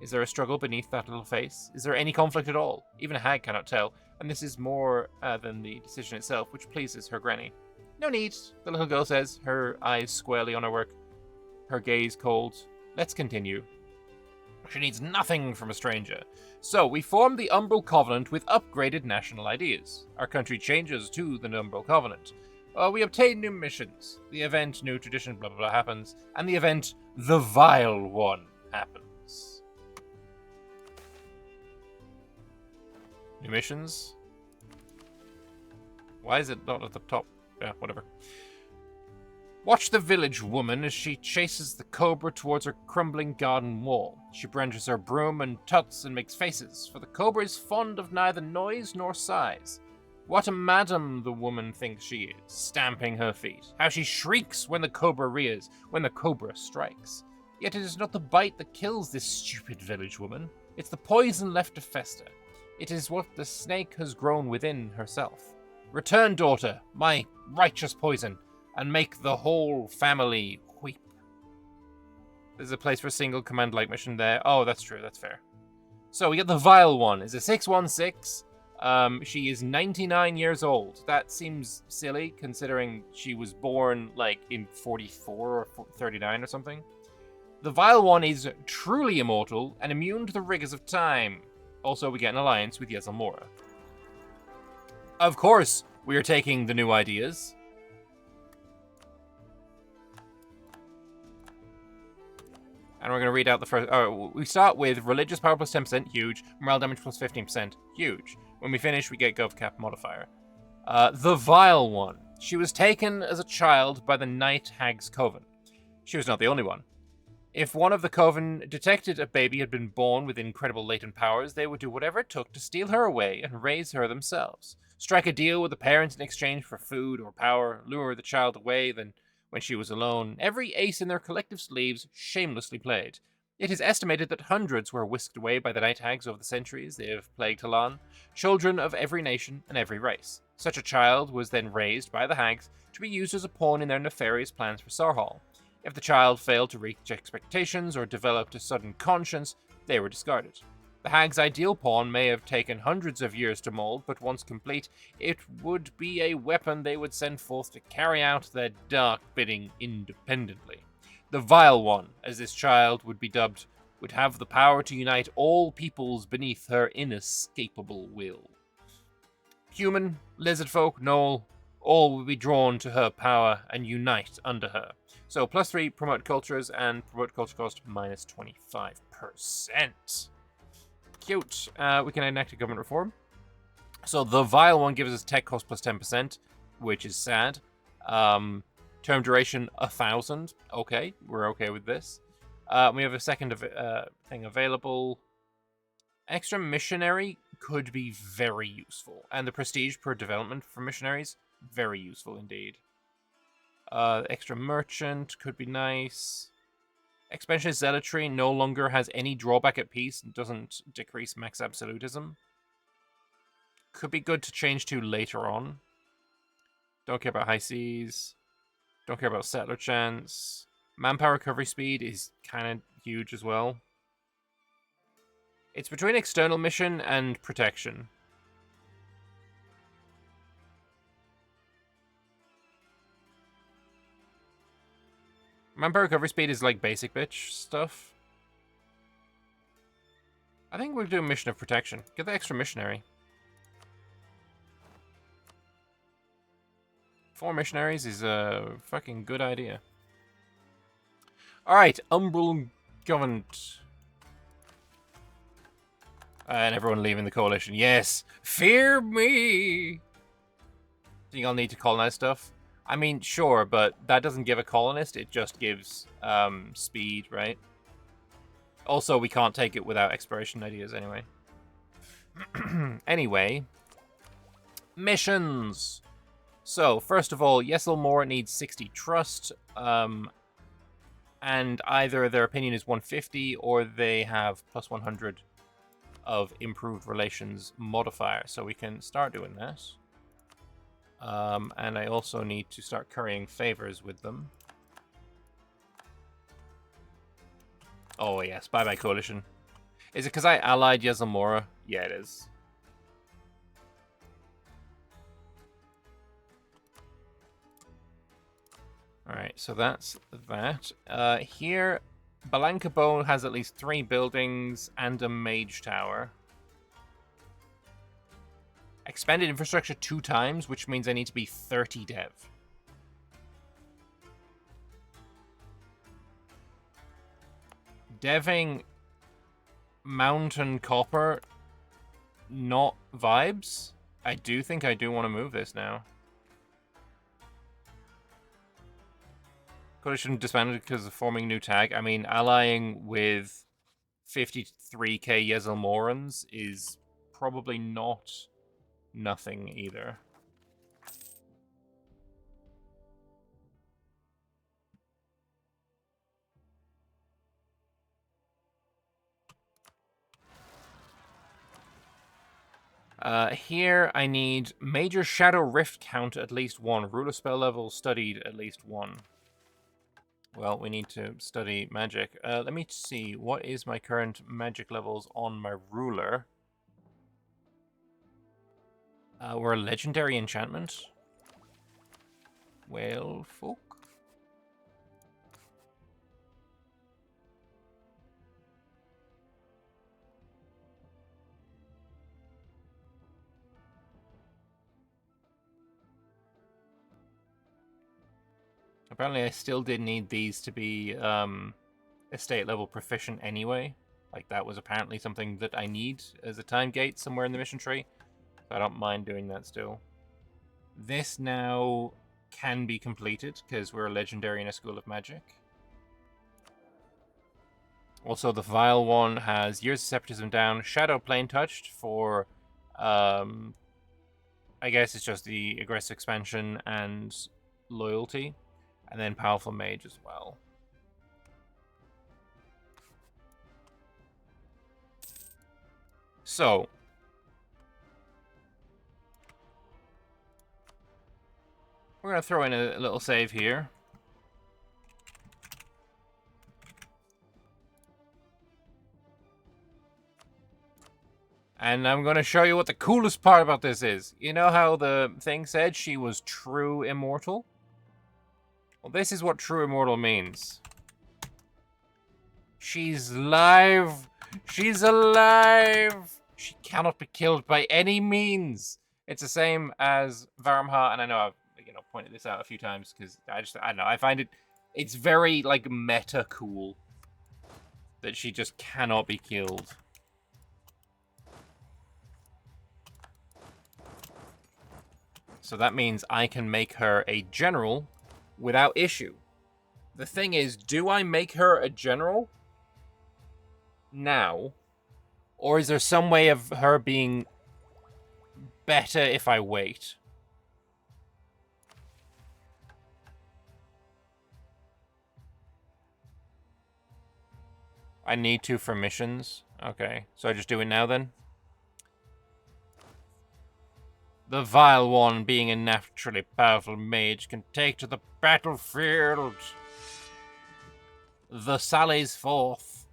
Is there a struggle beneath that little face? Is there any conflict at all? Even a hag cannot tell, and this is more than the decision itself, which pleases her Granny. No need, the little girl says, her eyes squarely on her work, her gaze cold. Let's continue. She needs nothing from a stranger. So, we form the Umbral Covenant with upgraded national ideas. Our country changes to the Umbral Covenant. We obtain new missions. The event, new tradition, blah blah blah happens. And the event, the Vile One, happens. New missions? Why is it not at the top? Yeah, whatever. Watch the village woman as she chases the cobra towards her crumbling garden wall. She brandishes her broom and tuts and makes faces, for the cobra is fond of neither noise nor sighs. What a madam the woman thinks she is, stamping her feet. How she shrieks when the cobra rears, when the cobra strikes. Yet it is not the bite that kills this stupid village woman. It's the poison left to fester. It is what the snake has grown within herself. Return, daughter, my righteous poison, and make the whole family weep. There's a place for a single command-like mission there. Oh, that's true, that's fair. So we get the Vile One. It's a 616. She is 99 years old. That seems silly, considering she was born, like, in 44 or 39 or something. The Vile One is truly immortal and immune to the rigors of time. Also, we get an alliance with Yezelmora. Of course, we are taking the new ideas. And we're going to read out the first... Oh, we start with religious power plus 10%, huge. Morale damage plus 15%, huge. When we finish, we get GovCap modifier. The Vile One. She was taken as a child by the Night Hag's Coven. She was not the only one. If one of the Coven detected a baby had been born with incredible latent powers, they would do whatever it took to steal her away and raise her themselves. Strike a deal with the parents in exchange for food or power, lure the child away, then when she was alone, every ace in their collective sleeves shamelessly played. It is estimated that hundreds were whisked away by the Night Hags over the centuries they have plagued Halan, children of every nation and every race. Such a child was then raised by the Hags to be used as a pawn in their nefarious plans for Sarhal. If the child failed to reach expectations or developed a sudden conscience, they were discarded. The hag's ideal pawn may have taken hundreds of years to mold, but once complete, it would be a weapon they would send forth to carry out their dark bidding independently. The Vile One, as this child would be dubbed, would have the power to unite all peoples beneath her inescapable will. Human, lizard folk, gnoll, all will be drawn to her power and unite under her. So +3 promote cultures and promote culture cost -25%. Cute. We can enact a government reform. So the Vile One gives us tech cost +10%, which is sad. Term duration 1,000. Okay, we're okay with this. We have a second thing available. Extra missionary could be very useful, and the prestige per development for missionaries, very useful indeed. Extra merchant could be nice. Expansion zealotry no longer has any drawback at peace and doesn't decrease max absolutism. Could be good to change to later on. Don't care about high seas. Don't care about settler chance. Manpower recovery speed is kind of huge as well. It's between external mission and protection. Manpower recovery speed is like basic bitch stuff. I think we'll do a mission of protection. Get the extra missionary. 4 missionaries is a fucking good idea. Alright, Umbral Covenant. And everyone leaving the coalition. Yes! Fear me! Think I'll need to colonize stuff? I mean, sure, but that doesn't give a colonist. It just gives speed, right? Also, we can't take it without exploration ideas anyway. Anyway. Missions! So, first of all, Yeselmore needs 60 trust. And either their opinion is 150 or they have +100 of improved relations modifier. So we can start doing that. And I also need to start currying favors with them. Oh yes, bye-bye coalition. Is it because I allied Yeselmora? Yeah, it is. Alright, so that's that. Here, Balankabo has at least 3 buildings and a mage tower. Expanded infrastructure 2 times, which means I need to be 30 dev. Deving Mountain Copper, not vibes. I do think I do want to move this now. Coalition disbanded because of forming new tag. I mean, allying with 53k Yeselmorans is probably not nothing either. Here I need major shadow rift count at least 1. Ruler spell level studied at least 1. Well, we need to study magic. Let me see. What is my current magic levels on my ruler? We're a legendary enchantment. Well, folk. Apparently I still did need these to be estate level proficient anyway. Like that was apparently something that I need as a time gate somewhere in the mission tree. So I don't mind doing that still. This now can be completed because we're a legendary in a school of magic. Also, the Vile One has Years of Separatism down, Shadow Plane Touched for, I guess it's just the aggressive expansion and loyalty. And then Powerful Mage as well. So, we're going to throw in a little save here. And I'm going to show you what the coolest part about this is. You know how the thing said she was true immortal? Well, this is what true immortal means. She's live. She's alive. She cannot be killed by any means. It's the same as Varmha, and I know I've pointed this out a few times because I don't know, I find it's very like meta cool that she just cannot be killed. So that means I can make her a general without issue. The thing is, do I make her a general now? Or is there some way of her being better if I wait? I need to for missions. Okay, so I just do it now then? The Vile One, being a naturally powerful mage, can take to the battlefield. The sallies forth.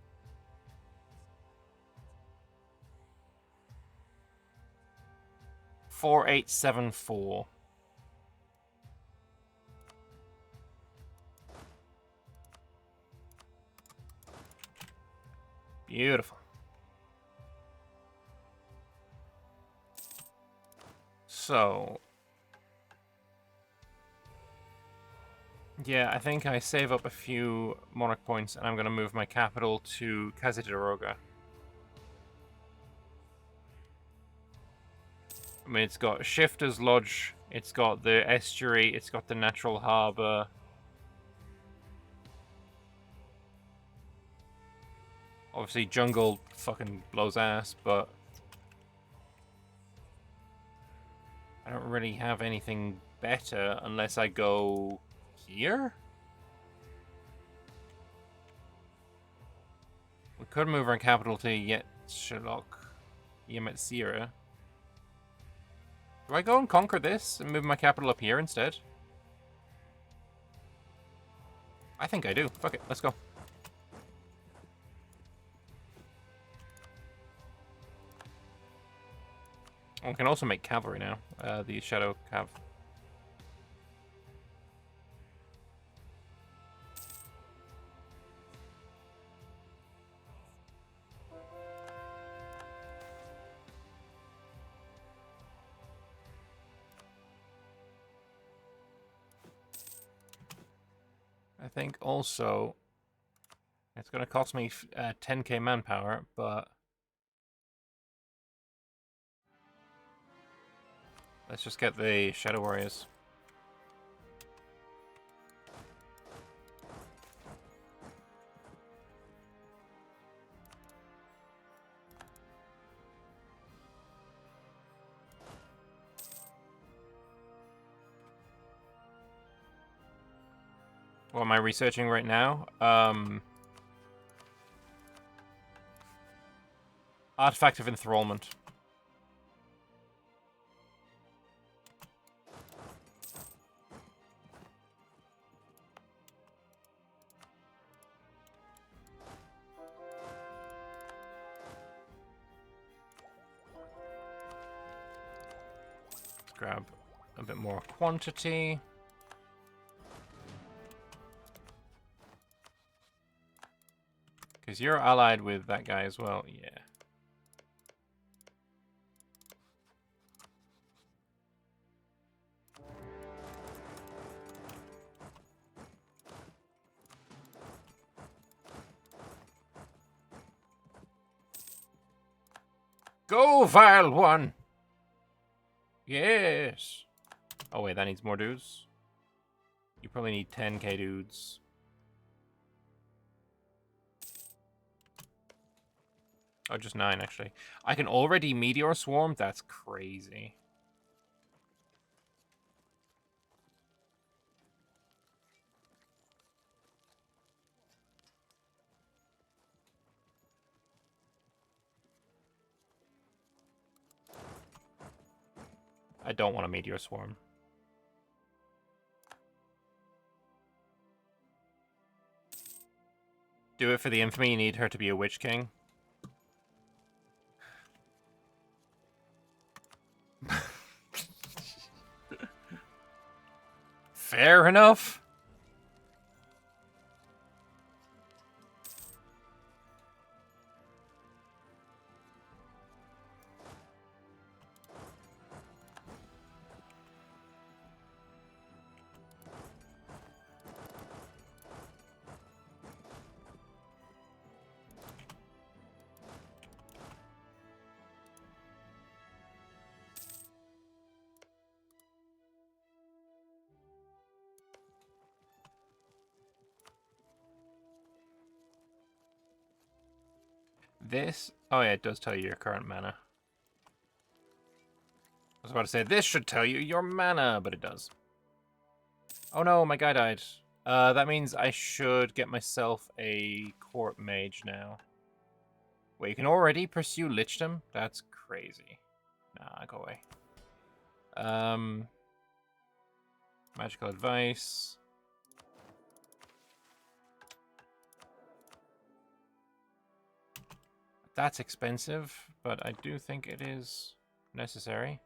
$4874. Beautiful. So, yeah, I think I save up a few monarch points, and I'm going to move my capital to Khazad-dûm. I mean, it's got Shifter's Lodge, it's got the estuary, it's got the natural harbor. Obviously, jungle fucking blows ass, but I don't really have anything better unless I go here? We could move our capital to Yemet-Sira. Do I go and conquer this and move my capital up here instead? I think I do. Fuck it, let's go. We can also make cavalry now. The Shadow Cav. I think also it's going to cost me 10k manpower, but let's just get the Shadow Warriors. What am I researching right now? Artifact of Enthrallment. Let's grab a bit more quantity. Because you're allied with that guy as well, yeah. Go, Vile One! Yes! Oh wait, that needs more dudes. You probably need 10k dudes. Oh, just 9, actually. I can already Meteor Swarm? That's crazy. I don't want a Meteor Swarm. Do it for the infamy. You need her to be a Witch King. Fair enough. This... Oh yeah, it does tell you your current mana. I was about to say, this should tell you your mana, but it does. Oh no, my guy died. That means I should get myself a court mage now. Wait, you can already pursue lichdom? That's crazy. Nah, go away. Magical advice. That's expensive, but I do think it is necessary.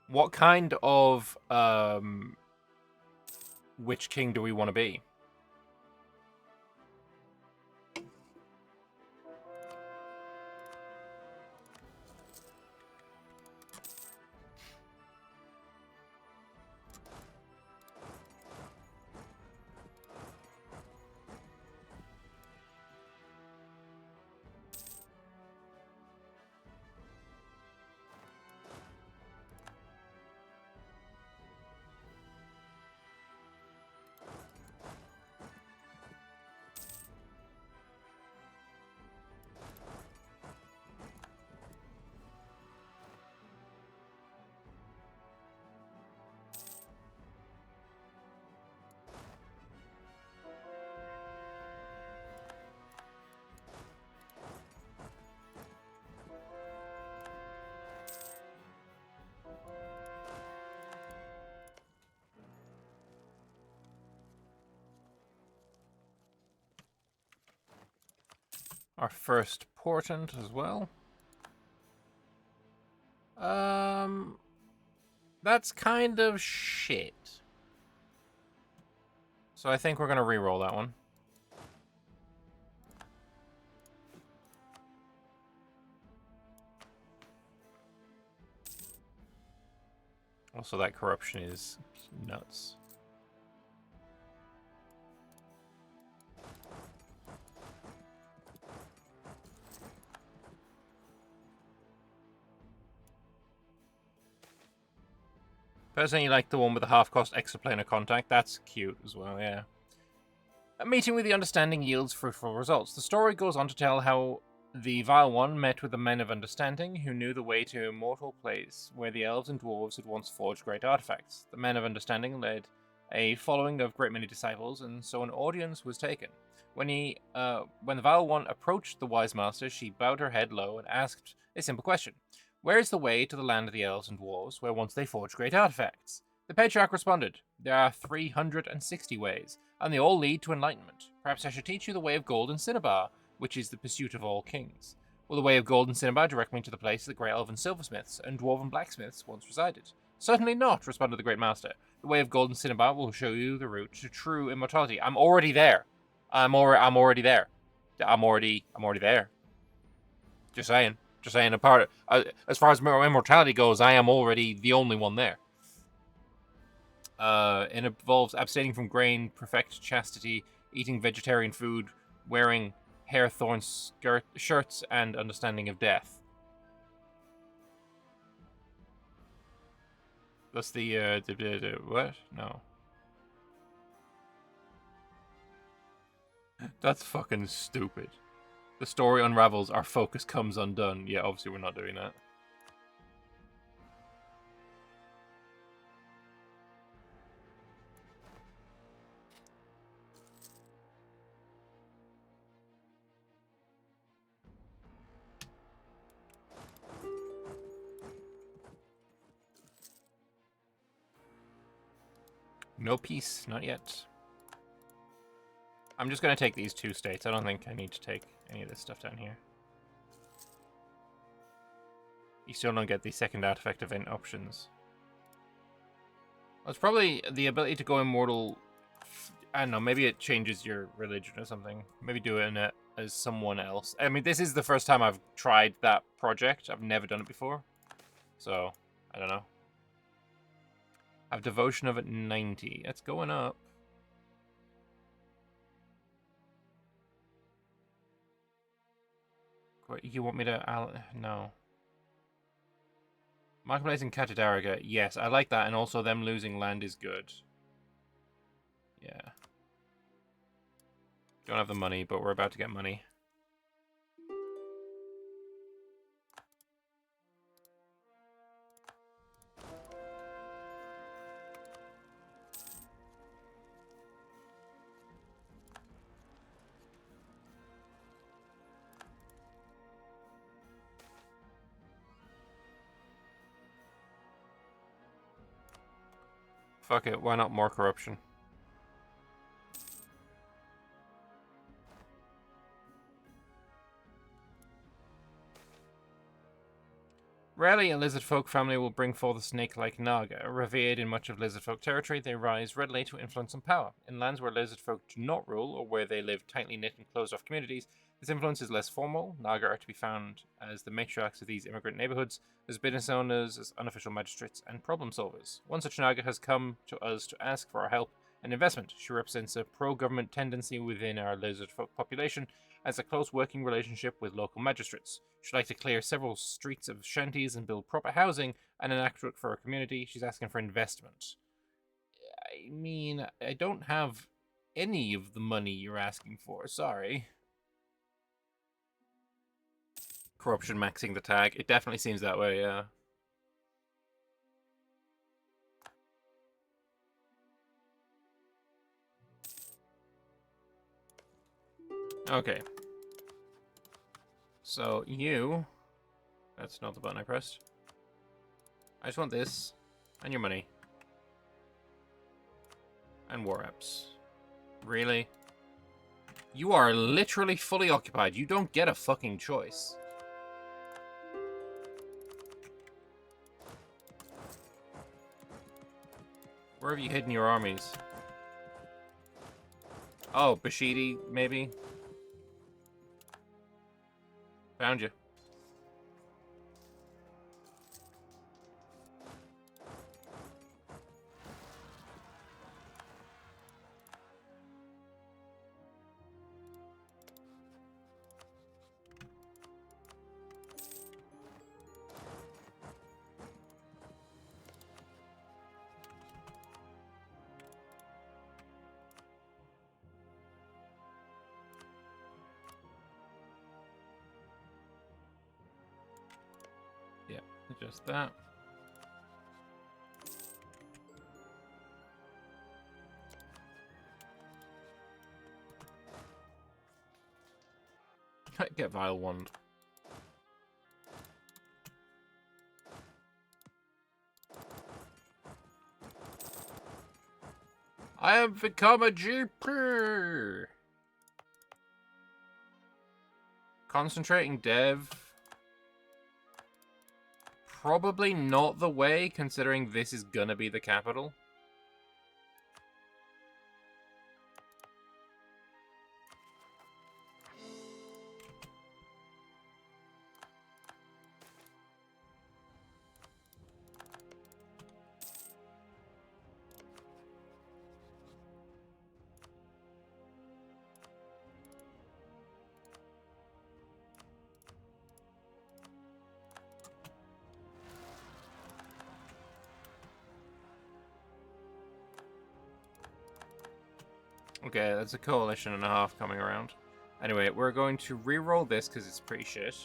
What kind of Witch King do we want to be? Our first portent as well. That's kind of shit. So I think we're gonna re-roll that one. Also, that corruption is nuts. Personally, you like the one with the half-cost exoplanar contact. That's cute as well, yeah. A meeting with the Understanding yields fruitful results. The story goes on to tell how the Vile One met with the Men of Understanding, who knew the way to Immortal Place, where the elves and dwarves had once forged great artifacts. The Men of Understanding led a following of great many disciples, and so an audience was taken. When the Vile One approached the Wise Master, she bowed her head low and asked a simple question. Where is the way to the land of the elves and dwarves, where once they forged great artifacts? The patriarch responded, there are 360 ways, and they all lead to enlightenment. Perhaps I should teach you the way of gold and cinnabar, which is the pursuit of all kings. Will the way of gold and cinnabar direct me to the place the great elven silversmiths and dwarven blacksmiths once resided? Certainly not, responded the great master. The way of gold and cinnabar will show you the route to true immortality. I'm already there. I'm already there. I'm already there. Just saying. As far as immortality goes, I am already the only one there. It involves abstaining from grain, perfect chastity, eating vegetarian food, wearing hair-thorn shirts, and understanding of death. That's the what? No. That's fucking stupid. The story unravels, our focus comes undone. Yeah, obviously we're not doing that. No peace, not yet. I'm just going to take these 2 states. I don't think I need to take any of this stuff down here. You still don't get the second artifact event options. Well, it's probably the ability to go immortal. I don't know, maybe it changes your religion or something. Maybe do it as someone else. I mean, this is the first time I've tried that project. I've never done it before. So, I don't know. I have devotion of at 90. It's going up. You want me to... No. Marketplace in Katadaraga. Yes, I like that. And also them losing land is good. Yeah. Don't have the money, but we're about to get money. Fuck it, why not more corruption? Rarely a lizard folk family will bring forth a snake-like Naga. Revered in much of lizard folk territory, they rise readily to influence and power. In lands where lizard folk do not rule, or where they live tightly knit and closed-off communities, this influence is less formal. Naga are to be found as the matriarchs of these immigrant neighborhoods, as business owners, as unofficial magistrates, and problem solvers. One such Naga has come to us to ask for our help and investment. She represents a pro-government tendency within our lizard folk population, as a close working relationship with local magistrates. She'd like to clear several streets of shanties and build proper housing and an act for her community. She's asking for investment. I mean, I don't have any of the money you're asking for, sorry. Corruption maxing the tag. It definitely seems that way, yeah. Okay. So, you... That's not the button I pressed. I just want this. And your money. And war apps. Really? You are literally fully occupied. You don't get a fucking choice. Where have you hidden your armies? Oh, Bashidi, maybe? Found you. Yeah, just that. Get Vile Wand. I have become a GP! Concentrating dev. Probably not the way, considering this is gonna be the capital. Okay, that's a coalition and a half coming around. Anyway, we're going to re-roll this because it's pretty shit.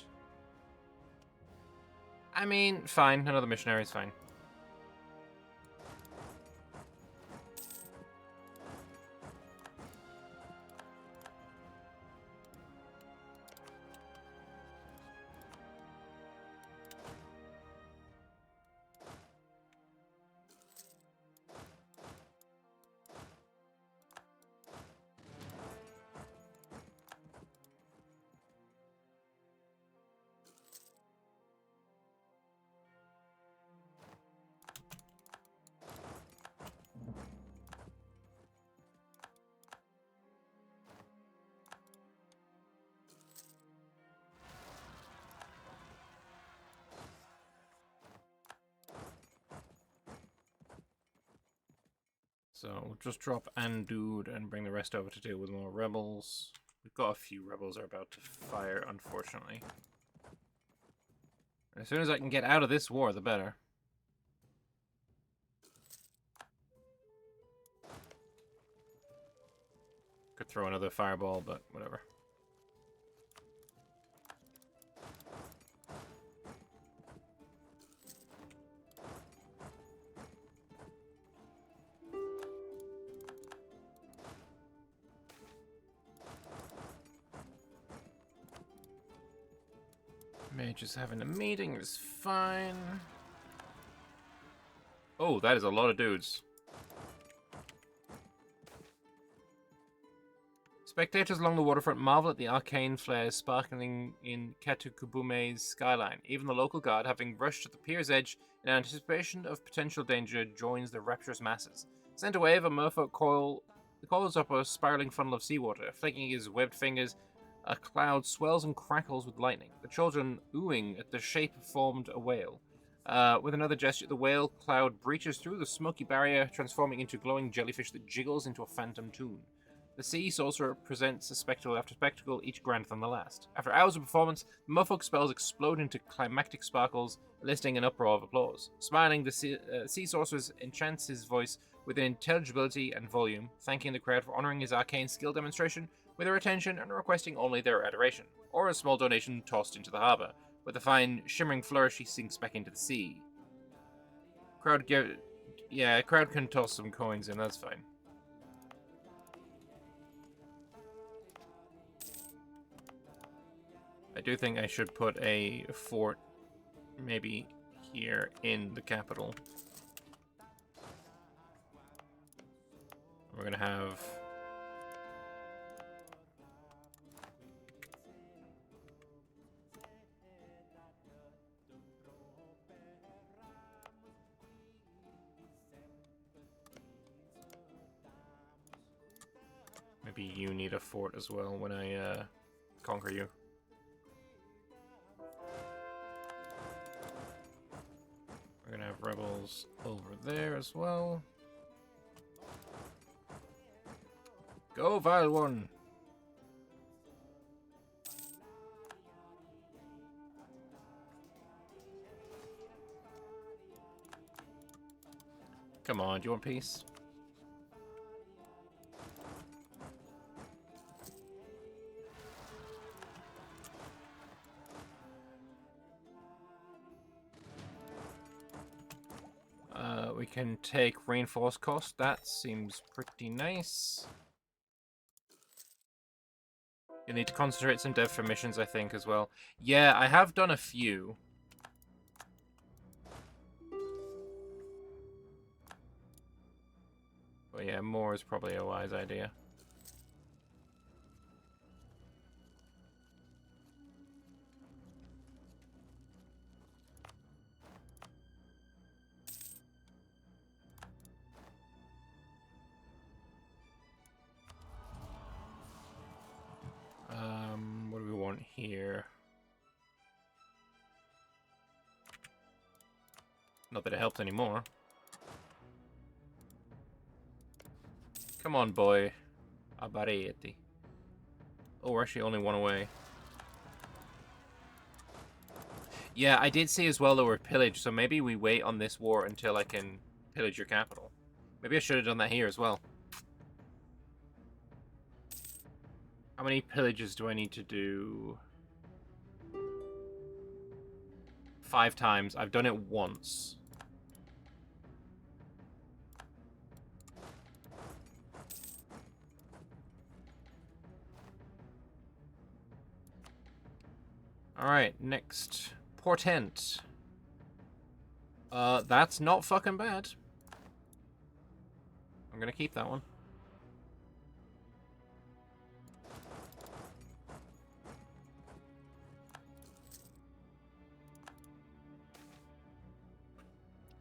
I mean, fine. Another missionary is fine. So we'll just drop Andude and bring the rest over to deal with more rebels. We've got a few rebels are about to fire, unfortunately. As soon as I can get out of this war, the better. Could throw another fireball, but whatever. Mage is having a meeting, is fine. Oh, that is a lot of dudes. Spectators along the waterfront marvel at the arcane flares sparkling in Katukubume's skyline. Even the local guard, having rushed to the pier's edge in anticipation of potential danger, joins the rapturous masses. Sent away, a merfolk coils up a spiraling funnel of seawater. Flicking his webbed fingers, a cloud swells and crackles with lightning, the children oohing at the shape formed a whale. With another gesture, the whale cloud breaches through the smoky barrier, transforming into glowing jellyfish that jiggles into a phantom tune. The sea sorcerer presents a spectacle after spectacle, each grander than the last. After hours of performance, the merfolk spells explode into climactic sparkles, eliciting an uproar of applause. Smiling, the sea sorcerer enchants his voice with an intelligibility and volume, thanking the crowd for honoring his arcane skill demonstration with their attention and requesting only their adoration, or a small donation tossed into the harbour. With a fine, shimmering flourish, he sinks back into the sea. Crowd can toss some coins in, that's fine. I do think I should put a fort maybe here in the capital. We're gonna have maybe you need a fort as well when I conquer you. We're gonna have rebels over there as well. Go, vile one! Come on, do you want peace? We can take reinforced cost. That seems pretty nice. You'll need to concentrate some dev for missions, I think, as well. Yeah, I have done a few. But yeah, more is probably a wise idea. What do we want here? Not that it helps anymore. Come on, boy. Abareti. Oh, we're actually only one away. Yeah, I did see as well that we're pillaged, so maybe we wait on this war until I can pillage your capital. Maybe I should have done that here as well. How many pillages do I need to do? 5 times. I've done it once. Alright, next. Portent. That's not fucking bad. I'm gonna keep that one.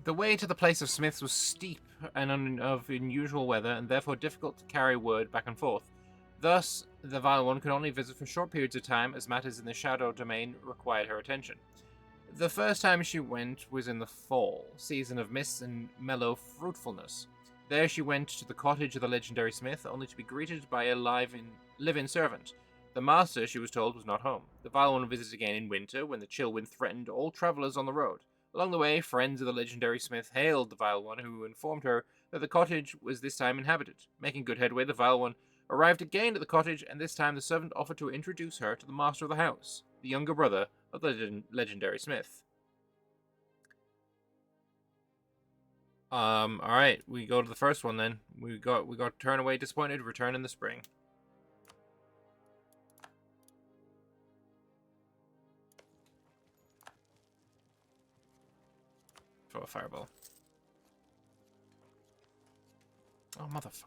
The way to the place of smiths was steep and of unusual weather, and therefore difficult to carry word back and forth. Thus, the Vile One could only visit for short periods of time, as matters in the Shadow Domain required her attention. The first time she went was in the fall, season of mists and mellow fruitfulness. There she went to the cottage of the legendary smith, only to be greeted by a live-in servant. The master, she was told, was not home. The Vile One visited again in winter, when the chill wind threatened all travellers on the road. Along the way, friends of the legendary smith hailed the Vile One, who informed her that the cottage was this time inhabited. Making good headway, the Vile One arrived again at the cottage, and this time the servant offered to introduce her to the master of the house, the younger brother of the legendary smith. Alright, we go to the first one then. We got Turn Away Disappointed, Return in the Spring. Throw a fireball. Oh, motherfucker.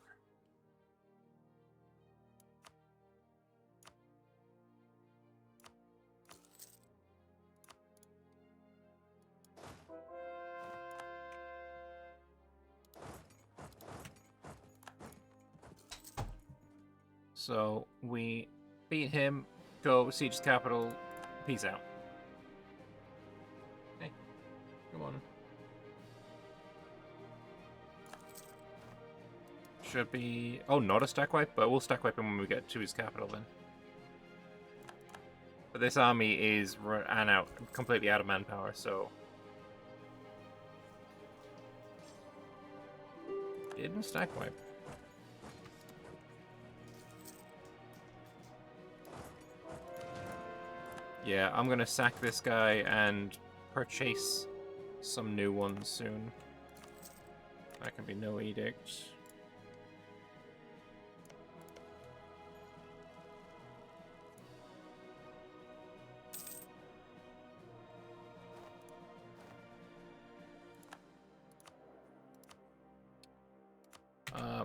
So, we beat him, go siege his capital, peace out. Hey, come on. Should be... Oh, not a stack wipe, but we'll stack wipe him when we get to his capital then. But this army is completely out of manpower, so... Didn't stack wipe. Yeah, I'm gonna sack this guy and purchase some new ones soon. That can be no edict.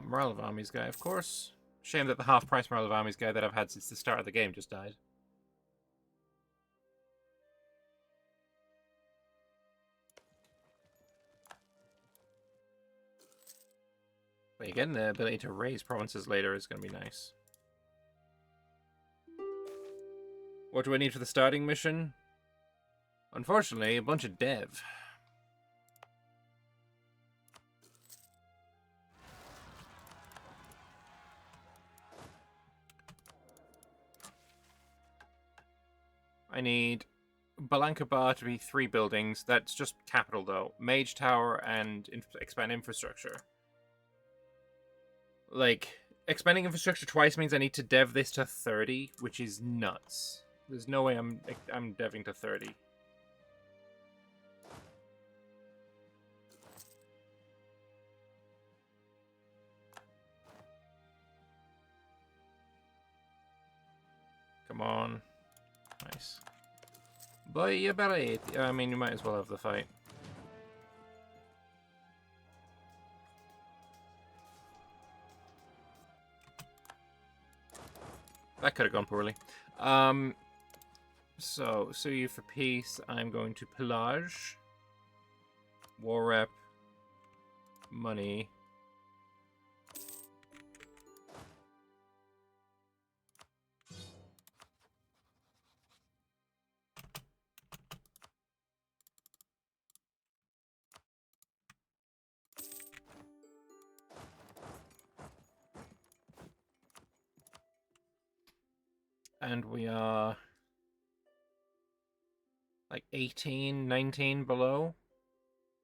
Morale of Armies guy, of course. Shame that the half-price Morale of Armies guy that I've had since the start of the game just died. But again, the ability to raise provinces later is going to be nice. What do I need for the starting mission? Unfortunately, a bunch of dev. I need Balanka Bar to be 3 buildings. That's just capital, though. Mage Tower and expand infrastructure. Like, expanding infrastructure twice means I need to dev this to 30, which is nuts. There's no way I'm deving to 30. Come on. Nice. But you better eat. I mean, you might as well have the fight. That could have gone poorly. So, sue you for peace. I'm going to pillage. War rep. Money. And we are like 18, 19 below.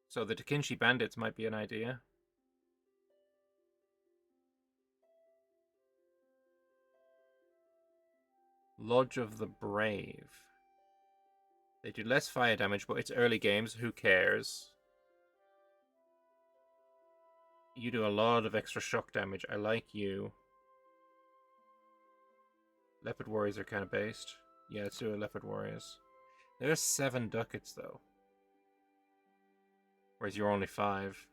So the Tekinshi Bandits might be an idea. Lodge of the Brave. They do less fire damage, but it's early games. Who cares? You do a lot of extra shock damage. I like you. Leopard Warriors are kind of based. Yeah, let's do a Leopard Warriors. There's 7 ducats, though. Whereas you're only 5.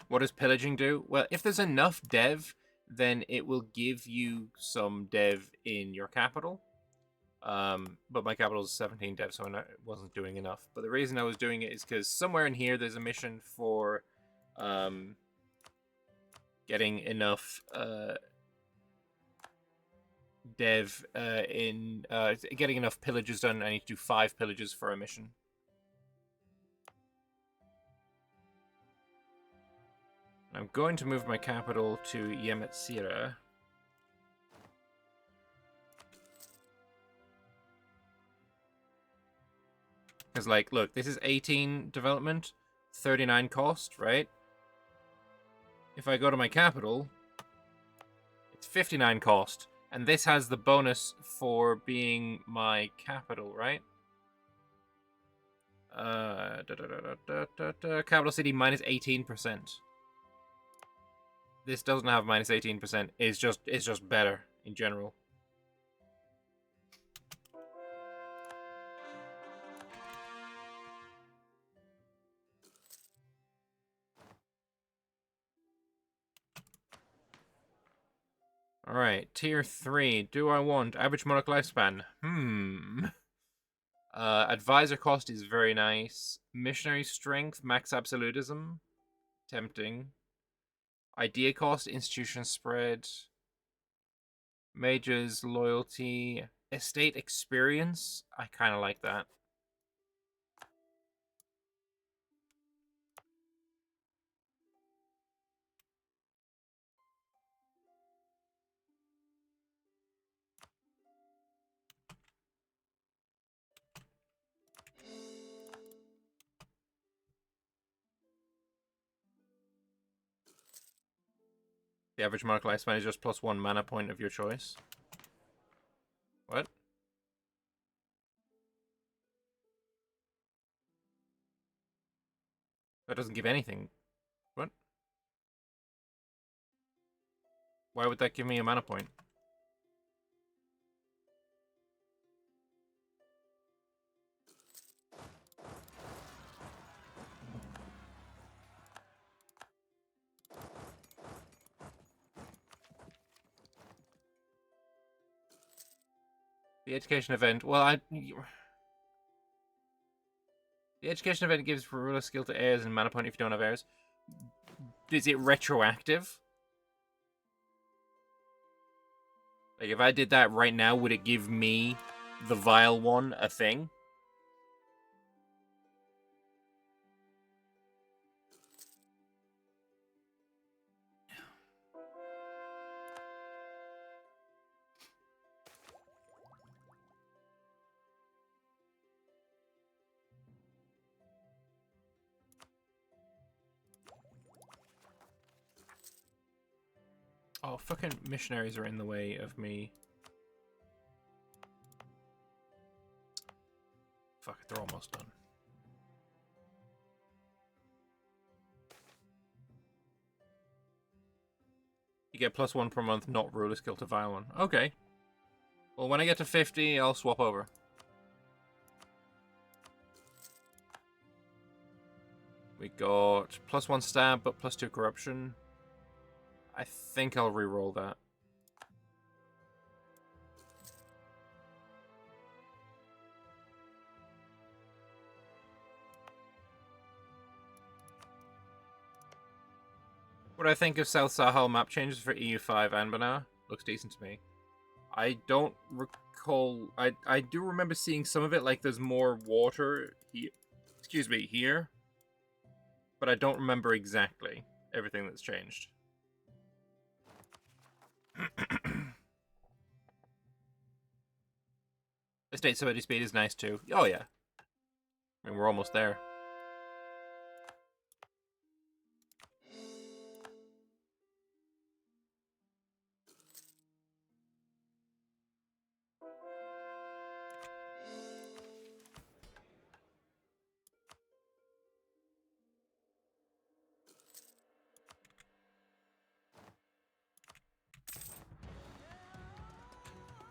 What does pillaging do? Well, if there's enough dev, then it will give you some dev in your capital. But my capital is 17 dev, so I wasn't doing enough. But the reason I was doing it is because somewhere in here there's a mission for getting enough dev in getting enough pillages done. I need to do 5 pillages for a mission. I'm going to move my capital to Yemetsira. Because, like, look, this is 18 development, 39 cost, right? If I go to my capital, it's 59 cost. And this has the bonus for being my capital, right? Capital city minus 18%. This doesn't have minus 18%. It's just better in general. Alright, tier 3. Do I want average monarch lifespan? Advisor cost is very nice. Missionary strength, max absolutism. Tempting. Idea cost, institution spread. Mages, loyalty. Estate experience. I kind of like that. The average monarch lifespan is just +1 mana point of your choice. What? That doesn't give anything. What? Why would that give me a mana point? The education event. Well, the education event gives ruler skill to heirs and mana point if you don't have heirs. Is it retroactive? Like, if I did that right now, would it give me the vile one a thing? Oh, fucking missionaries are in the way of me. Fuck it, they're almost done. You get +1 per month, not ruler skill to vile one. Okay. Well, when I get to 50, I'll swap over. We got +1 stab, but +2 corruption. I think I'll re-roll that. What do I think of South Sahel map changes for EU5 Anbennar? Looks decent to me. I don't recall... I do remember seeing some of it, like there's more water here. Excuse me, here. But I don't remember exactly everything that's changed. Estate stability speed is nice too. Oh yeah. I mean, we're almost there.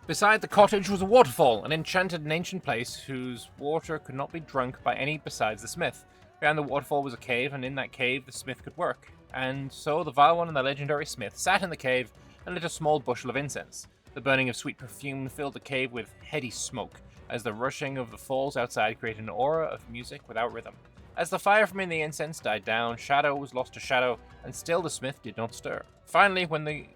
Beside the cottage was a waterfall, an enchanted and ancient place whose water could not be drunk by any besides the smith. Behind the waterfall was a cave, and in that cave the smith could work. And so the vile one and the legendary smith sat in the cave and lit a small bushel of incense. The burning of sweet perfume filled the cave with heady smoke, as the rushing of the falls outside created an aura of music without rhythm. As the fire from the incense died down, shadow was lost to shadow, and still the smith did not stir. Finally, when the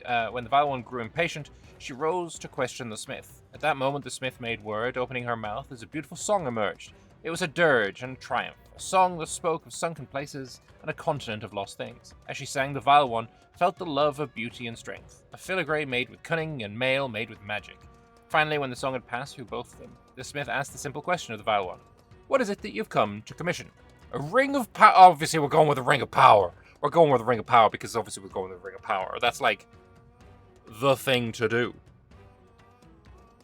vile one grew impatient, she rose to question the smith. At that moment, the smith made word, opening her mouth as a beautiful song emerged. It was a dirge and a triumph, a song that spoke of sunken places and a continent of lost things. As she sang, the vile one felt the love of beauty and strength, a filigree made with cunning and mail made with magic. Finally, when the song had passed through both of them, the smith asked the simple question of the vile one. What is it that you've come to commission? A ring of power. Obviously, we're going with a ring of power. We're going with a ring of power because obviously we're going with a ring of power. That's like the thing to do.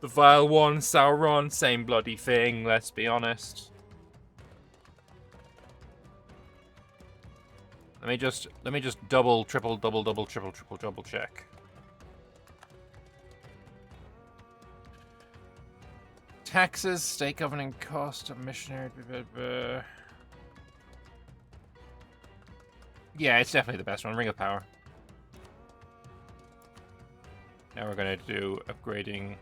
The vile one, Sauron, same bloody thing, let's be honest. Let me just double check. Taxes, state governing cost of missionary. Yeah, it's definitely the best one. Ring of Power. Now we're gonna do upgrading.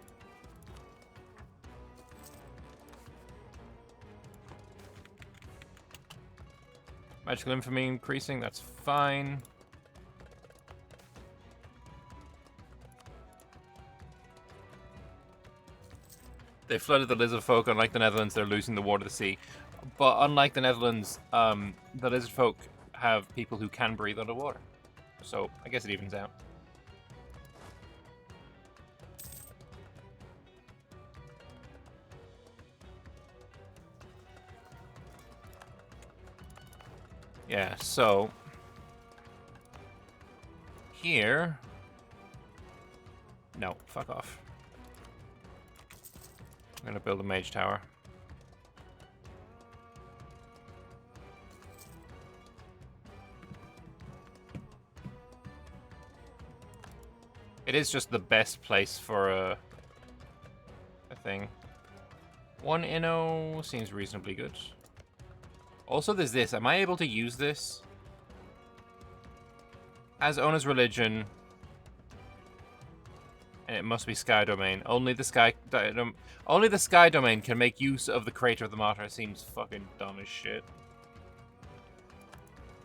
Magical infamy increasing, that's fine. They flooded the lizard folk. Unlike the Netherlands, they're losing the water to the sea. But unlike the Netherlands, the lizard folk have people who can breathe underwater. So I guess it evens out. Yeah, so here. No, fuck off. I'm gonna build a mage tower. It is just the best place for a thing. 1 Inno seems reasonably good. Also, there's this. Am I able to use this? As owner's religion. And it must be Sky Domain. Only the Sky Domain can make use of the Crater of the Martyr. It seems fucking dumb as shit.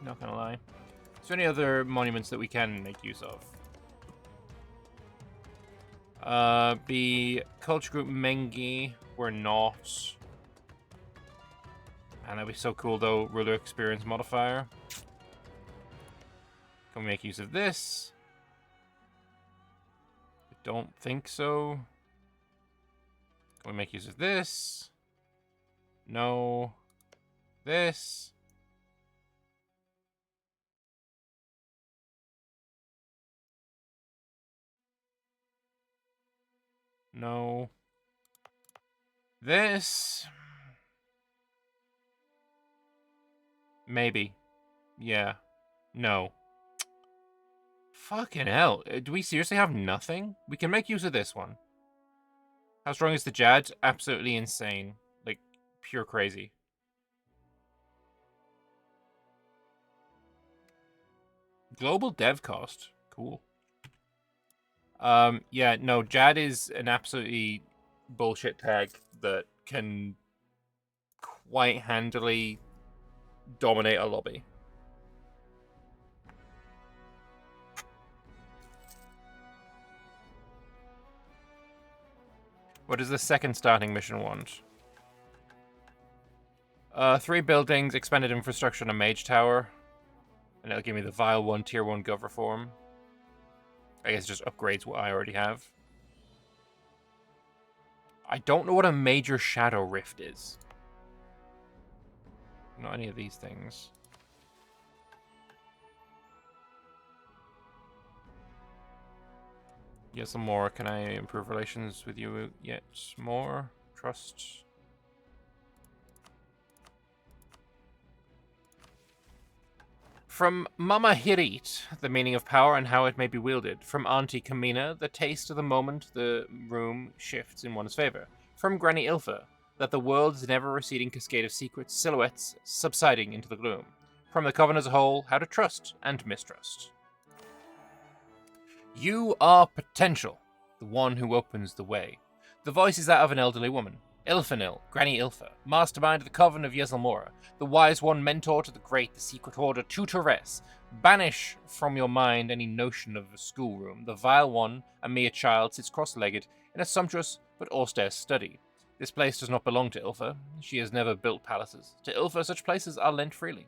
Not gonna lie. Is there any other monuments that we can make use of? Be Culture Group Mengi. We're not. And that'd be so cool though. Ruler Experience Modifier. Can we make use of this? I don't think so. Can we make use of this? No. This. No. This. Maybe. Yeah. No. Fucking hell. Do we seriously have nothing? We can make use of this one. How strong is the Jad? Absolutely insane. Like, pure crazy. Global dev cost. Cool. Yeah, no, Jad is an absolutely bullshit tag that can quite handily dominate a lobby. What does the second starting mission want? 3 buildings, expanded infrastructure, and a mage tower. And it'll give me the Vile 1 Tier 1 Gov Reform. I guess it just upgrades what I already have. I don't know what a major shadow rift is. Not any of these things. Yeah, some more. Can I improve relations with you yet more? Trust. From Mama Hirit, the meaning of power and how it may be wielded. From Auntie Kamina, the taste of the moment the room shifts in one's favor. From Granny Ilfa, that the world's never-receding cascade of secrets, silhouettes, subsiding into the gloom. From the Coven as a whole, how to trust and mistrust. You are potential, the one who opens the way. The voice is that of an elderly woman. Ilfanil, Granny Ilfa, mastermind of the Coven of Yezelmora, the wise one, mentor to the great, the secret order, tutoress. Banish from your mind any notion of a schoolroom. The vile one, a mere child, sits cross-legged in a sumptuous but austere study. This place does not belong to Ilfa. She has never built palaces. To Ilfa, such places are lent freely.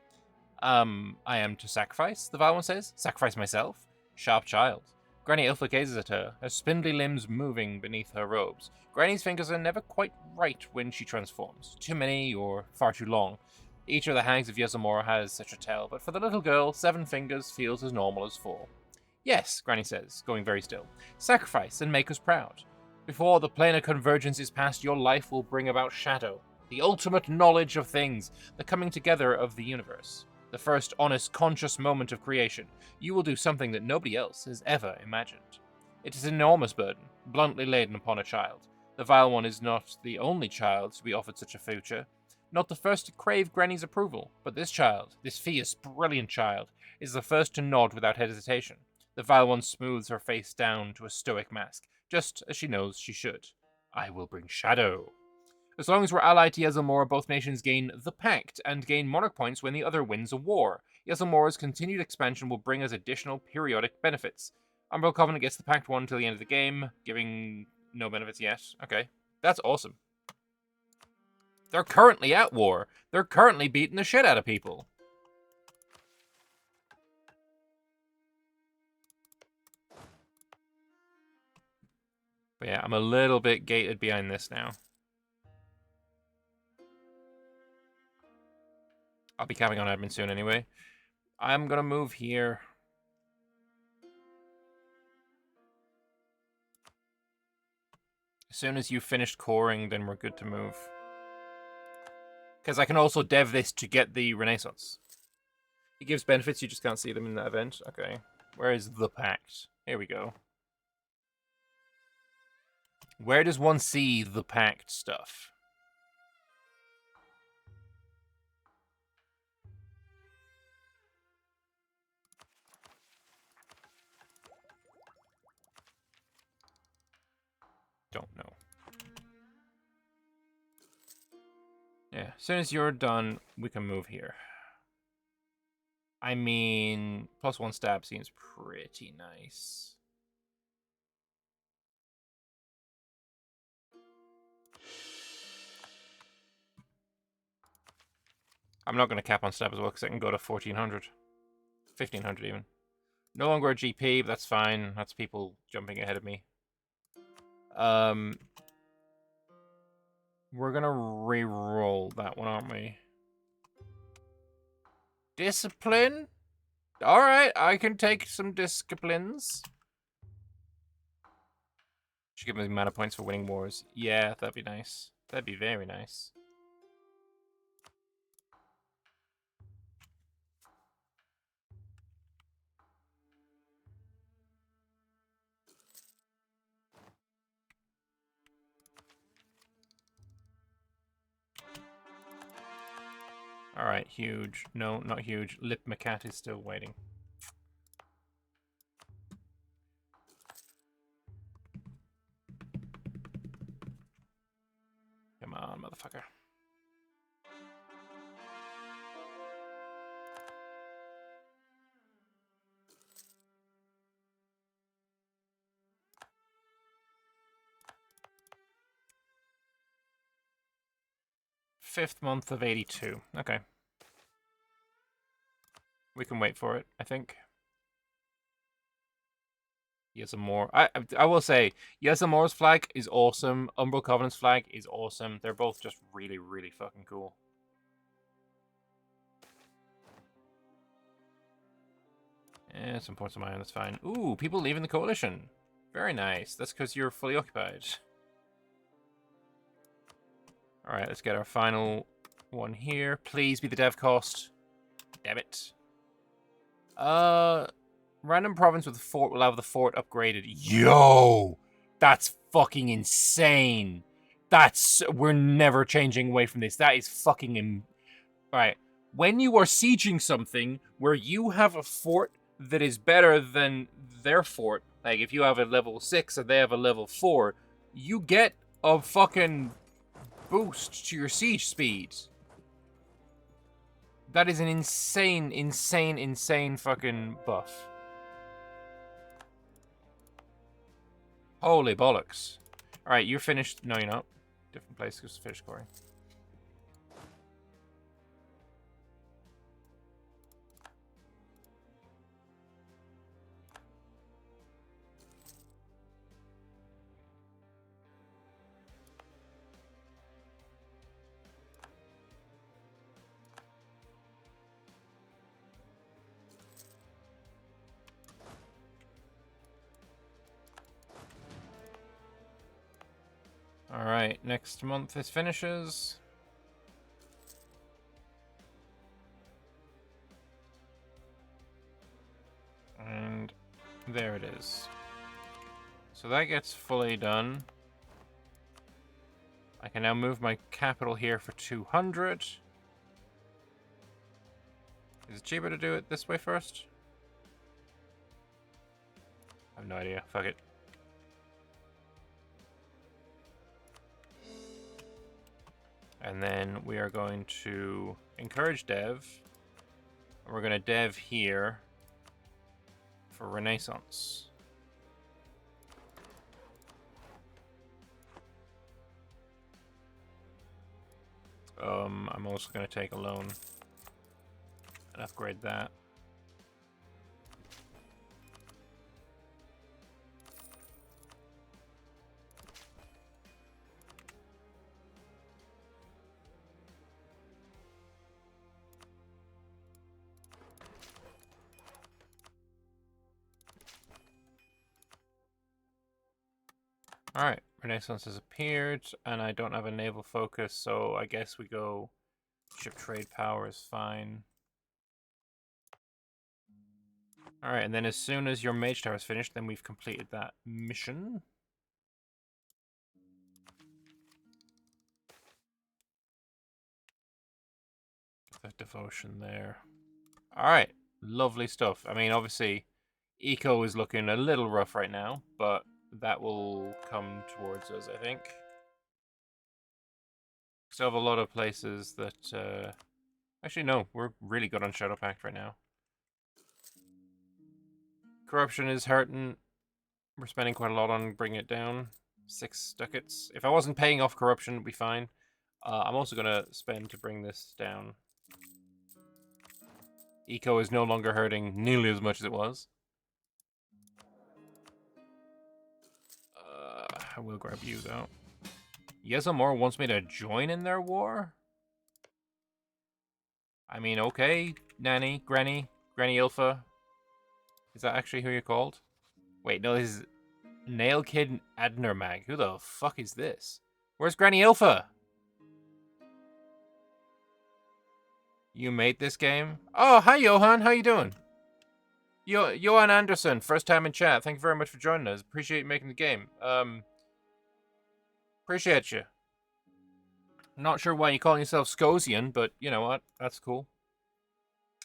I am to sacrifice, the vile one says. Sacrifice myself? Sharp child. Granny Ilfa gazes at her, her spindly limbs moving beneath her robes. Granny's fingers are never quite right when she transforms. Too many or far too long. Each of the hags of Yezelmora has such a tell, but for the little girl, 7 fingers feels as normal as 4. Yes, Granny says, going very still. Sacrifice and make us proud. Before the planar convergence is past, your life will bring about shadow. The ultimate knowledge of things, the coming together of the universe. The first honest, conscious moment of creation. You will do something that nobody else has ever imagined. It is an enormous burden, bluntly laden upon a child. The vile one is not the only child to be offered such a future, not the first to crave Granny's approval, but this child, this fierce, brilliant child, is the first to nod without hesitation. The vile one smooths her face down to a stoic mask, just as she knows she should. I will bring shadow. As long as we're allied to Yezelmora, both nations gain the Pact, and gain monarch points when the other wins a war. Yezelmora's continued expansion will bring us additional periodic benefits. Umbral Covenant gets the Pact 1 till the end of the game, giving no benefits yet. Okay, that's awesome. They're currently at war. They're currently beating the shit out of people. But yeah, I'm a little bit gated behind this now. I'll be capping on admin soon anyway. I'm gonna move here. As soon as you've finished coring, then we're good to move. Because I can also dev this to get the Renaissance. It gives benefits, you just can't see them in that event. Okay. Where is the Pact? Here we go. Where does one see the Pact stuff? Don't know. Yeah, as soon as you're done, we can move here. I mean, +1 stab seems pretty nice. I'm not going to cap on stab as well, because I can go to 1400. 1500 even. No longer a GP, but that's fine. That's people jumping ahead of me. We're gonna re-roll that one, aren't we? Discipline? Alright, I can take some disciplines. Should give me mana points for winning wars. Yeah, that'd be nice. That'd be very nice. Alright, huge. No, not huge. Lip Macat is still waiting. Come on, motherfucker. Fifth month of 82. Okay. We can wait for it, I think. Yezelmora. I will say, Yezelmora's flag is awesome. Umbral Covenant's flag is awesome. They're both just really, really fucking cool. Yeah, some points of mine, that's fine. Ooh, people leaving the coalition. Very nice. That's because you're fully occupied. Alright, let's get our final one here. Please be the dev cost. Damn it. Random province with a fort will have the fort upgraded. Yo! That's fucking insane. We're never changing away from this. That is fucking... Alright. When you are sieging something where you have a fort that is better than their fort, like if you have a level 6 and they have a level 4, you get a fucking boost to your siege speed. That is an insane, insane, insane fucking buff. Holy bollocks. Alright, you're finished. No, you're not. Different place, just finish scoring. Alright, next month this finishes. And there it is. So that gets fully done. I can now move my capital here for 200. Is it cheaper to do it this way first? I have no idea. Fuck it. And then we are going to encourage dev. And we're going to dev here for Renaissance. I'm also going to take a loan and upgrade that. Alright, Renaissance has appeared, and I don't have a naval focus, so I guess we go ship trade power is fine. Alright, and then as soon as your mage tower is finished, then we've completed that mission. Get that devotion there. Alright, lovely stuff. I mean, obviously, eco is looking a little rough right now, but that will come towards us, I think. Still have a lot of places that... Actually, no, we're really good on Shadow Pact right now. Corruption is hurting. We're spending quite a lot on bringing it down. 6 ducats. If I wasn't paying off corruption, it'd be fine. I'm also going to spend to bring this down. Eco is no longer hurting nearly as much as it was. I will grab you, though. Yezamor wants me to join in their war? I mean, okay, Nanny, Granny Ilfa. Is that actually who you're called? Wait, no, this is Nail Kid Adnermag. Who the fuck is this? Where's Granny Ilfa? You made this game? Oh, hi, Johan. How you doing? Johan Anderson, first time in chat. Thank you very much for joining us. Appreciate you making the game. Appreciate you. Not sure why you're calling yourself Skosian, but you know what? That's cool.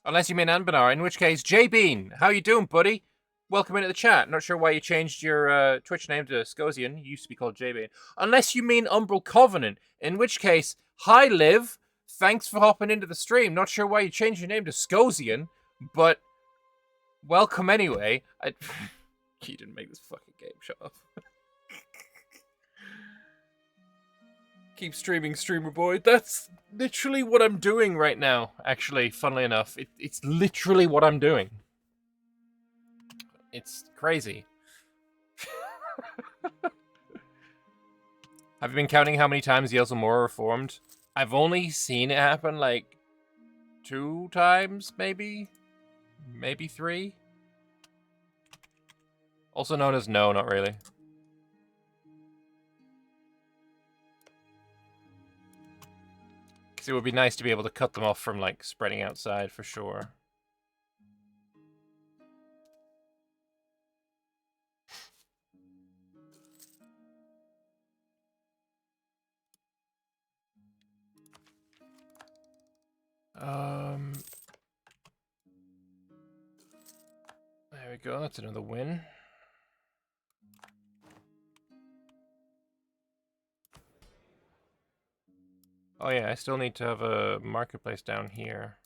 Unless you mean Anbennar, in which case, J-Bean, how you doing, buddy? Welcome into the chat. Not sure why you changed your Twitch name to Skosian. You used to be called J-Bean. Unless you mean Umbral Covenant, in which case, hi, Liv. Thanks for hopping into the stream. Not sure why you changed your name to Skosian, but welcome anyway. You didn't make this fucking game. Shut up. Keep streaming, streamer boy. That's literally what I'm doing right now, actually, funnily enough. It's literally what I'm doing. It's crazy. Have you been counting how many times Yelsamora reformed? I've only seen it happen, like, 2 times, maybe? Maybe 3? Also known as no, not really. Because it would be nice to be able to cut them off from, like, spreading outside, for sure. There we go, that's another win. Oh yeah, I still need to have a marketplace down here.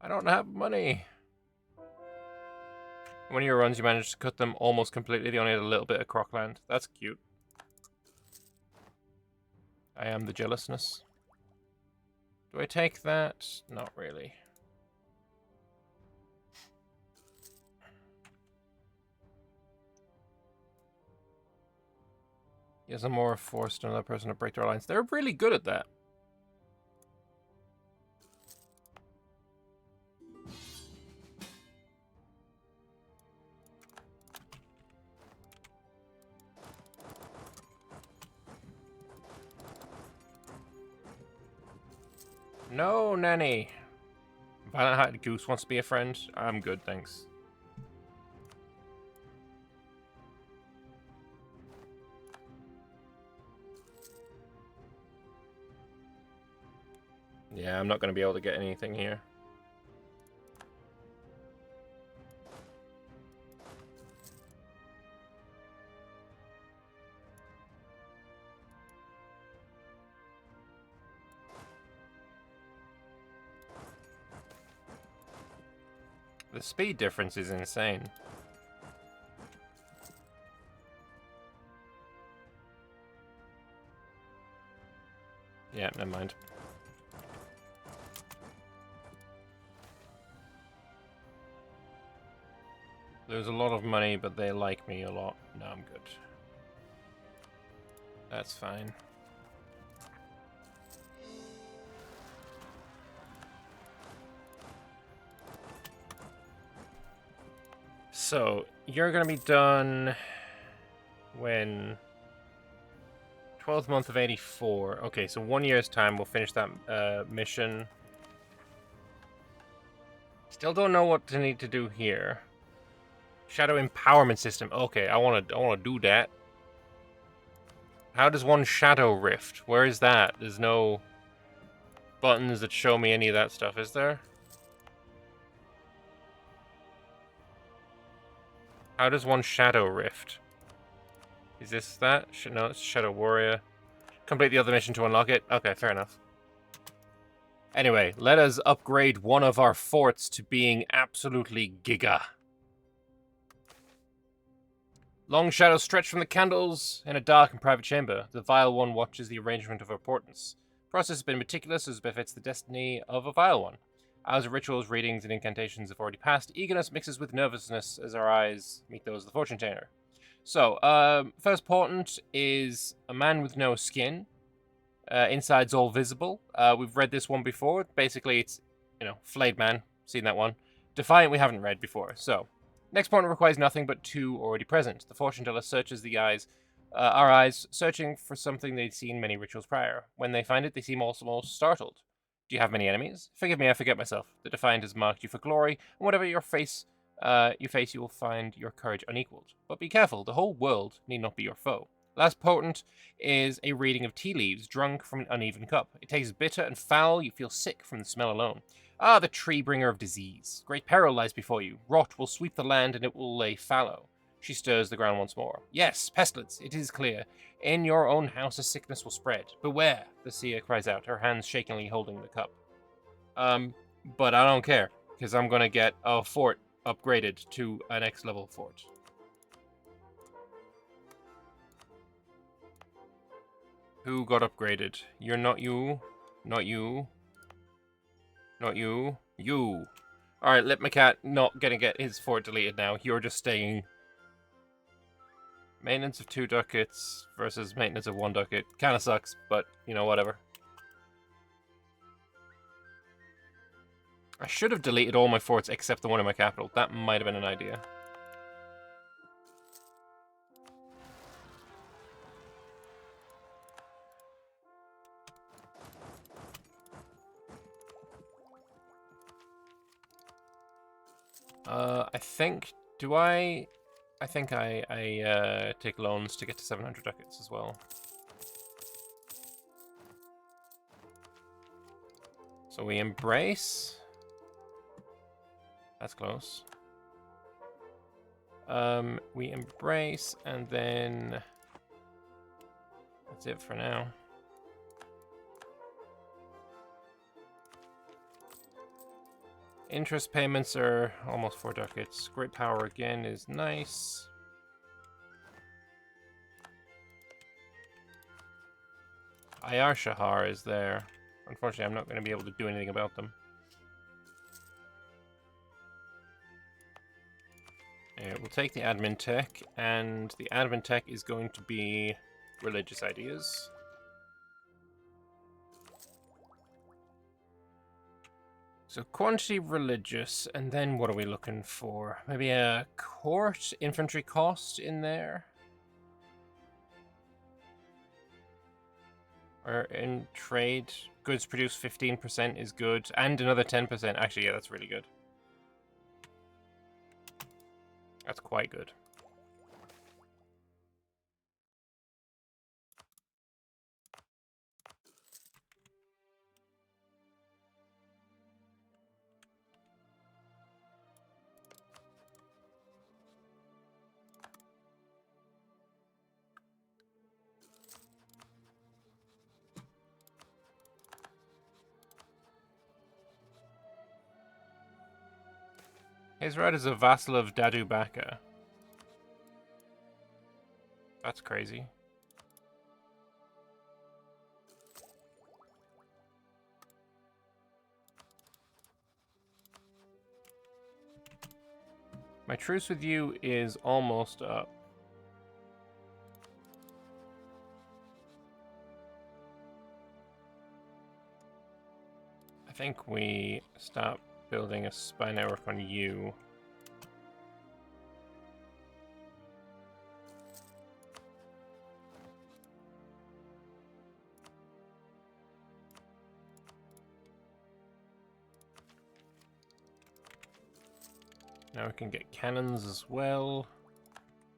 I don't have money. One of your runs, you managed to cut them almost completely. They only had a little bit of crockland. That's cute. I am the jealousness. Do I take that? Not really. Yes, I'm more forced another person to break their alliance. They're really good at that. No, Nanny. Violent-Hearted Goose wants to be a friend. I'm good, thanks. Yeah, I'm not going to be able to get anything here. The speed difference is insane. Yeah, never mind. There's a lot of money, but they like me a lot. No, I'm good. That's fine. So, you're going to be done when... 12th month of 84. Okay, so 1 year's time we'll finish that mission. Still don't know what to need to do here. Shadow empowerment system. Okay, I want to do that. How does one shadow rift? Where is that? There's no buttons that show me any of that stuff, is there? How does one shadow rift? Is this that? No, it's Shadow Warrior. Complete the other mission to unlock it? Okay, fair enough. Anyway, let us upgrade one of our forts to being absolutely giga. Long shadows stretch from the candles in a dark and private chamber. The vile one watches the arrangement of her portents. The process has been meticulous as befits the destiny of a vile one. Hours of rituals, readings, and incantations have already passed. Eagerness mixes with nervousness as our eyes meet those of the fortune teller. So, first portent is a man with no skin. Inside's all visible. We've read this one before. Basically, it's, flayed man. Seen that one. Defiant we haven't read before. So, next portent requires nothing but two already present. The fortune teller searches our eyes, searching for something they'd seen many rituals prior. When they find it, they seem almost startled. Do you have many enemies? Forgive me, I forget myself. The Defiant has marked you for glory, and whatever you face, you will find your courage unequaled. But be careful, the whole world need not be your foe. Last potent is a reading of tea leaves drunk from an uneven cup. It tastes bitter and foul, you feel sick from the smell alone. Ah, the tree bringer of disease. Great peril lies before you. Rot will sweep the land and it will lay fallow. She stirs the ground once more. Yes, pestilence, it is clear. In your own house a sickness will spread. Beware, the seer cries out, her hands shakingly holding the cup. But I don't care, because I'm going to get a fort upgraded to an X-level fort. Who got upgraded? You're not you. Not you. Not you. You. Alright, Lip McCat not gonna get his fort deleted now. You're just staying. Maintenance of 2 ducats versus maintenance of 1 ducat. Kinda sucks, but, whatever. I should have deleted all my forts except the one in my capital. That might have been an idea. I think... I think I take loans to get to 700 ducats as well. So we embrace. That's close. We embrace, and then I That's it for now. Interest payments are almost 4 ducats. Great power again is nice. Ayar Shahar is there. Unfortunately, I'm not going to be able to do anything about them. We'll take the admin tech, and the admin tech is going to be religious ideas. So quantity religious, and then what are we looking for? Maybe a court infantry cost in there? Or in trade, goods produced 15% is good, and another 10%. Actually, yeah, that's really good. That's quite good. Hezrod is a vassal of Dadu Baka. That's crazy. My truce with you is almost up. I think we stop building a spy network on you. Now we can get cannons as well.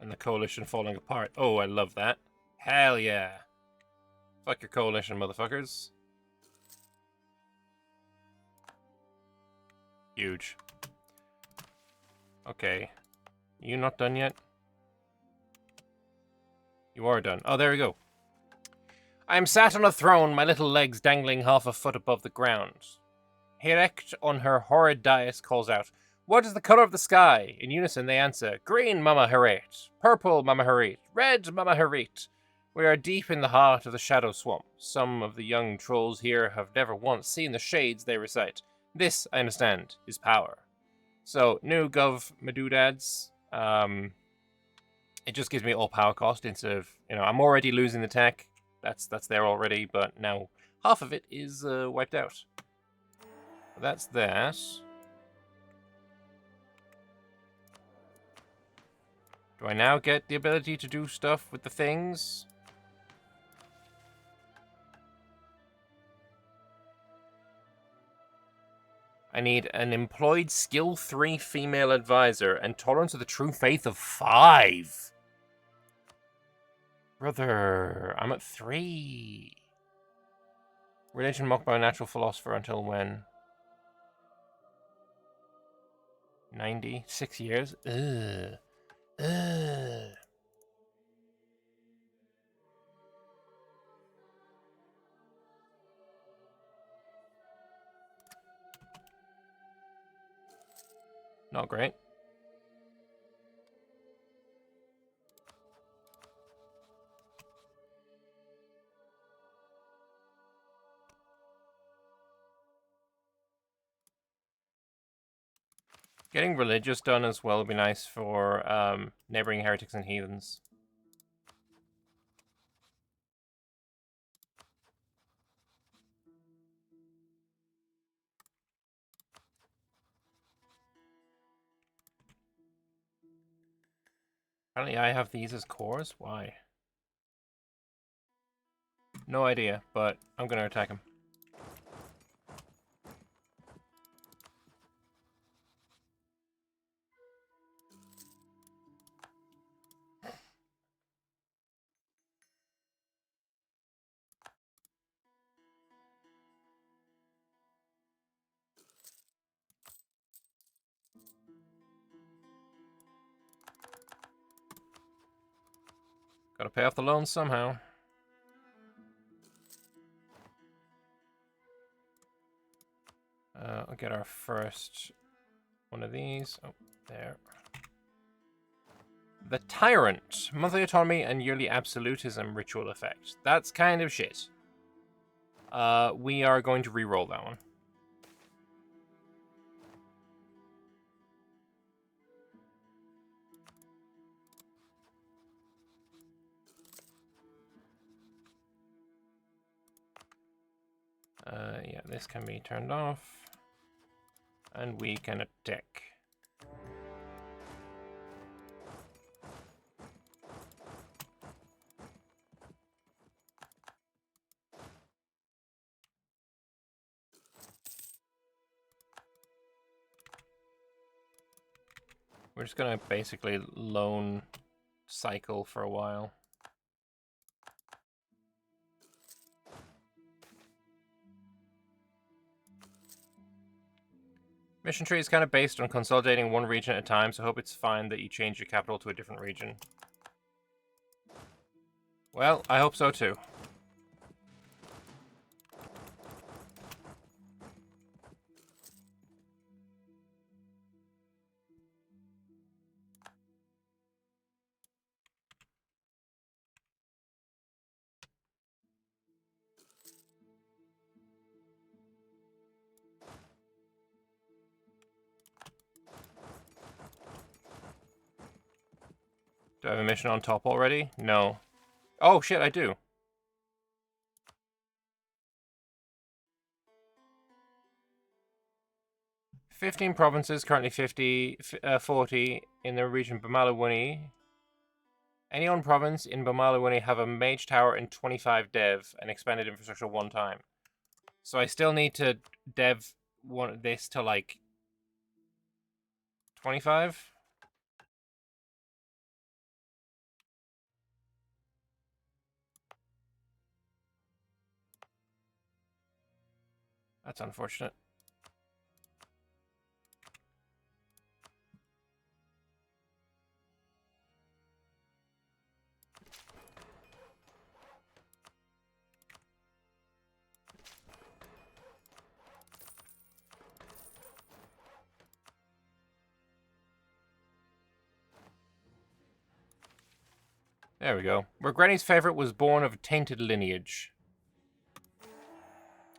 And the coalition falling apart. Oh, I love that. Hell yeah. Fuck your coalition, motherfuckers. Huge. Okay. You not done yet? You are done. Oh, there we go. I am sat on a throne, my little legs dangling half a foot above the ground. Herekt on her horrid dais calls out, "What is the color of the sky?" In unison they answer, "Green, Mama Haret. Purple, Mama Haret. Red, Mama Haret." We are deep in the heart of the Shadow Swamp. Some of the young trolls here have never once seen the shades they recite. This, I understand, is power. So, new Gov Madoodads. It just gives me all power cost instead of, I'm already losing the tech. That's there already, but now half of it is wiped out. That's that. Do I now get the ability to do stuff with the things? I need an employed skill 3 female advisor and tolerance of the true faith of 5. Brother, I'm at 3. Religion mocked by a natural philosopher until when? 90? 6 years? Ugh. Ugh. Not great. Getting religious done as well would be nice for neighboring heretics and heathens. Apparently I have these as cores? Why? No idea, but I'm gonna attack him. Gotta pay off the loan somehow. I'll get our first one of these. Oh, there. The Tyrant. Monthly autonomy and yearly absolutism ritual effect. That's kind of shit. We are going to re-roll that one. Yeah, this can be turned off. And we can attack. We're just gonna basically lone cycle for a while. Mission tree is kind of based on consolidating one region at a time, so I hope it's fine that you change your capital to a different region. Well, I hope so too. Do I have a mission on top already? No. Oh shit, I do. "15 provinces, currently 40 in the region Bamalawuni. Any one province in Bamalawuni have a mage tower and 25 dev and expanded infrastructure one time." So I still need to dev this to like 25? That's unfortunate. There we go. Where Granny's favorite was born of tainted lineage.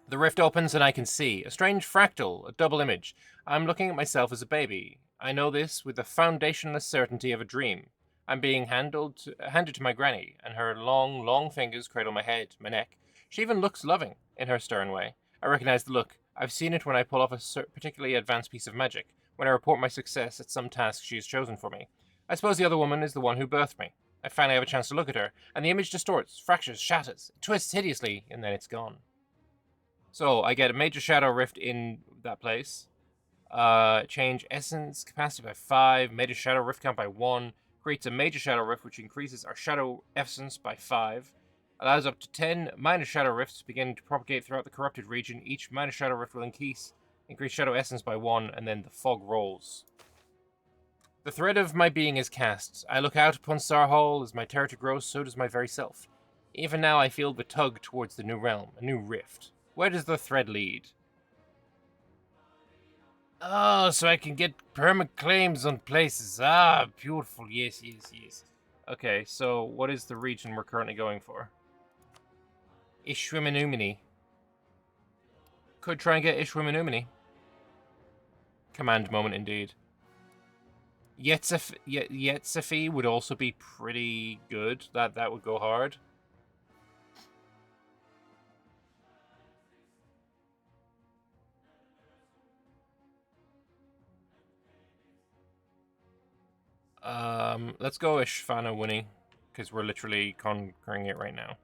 The rift opens and I can see. A strange fractal, a double image. I'm looking at myself as a baby. I know this with the foundationless certainty of a dream. I'm being handed to my granny, and her long, long fingers cradle my head, my neck. She even looks loving, in her stern way. I recognize the look. I've seen it when I pull off a particularly advanced piece of magic, when I report my success at some task she has chosen for me. I suppose the other woman is the one who birthed me. I finally have a chance to look at her, and the image distorts, fractures, shatters, twists hideously, and then it's gone. So I get a major shadow rift in that place. Change essence capacity by 5, major shadow rift count by 1, creates a major shadow rift which increases our shadow essence by 5, allows up to 10 minor shadow rifts beginning to propagate throughout the corrupted region. Each minor shadow rift will increase shadow essence by 1, and then the fog rolls. The thread of my being is cast. I look out upon Starhall. As my territory grows, so does my very self. Even now I feel the tug towards the new realm, a new rift. Where does the thread lead? Oh, so I can get permanent claims on places. Ah, beautiful. Yes, yes, yes. Okay, so what is the region we're currently going for? Ishwimanumini. Could try and get Ishwimanumini. Command moment indeed. Yetsafi would also be pretty good. That would go hard. Let's go Ishvana Winnie, because we're literally conquering it right now.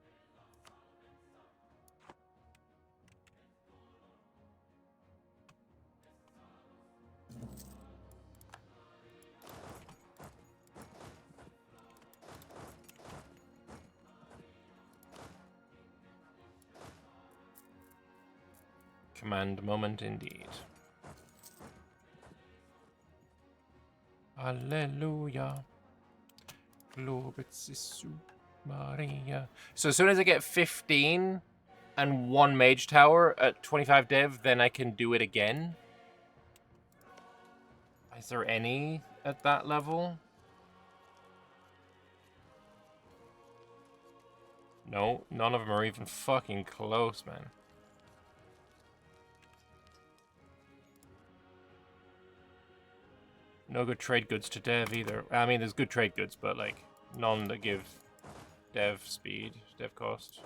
Command moment indeed. Alleluia. Globit Sisu Maria. So as soon as I get 15 and 1 mage tower at 25 dev, then I can do it again. Is there any at that level? No, none of them are even fucking close, man. No good trade goods to dev either. I mean, there's good trade goods, but like none that give dev speed, dev cost.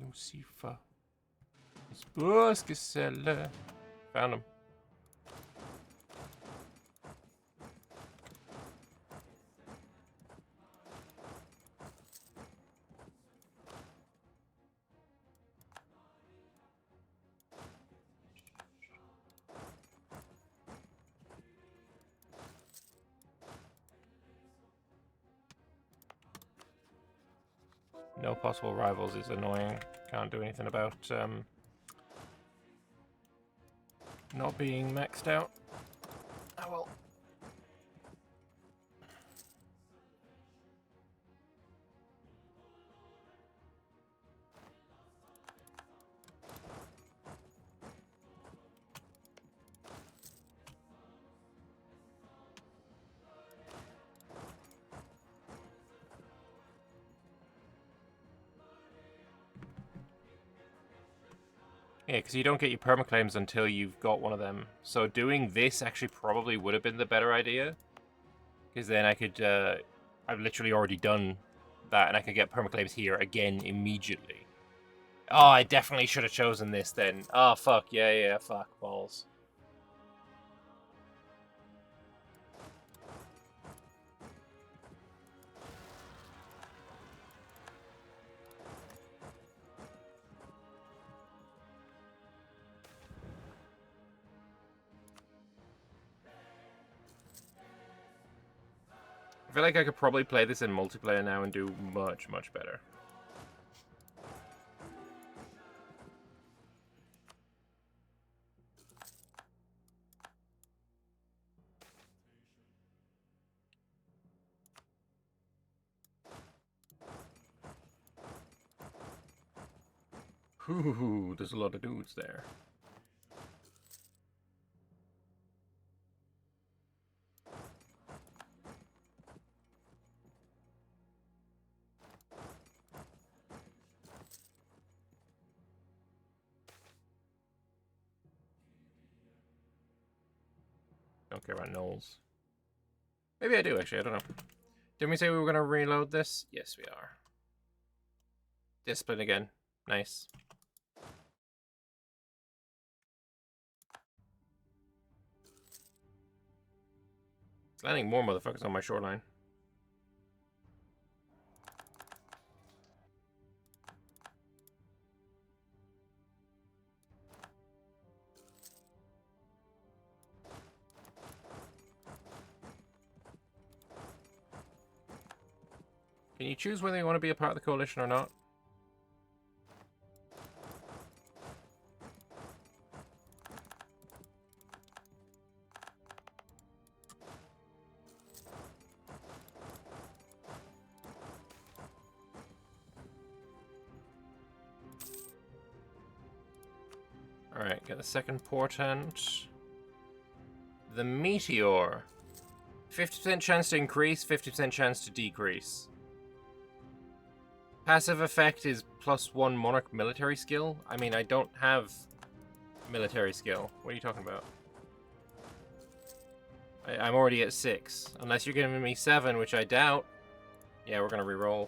Lucifer. Spåsgeselle. Found him. No possible rivals is annoying. Can't do anything about not being maxed out. Oh well. Yeah, because you don't get your permaclaims until you've got one of them. So doing this actually probably would have been the better idea. Because then I could, I've literally already done that, and I could get permaclaims here again immediately. Oh, I definitely should have chosen this then. Oh, fuck. Yeah, fuck. Balls. I feel like I could probably play this in multiplayer now and do much, much better. Ooh, there's a lot of dudes there. Don't care about gnolls. Maybe I do, actually. I don't know. Didn't we say we were going to reload this? Yes, we are. Discipline again. Nice. It's landing more motherfuckers on my shoreline. Can you choose whether you want to be a part of the coalition or not? Alright, get the second portent. The meteor. 50% chance to increase, 50% chance to decrease. Passive effect is +1 monarch military skill. I mean, I don't have military skill. What are you talking about? I'm already at 6. Unless you're giving me 7, which I doubt. Yeah, we're gonna reroll.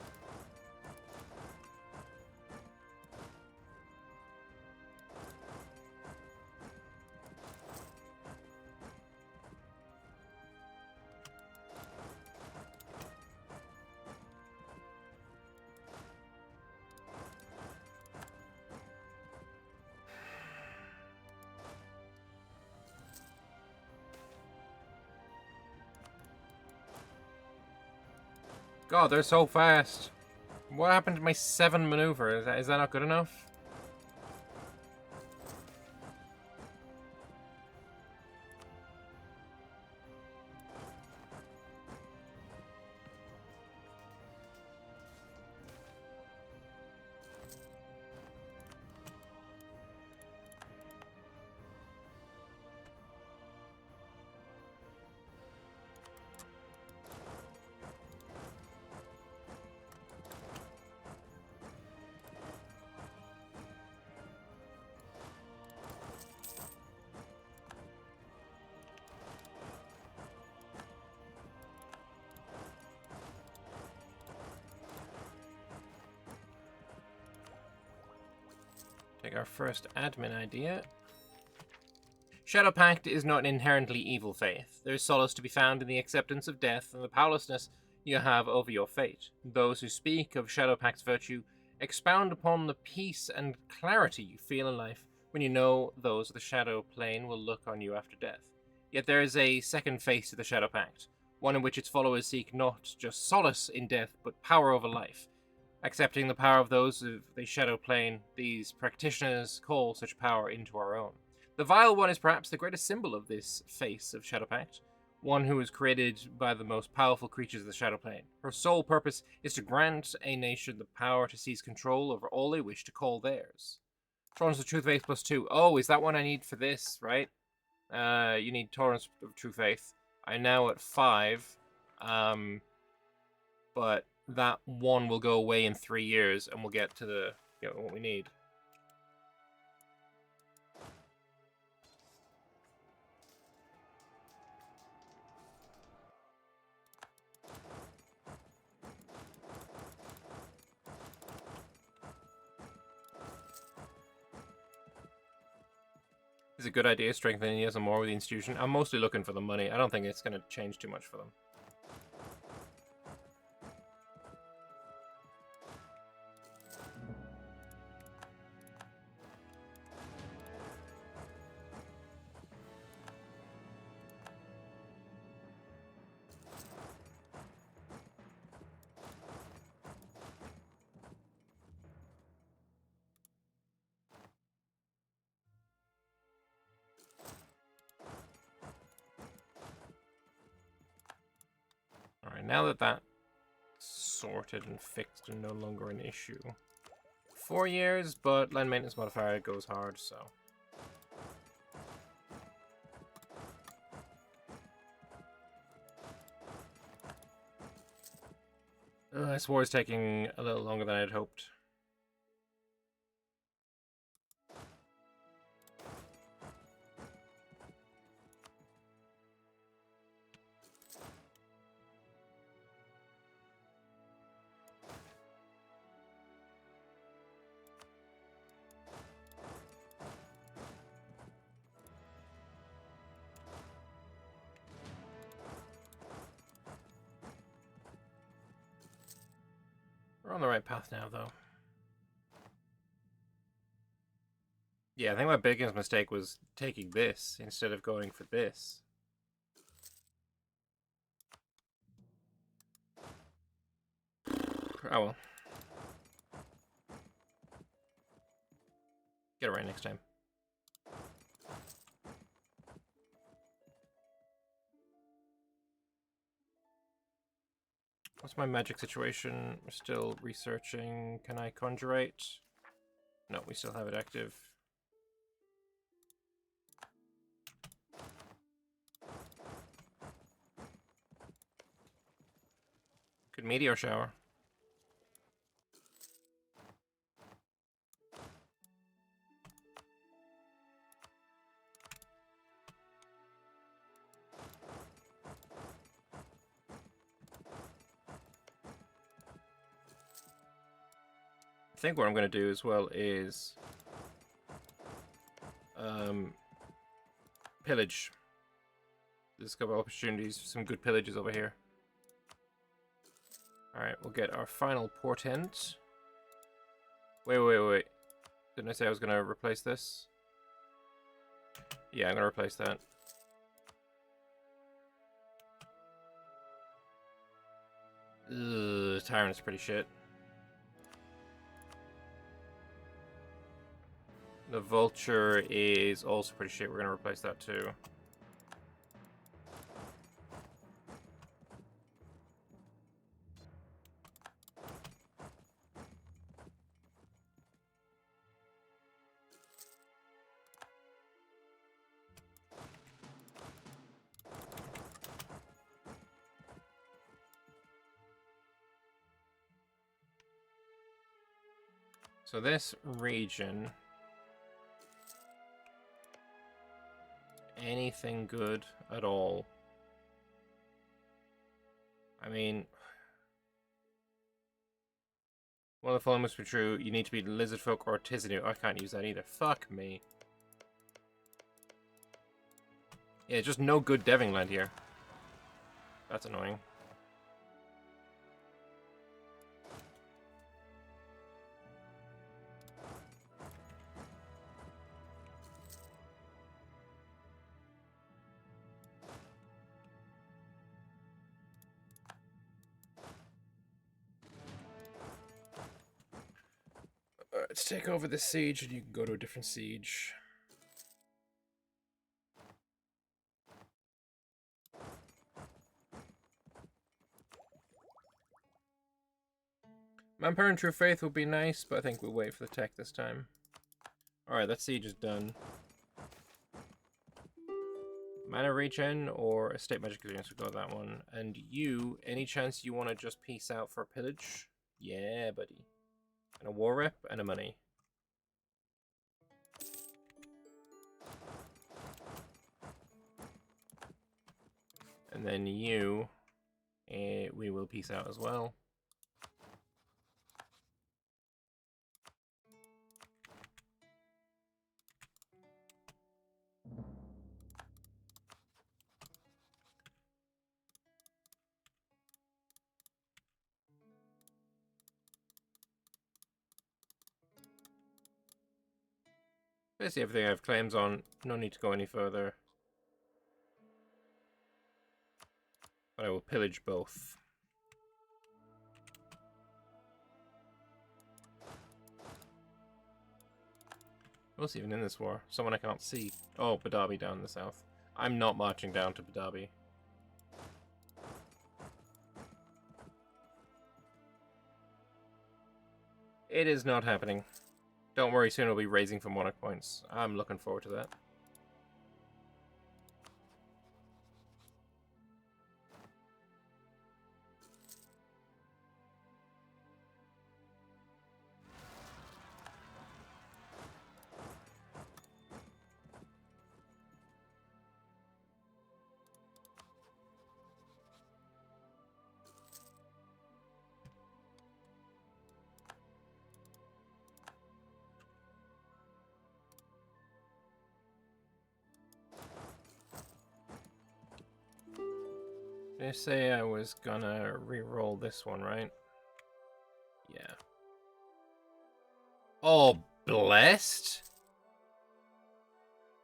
God, they're so fast. What happened to my 7 maneuver? Is that not good enough? Make our first admin idea. Shadow Pact is not an inherently evil faith. There is solace to be found in the acceptance of death and the powerlessness you have over your fate. Those who speak of Shadow Pact's virtue expound upon the peace and clarity you feel in life when you know those of the Shadow Plane will look on you after death. Yet there is a second face to the Shadow Pact, one in which its followers seek not just solace in death, but power over life. Accepting the power of those of the Shadow Plane, these practitioners call such power into our own. The Vile One is perhaps the greatest symbol of this face of Shadow Pact, one who was created by the most powerful creatures of the Shadow Plane. Her sole purpose is to grant a nation the power to seize control over all they wish to call theirs. Tolerance of True Faith +2. Oh, is that one I need for this, right? You need Tolerance of True Faith. I'm now at 5, but that one will go away in 3 years, and we'll get to the what we need. Is it a good idea strengthening yes more with the institution? I'm mostly looking for the money. I don't think it's going to change too much for them. Alright, now that that's sorted and fixed and no longer an issue. 4 years, but land maintenance modifier goes hard, so. This war is taking a little longer than I'd hoped. We're on the right path now, though. Yeah, I think my biggest mistake was taking this instead of going for this. Oh well. Get it right next time. What's my magic situation? We're still researching. Can I conjurate? No, we still have it active. Good meteor shower. I think what I'm going to do as well is pillage. There's a couple of opportunities for some good pillages over here. Alright, we'll get our final portent. Wait. Didn't I say I was going to replace this? Yeah, I'm going to replace that. Ugh, Tyrant's pretty shit. The Vulture is also pretty shit. We're going to replace that too. So this region, anything good at all? I mean, One of the following must be true. You need to be lizard folk or artisanal. I can't use that either. Fuck me. Yeah, just no good deving land here. That's annoying. Alright, let's take over this siege and you can go to a different siege. Manpower and True Faith would be nice, but I think we'll wait for the tech this time. Alright, that siege is done. Mana regen or Estate Magic Resilience, we'll go with that one. And you, any chance you want to just peace out for a pillage? Yeah, buddy. And a war rep and a money. And then you, we will peace out as well. Basically everything I have claims on, no need to go any further. But I will pillage both. What's even in this war? Someone I can't see. Oh, Badabi down in the south. I'm not marching down to Badabi. It is not happening. Don't worry, soon I'll be raising for monarch points. I'm looking forward to that. They say I was gonna re-roll this one, right? Yeah. Oh, blessed?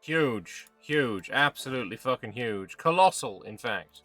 Huge. Huge. Absolutely fucking huge. Colossal, in fact.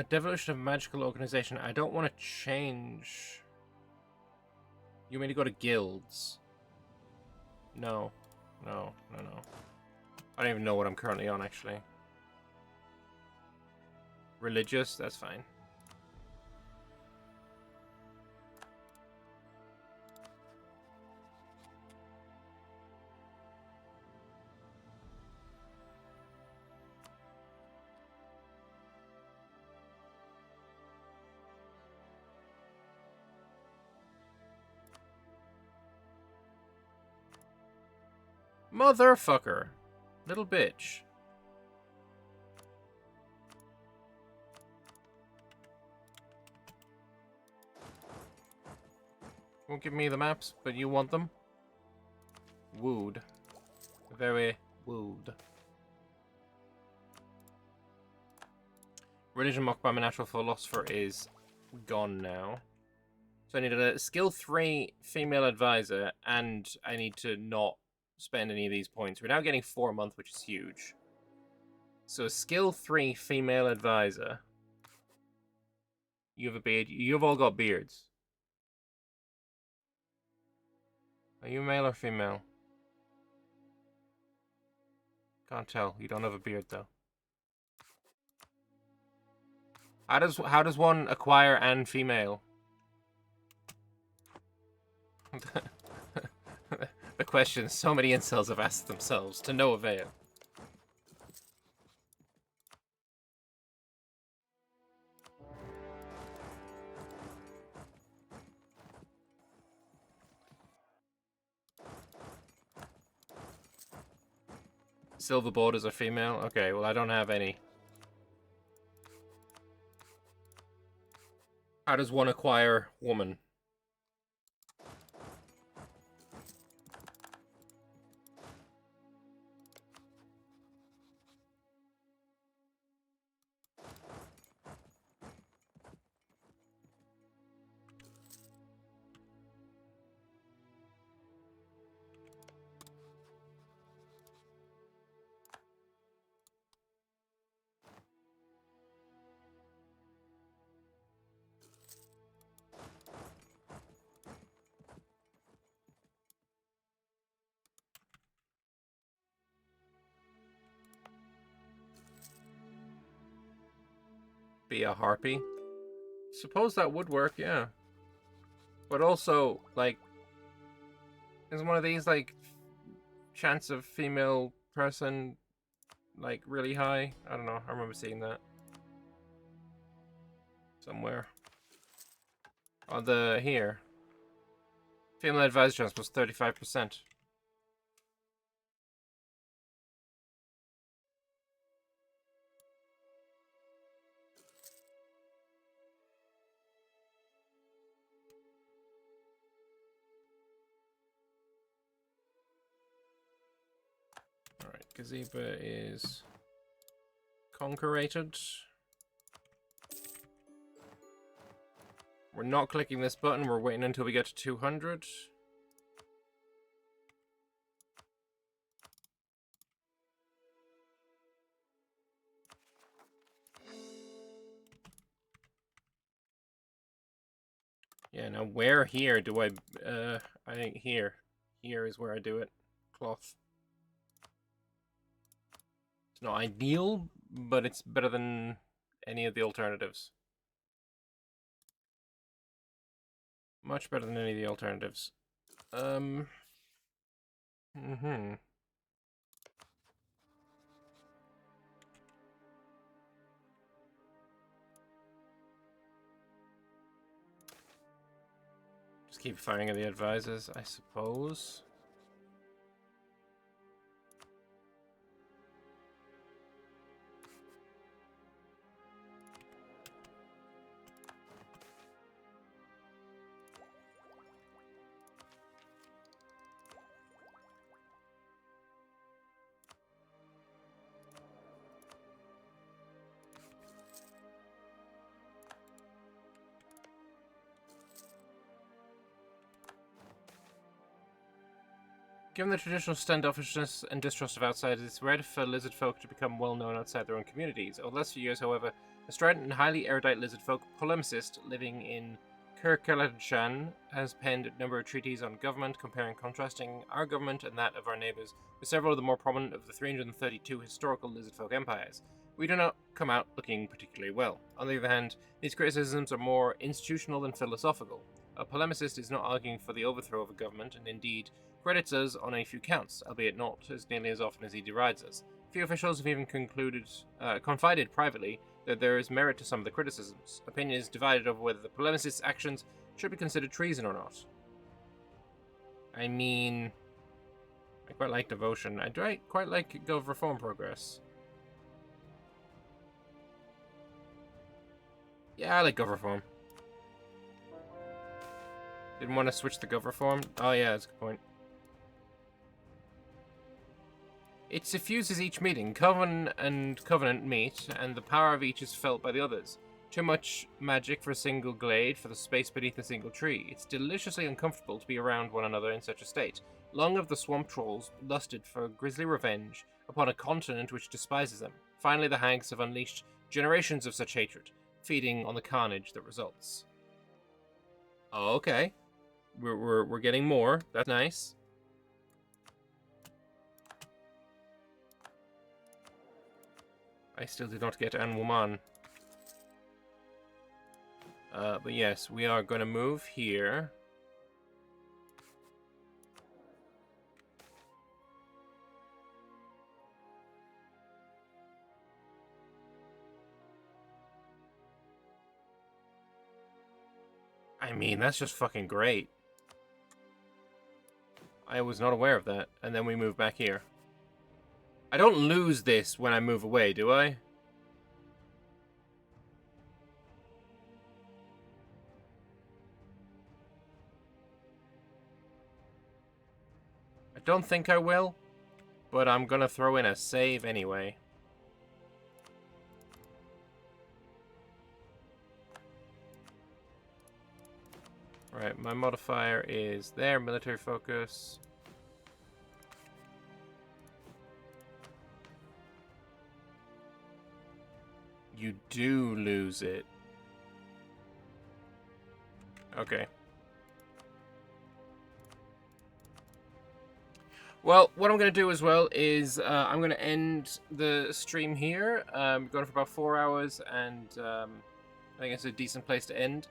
Devolution of Magical Organization. I don't want to change. You mean to go to guilds? No. No. No, no. I don't even know what I'm currently on, actually. Religious? That's fine. Motherfucker. Little bitch. Won't give me the maps, but you want them? Wooed. Very wooed. Religion mocked by my natural philosopher is gone now. So I need a skill 3 female advisor, and I need to not spend any of these points. We're now getting 4 a month, which is huge. So skill 3 female advisor. You have a beard. You've all got beards. Are you male or female? Can't tell. You don't have a beard though. How does one acquire and female? The question so many incels have asked themselves to no avail. Silver borders are female? Okay, well I don't have any. How does one acquire woman? Be a harpy? Suppose that would work, yeah. But also, like, is one of these, like, chance of female person, like, really high? I don't know. I remember seeing that somewhere. On the here. Female advisor chance was 35%. Alright, Gazeba is conquerated. We're not clicking this button, we're waiting until we get to 200. Yeah, now where here do I think here. Here is where I do it. Cloth. It's not ideal, but it's better than any of the alternatives. Much better than any of the alternatives. Just keep firing at the advisors, I suppose. Given the traditional standoffishness and distrust of outsiders, it's rare for lizard folk to become well known outside their own communities. Over the last few years, however, a strident and highly erudite lizard folk polemicist living in Kirkalanshan has penned a number of treatises on government, comparing and contrasting our government and that of our neighbours, with several of the more prominent of the 332 historical lizard folk empires. We do not come out looking particularly well. On the other hand, these criticisms are more institutional than philosophical. A polemicist is not arguing for the overthrow of a government, and indeed credits us on a few counts, albeit not as nearly as often as he derides us. Few officials have even confided privately that there is merit to some of the criticisms. Opinion is divided over whether the polemicist's actions should be considered treason or not. I mean, I quite like devotion. I quite like Gov Reform Progress. Yeah, I like Gov Reform. Didn't want to switch the Gov Reform? Oh yeah, that's a good point. It suffuses each meeting. Coven and Covenant meet, and the power of each is felt by the others. Too much magic for a single glade, for the space beneath a single tree. It's deliciously uncomfortable to be around one another in such a state. Long have the swamp trolls lusted for grisly revenge upon a continent which despises them. Finally, the hags have unleashed generations of such hatred, feeding on the carnage that results. Oh, okay. We're getting more. That's nice. I still did not get An Woman. But yes, we are going to move here. I mean, that's just fucking great. I was not aware of that. And then we move back here. I don't lose this when I move away, do I? I don't think I will, but I'm gonna throw in a save anyway. Right, my modifier is there, military focus. You do lose it. Okay. Well, what I'm going to do as well is I'm going to end the stream here. Going for about 4 hours, and I think it's a decent place to end.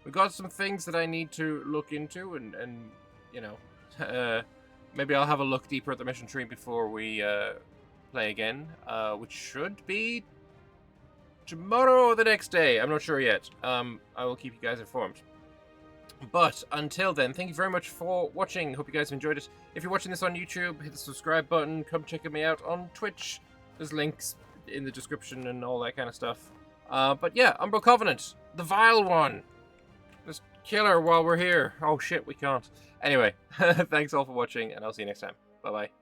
We've got some things that I need to look into, and you know, maybe I'll have a look deeper at the mission tree before we play again, which should be tomorrow or the next day. I'm not sure yet. I will keep you guys informed. But until then, thank you very much for watching. Hope you guys enjoyed it. If you're watching this on YouTube, hit the subscribe button. Come check me out on Twitch. There's links in the description and all that kind of stuff. But yeah, Umbral Covenant, the vile one. Let's kill her while we're here. Oh shit, we can't. Anyway, thanks all for watching, and I'll see you next time. Bye-bye.